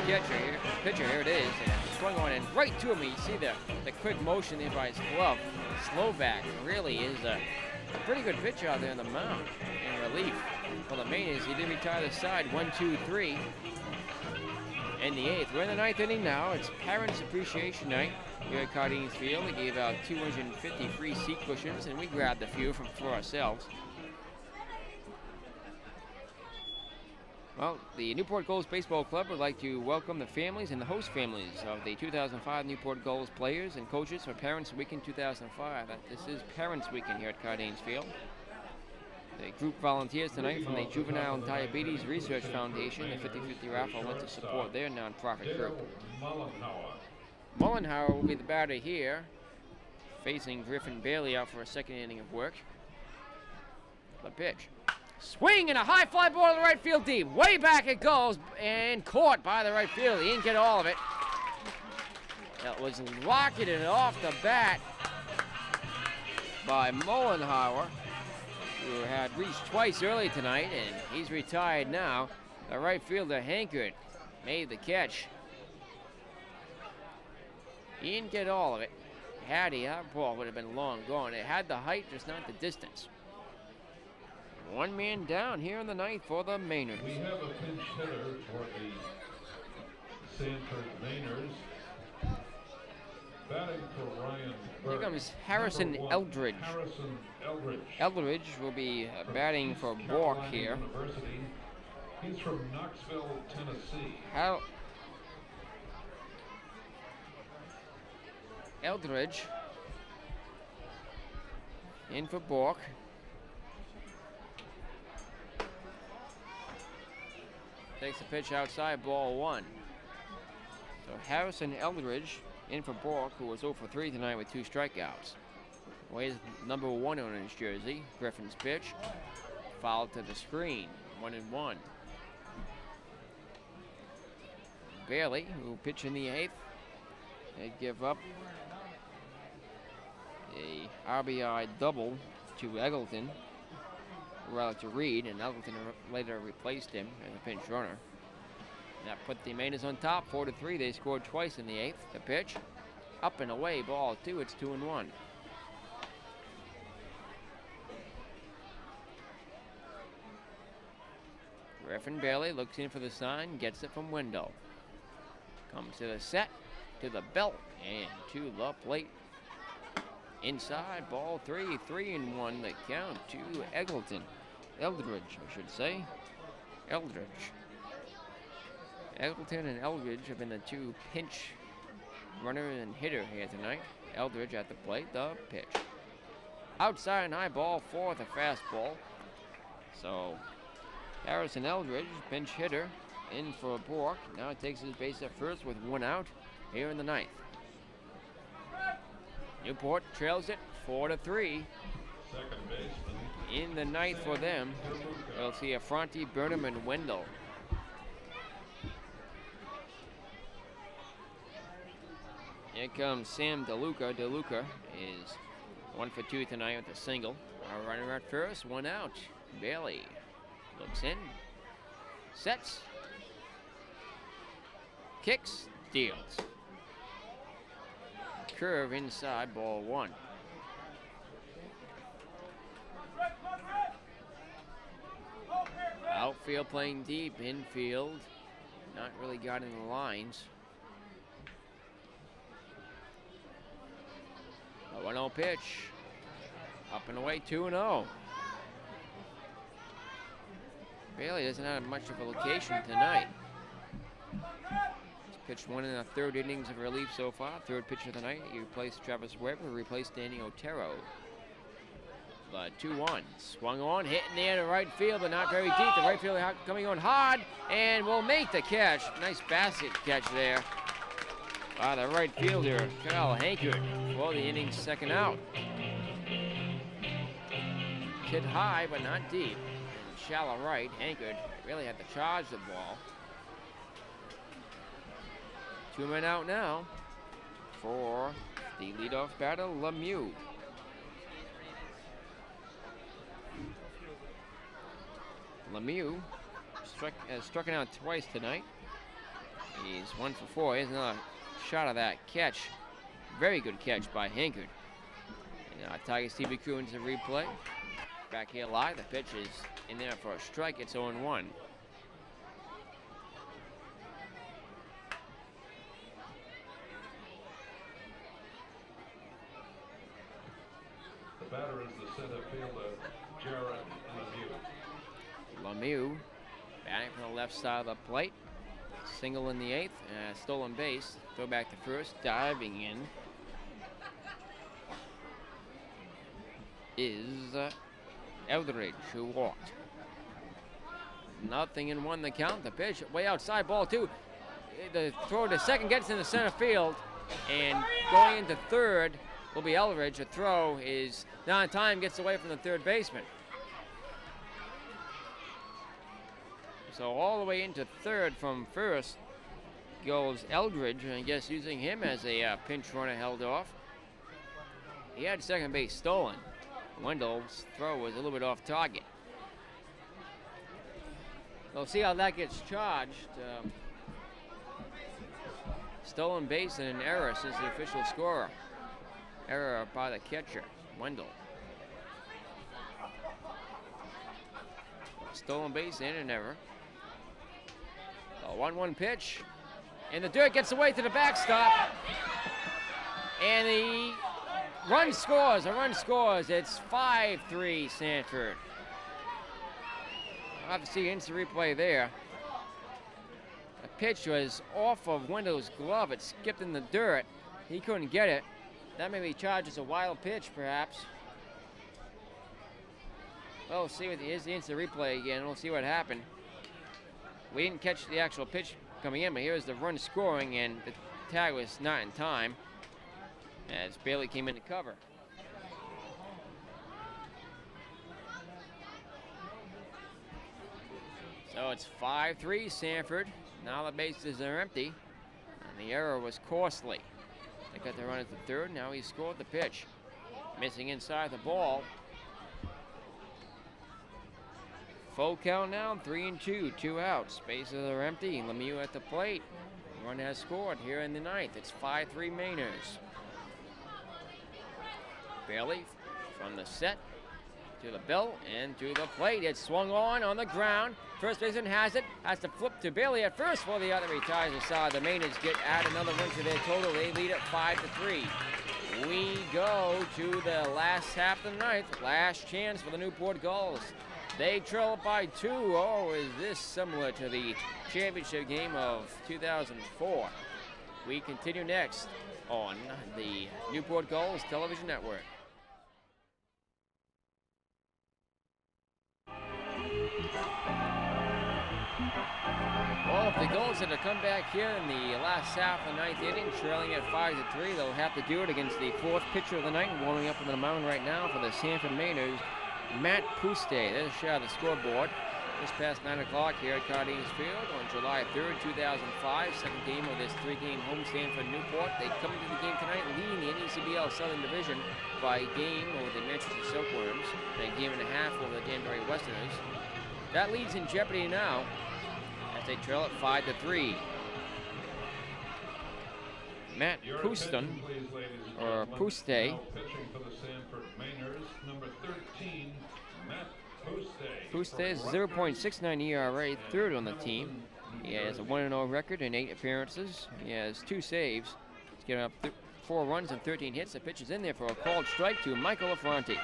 pitcher. Here it is. And swung on and right to him. You see the quick motion there by his glove. Slovak really is a pretty good pitcher out there on the mound in relief. For the Mainers, he did retire the side 1-2-3 in the 8th. We're in the 9th inning now. It's Parents Appreciation Night here at Cardines Field. They gave out 250 free seat cushions, and we grabbed a few for ourselves. Well, the Newport Gulls Baseball Club would like to welcome the families and the host families of the 2005 Newport Gulls players and coaches for Parents Weekend 2005. This is Parents Weekend here at Cardines Field. The group volunteers tonight from the Juvenile and Diabetes Research Foundation. The 50-50 raffle went to support their nonprofit group. Mullenhauer will be the batter here, facing Griffin Bailey out for a second inning of work. The pitch. Swing and a high fly ball to the right field deep. Way back it goes and caught by the right field. He didn't get all of it. That was rocketed off the bat by Mullenhauer, who had reached twice early tonight, and he's retired now. The right fielder, Hankard, made the catch. He didn't get all of it. Had he, that ball would have been long gone. It had the height, just not the distance. One man down here in the 9th for the Mainers. We have a pinch hitter for the Sanford Mainers. Batting for Ryan Burke. Here comes Harrison Eldridge. Harrison Eldridge. Eldridge will be batting for Bork here. University. He's from Knoxville, Tennessee. Eldridge in for Bork. Takes the pitch outside, ball 1. So Harrison Eldridge in for Bork, who was 0 for 3 tonight with 2 strikeouts. Weighs number 1 on his jersey. Griffin's pitch. Foul to the screen. 1-1. Bailey, who pitched in the 8th, they give up a RBI double to Eggleton. Rather to Reed, and Eggleton later replaced him as a pinch runner. That put the Mainers on top, 4-3. They scored twice in the 8th. The pitch, up and away, ball 2. It's 2-1. Griffin Bailey looks in for the sign, gets it from Wendell. Comes to the set, to the belt, and to the plate. Inside, ball 3, 3-1. The count to Eldridge, I should say. Eldridge. Eggleton and Eldridge have been the 2 pinch runner and hitter here tonight. Eldridge at the plate, the pitch. Outside and high, ball 4 with a fastball. So Harrison Eldridge, pinch hitter, in for Bork. Now takes his base at first with 1 out here in the 9th. Newport trails it 4-3. Second baseman. In the 9th for them, we'll see Affronti, Burnham, and Wendell. Here comes Sam DeLuca. DeLuca is 1 for 2 tonight with a single. A runner at first, 1 out. Bailey looks in, sets, kicks, deals. Curve inside, ball 1. Outfield playing deep, infield not really guarding the lines. A 1-0 pitch, up and away, 2-0. Bailey doesn't have much of a location tonight. He's pitched 1 1/3 innings of relief so far. Third pitch of the night, he replaced Travis Webb, who replaced Danny Otero. But 2-1, swung on, hit in the air to right field, but not very deep. The right fielder coming on hard and will make the catch. Nice basket catch there by the right fielder, Kyle Hankard, for the inning's second out. Hit high, but not deep. And shallow right, Hankard really had to charge the ball. 2 men out now for the leadoff batter, Lemieux. Lemieux has struck out twice tonight. He's 1 for 4. Here's another shot of that catch. Very good catch by Hankard. And Tigers TV crew into the replay. Back here live. The pitch is in there for a strike. It's 0-1. The batter is the center fielder, Jared Lemieux. Lemieux batting from the left side of the plate. Single in the 8th, stolen base. Throw back to first, diving in is Eldridge, who walked. 0-1 the count. The pitch way outside, ball 2. The throw to second gets into center field, and going into third will be Eldridge. The throw is not in time, gets away from the third baseman. So all the way into third from first goes Eldridge, and I guess using him as a pinch runner held off. He had second base stolen. Wendell's throw was a little bit off target. We'll see how that gets charged. Stolen base and an error since the official scorer. Error by the catcher, Wendell. Stolen base and an error. A 1-1 pitch, and the dirt gets away to the backstop, and the run scores. A run scores. It's 5-3 Sanford. I'll have to see instant replay there. The pitch was off of Wendell's glove. It skipped in the dirt. He couldn't get it. That may be charged as a wild pitch, perhaps. Well, we'll see what here's the instant replay again. We'll see what happened. We didn't catch the actual pitch coming in, but here's the run scoring, and the tag was not in time as Bailey came in to cover. So it's 5-3 Sanford. Now the bases are empty, and the error was costly. They got the run at the third. Now he scored the pitch. Missing inside the ball. Full count now, 3-2, 2 outs. Bases are empty. Lemieux at the plate. Run has scored here in the 9th. It's 5-3 Mainers. Bailey from the set to the belt and to the plate. It's swung on the ground. First baseman has it. Has to flip to Bailey at first for the other. Retires aside. The Mainers add another run to their total. They lead it 5-3. We go to the last half of the 9th. Last chance for the Newport Gulls. They trail by 2. Oh, is this similar to the championship game of 2004? We continue next on the Newport Gulls Television Network. Well, if the Gulls had to come back here in the last half of the 9th inning, trailing at 5-3, they'll have to do it against the 4th pitcher of the night, warming up on the mound right now for the Sanford Mainers, Matt Puste. There's a shot of the scoreboard. Just past 9 o'clock here at Cardines Field on July 3rd, 2005. Second game of this three-game homestand for Newport. They come into the game tonight leading the NECBL Southern Division by a game over the Manchester Silkworms and a game and a half over the Danbury Westerners. That leads in jeopardy now as they trail it 5-3. Matt Puston, or Puste, Pitching for the Sanford Mainers, number 13, Matt Puste is 0.69 ERA, third on the team. He has a 1-0 record in 8 appearances. He has 2 saves. He's given up 4 runs and 13 hits. The pitch is in there for a called strike to Michael Affronti.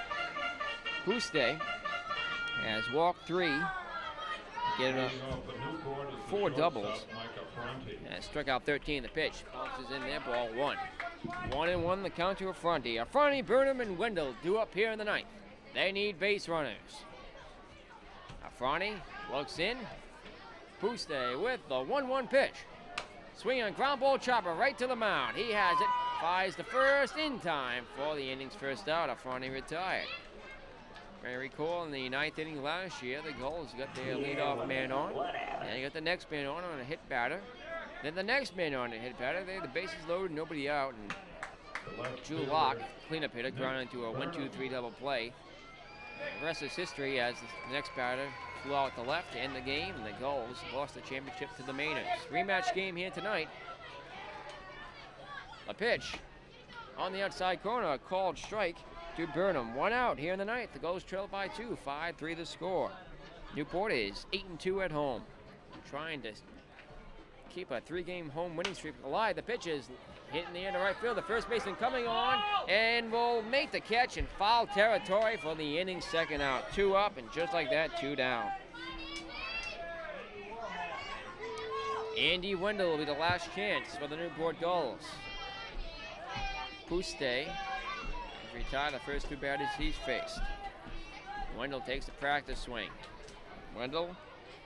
Puste has walked 3, getting up 4 doubles. And struck out 13. The pitch bounces in there, ball 1. 1-1 the count to Affronti. Affronti, Burnham, and Wendell due up here in the ninth. They need base runners. Affronti looks in. Puste with the 1-1 pitch. Swing on ground ball chopper right to the mound. He has it. Fires the first in time for the inning's first out. Affronti retired. May recall in the 9th inning last year, the Gulls got their leadoff man on. And they got the next man on a hit batter. Then the next man on a hit batter. They had the bases loaded, nobody out. And Drew Locke, cleanup hitter, grounded into a 1-2-3 double play. The rest is history as the next batter flew out to left to end the game, and the Gulls lost the championship to the Mainers. Rematch game here tonight. A pitch on the outside corner, a called strike to Burnham. 1 out here in the ninth. The Gulls trail by 2, 5-3 the score. Newport is 8-2 at home, trying to keep a 3-game home winning streak alive. The pitch is hitting the end of right field. The first baseman coming on and will make the catch in foul territory for the inning's second out. 2 up, and just like that, 2 down. Andy Wendell will be the last chance for the Newport Gulls. Puste has retired the first 2 batters he's faced. Wendell takes the practice swing. Wendell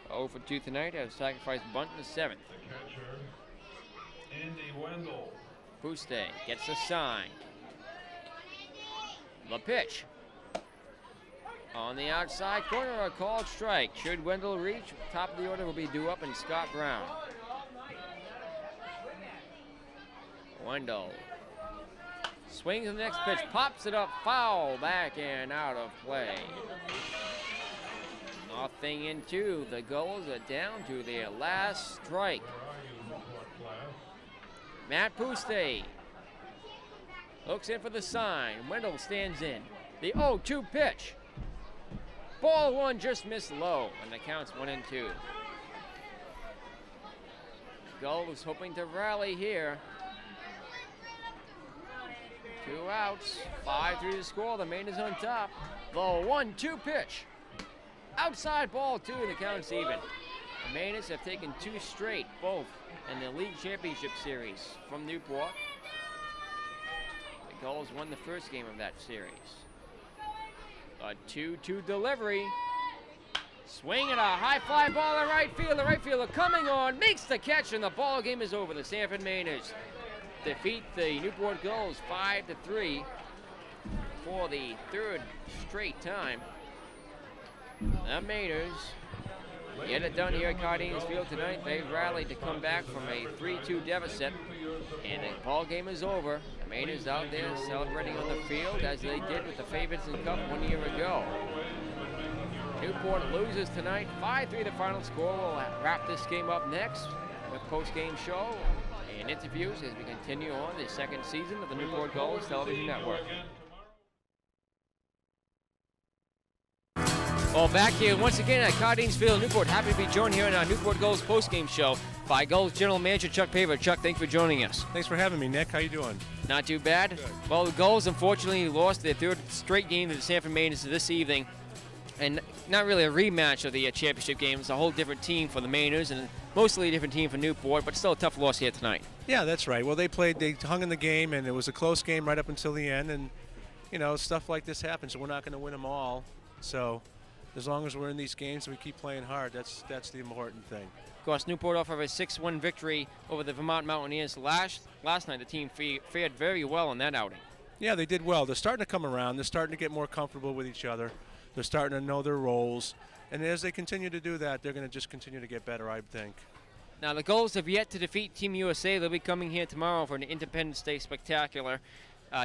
0 for 2 tonight, has a sacrifice bunt in the 7th. The catcher, Andy Wendell. Puste gets the sign. The pitch. On the outside corner, a called strike. Should Wendell reach, top of the order will be due up and Scott Brown. Wendell swings the next pitch, pops it up, foul, back and out of play. Nothing in 2. The Gulls are down to their last strike. Matt Puste looks in for the sign. Wendell stands in. The 0-2 pitch. Ball 1 just missed low, and the count's 1-2. Gulls hoping to rally here. 2 outs, 5-3 to score. The Mainers on top. The 1-2 pitch. Outside ball 2, the count's even. The Mainers have taken 2 straight, both in the league championship series from Newport. The Gulls won the first game of that series. A 2-2 delivery. Swing and a high fly ball in right field. The right fielder coming on, makes the catch, and the ball game is over. The Sanford Mainers defeat the Newport Gulls 5-3 for the 3rd straight time. The Mainers get it done here at Cardines Field tonight. They've rallied to come back from a 3-2 deficit, and the ball game is over. The Mainers out there celebrating on the field as they did with the favorites in Cup 1 year ago. Newport loses tonight, 5-3 the final score. We'll wrap this game up next with post-game show and interviews as we continue on the 2nd season of the Newport Gulls Television Network. Well, back here once again at Cardines Field, Newport. Happy to be joined here on our Newport Gulls post-game show by Gulls General Manager Chuck Paver. Chuck, thanks for joining us. Thanks for having me, Nick. How you doing? Not too bad. Good. Well, the Gulls unfortunately lost their 3rd straight game to the Sanford Mainers this evening, and not really a rematch of the championship game. It's a whole different team for the Mainers and mostly a different team for Newport, but still a tough loss here tonight. Yeah, that's right. Well, they hung in the game, and it was a close game right up until the end, and, you know, stuff like this happens, so we're not going to win them all. So as long as we're in these games and we keep playing hard, that's the important thing. Of course, Newport off of a 6-1 victory over the Vermont Mountaineers last night. The team fared very well in that outing. Yeah, they did well. They're starting to come around. They're starting to get more comfortable with each other. They're starting to know their roles. And as they continue to do that, they're going to just continue to get better, I think. Now, the Gulls have yet to defeat Team USA. They'll be coming here tomorrow for an Independence Day Spectacular.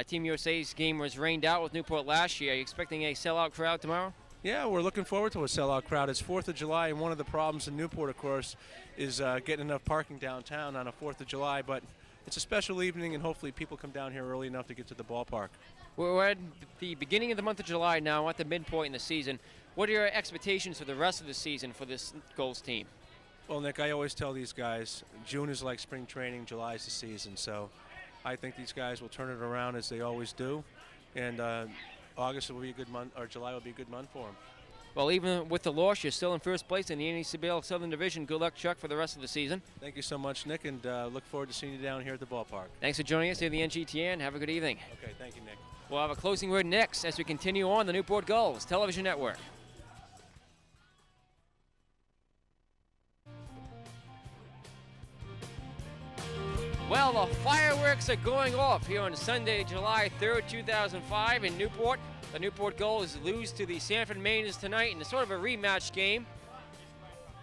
Team USA's game was rained out with Newport last year. Are you expecting a sellout crowd tomorrow? Yeah, we're looking forward to a sellout crowd. It's 4th of July, and one of the problems in Newport, of course, is getting enough parking downtown on a 4th of July. But it's a special evening, and hopefully people come down here early enough to get to the ballpark. We're at the beginning of the month of July now, at the midpoint in the season. What are your expectations for the rest of the season for this Gulls team? Well, Nick, I always tell these guys, June is like spring training, July is the season. So I think these guys will turn it around as they always do. And August will be a good month, or July will be a good month for them. Well, even with the loss, you're still in first place in the NACBL Southern Division. Good luck, Chuck, for the rest of the season. Thank you so much, Nick, and look forward to seeing you down here at the ballpark. Thanks for joining us here at the NGTN. Have a good evening. Okay, thank you, Nick. We'll have a closing word next as we continue on the Newport Gulls Television Network. Well, the fireworks are going off here on Sunday, July 3rd, 2005 in Newport. The Newport Gulls lose to the Sanford Mainers tonight in sort of a rematch game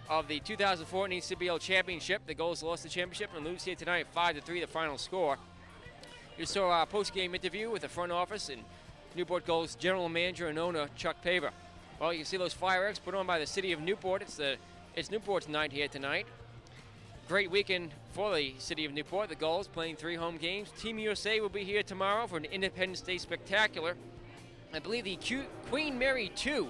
of the 2004 NCBL Championship. The Gulls lost the championship and lose here tonight 5-3, the final score. You saw our post-game interview with the front office and Newport Gulls general manager and owner Chuck Paver. Well, you can see those fireworks put on by the city of Newport. It's Newport's night here tonight. Great weekend for the city of Newport. The Gulls playing 3 home games. Team USA will be here tomorrow for an Independence Day Spectacular. I believe the Queen Mary 2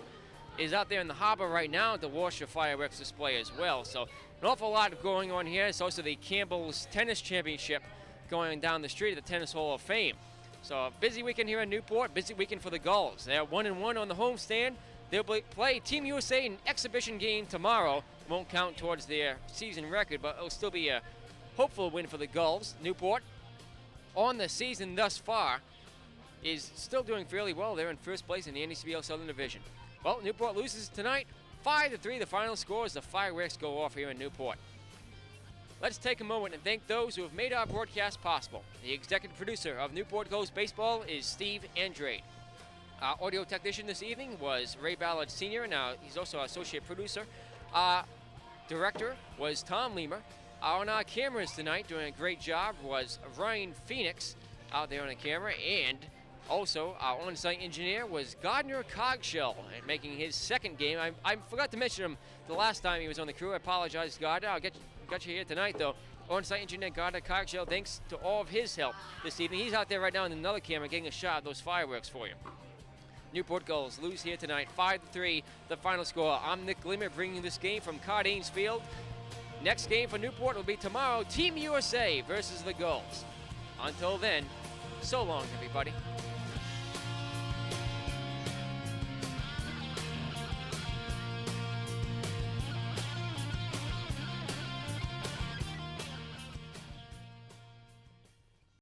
is out there in the harbor right now at the Washer fireworks display as well. So an awful lot going on here. It's also the Campbell's Tennis Championship going down the street at the Tennis Hall of Fame. So a busy weekend here in Newport, busy weekend for the Gulls. They're 1-1 on the homestand. They'll play Team USA in an exhibition game tomorrow. Won't count towards their season record, but it'll still be a hopeful win for the Gulls. Newport, on the season thus far, is still doing fairly well. They're in first place in the NACBL Southern Division. Well, Newport loses tonight, 5-3. The final score as the fireworks go off here in Newport. Let's take a moment and thank those who have made our broadcast possible. The executive producer of Newport Gulls Baseball is Steve Andrade. Our audio technician this evening was Ray Ballard Sr., and he's also our associate producer. Our director was Tom Leamer. On our cameras tonight, doing a great job, was Ryan Phoenix out there on the camera, and also our on-site engineer was Gardner Cogshell, making his second game. I forgot to mention him the last time he was on the crew. I apologize, Gardner. I'll get you here tonight, though. On-site engineer Gardner Cogshell, thanks to all of his help this evening. He's out there right now in another camera getting a shot of those fireworks for you. Newport Gulls lose here tonight, 5-3, the final score. I'm Nick Glimmer bringing this game from Cardines Field. Next game for Newport will be tomorrow, Team USA versus the Gulls. Until then, so long, everybody.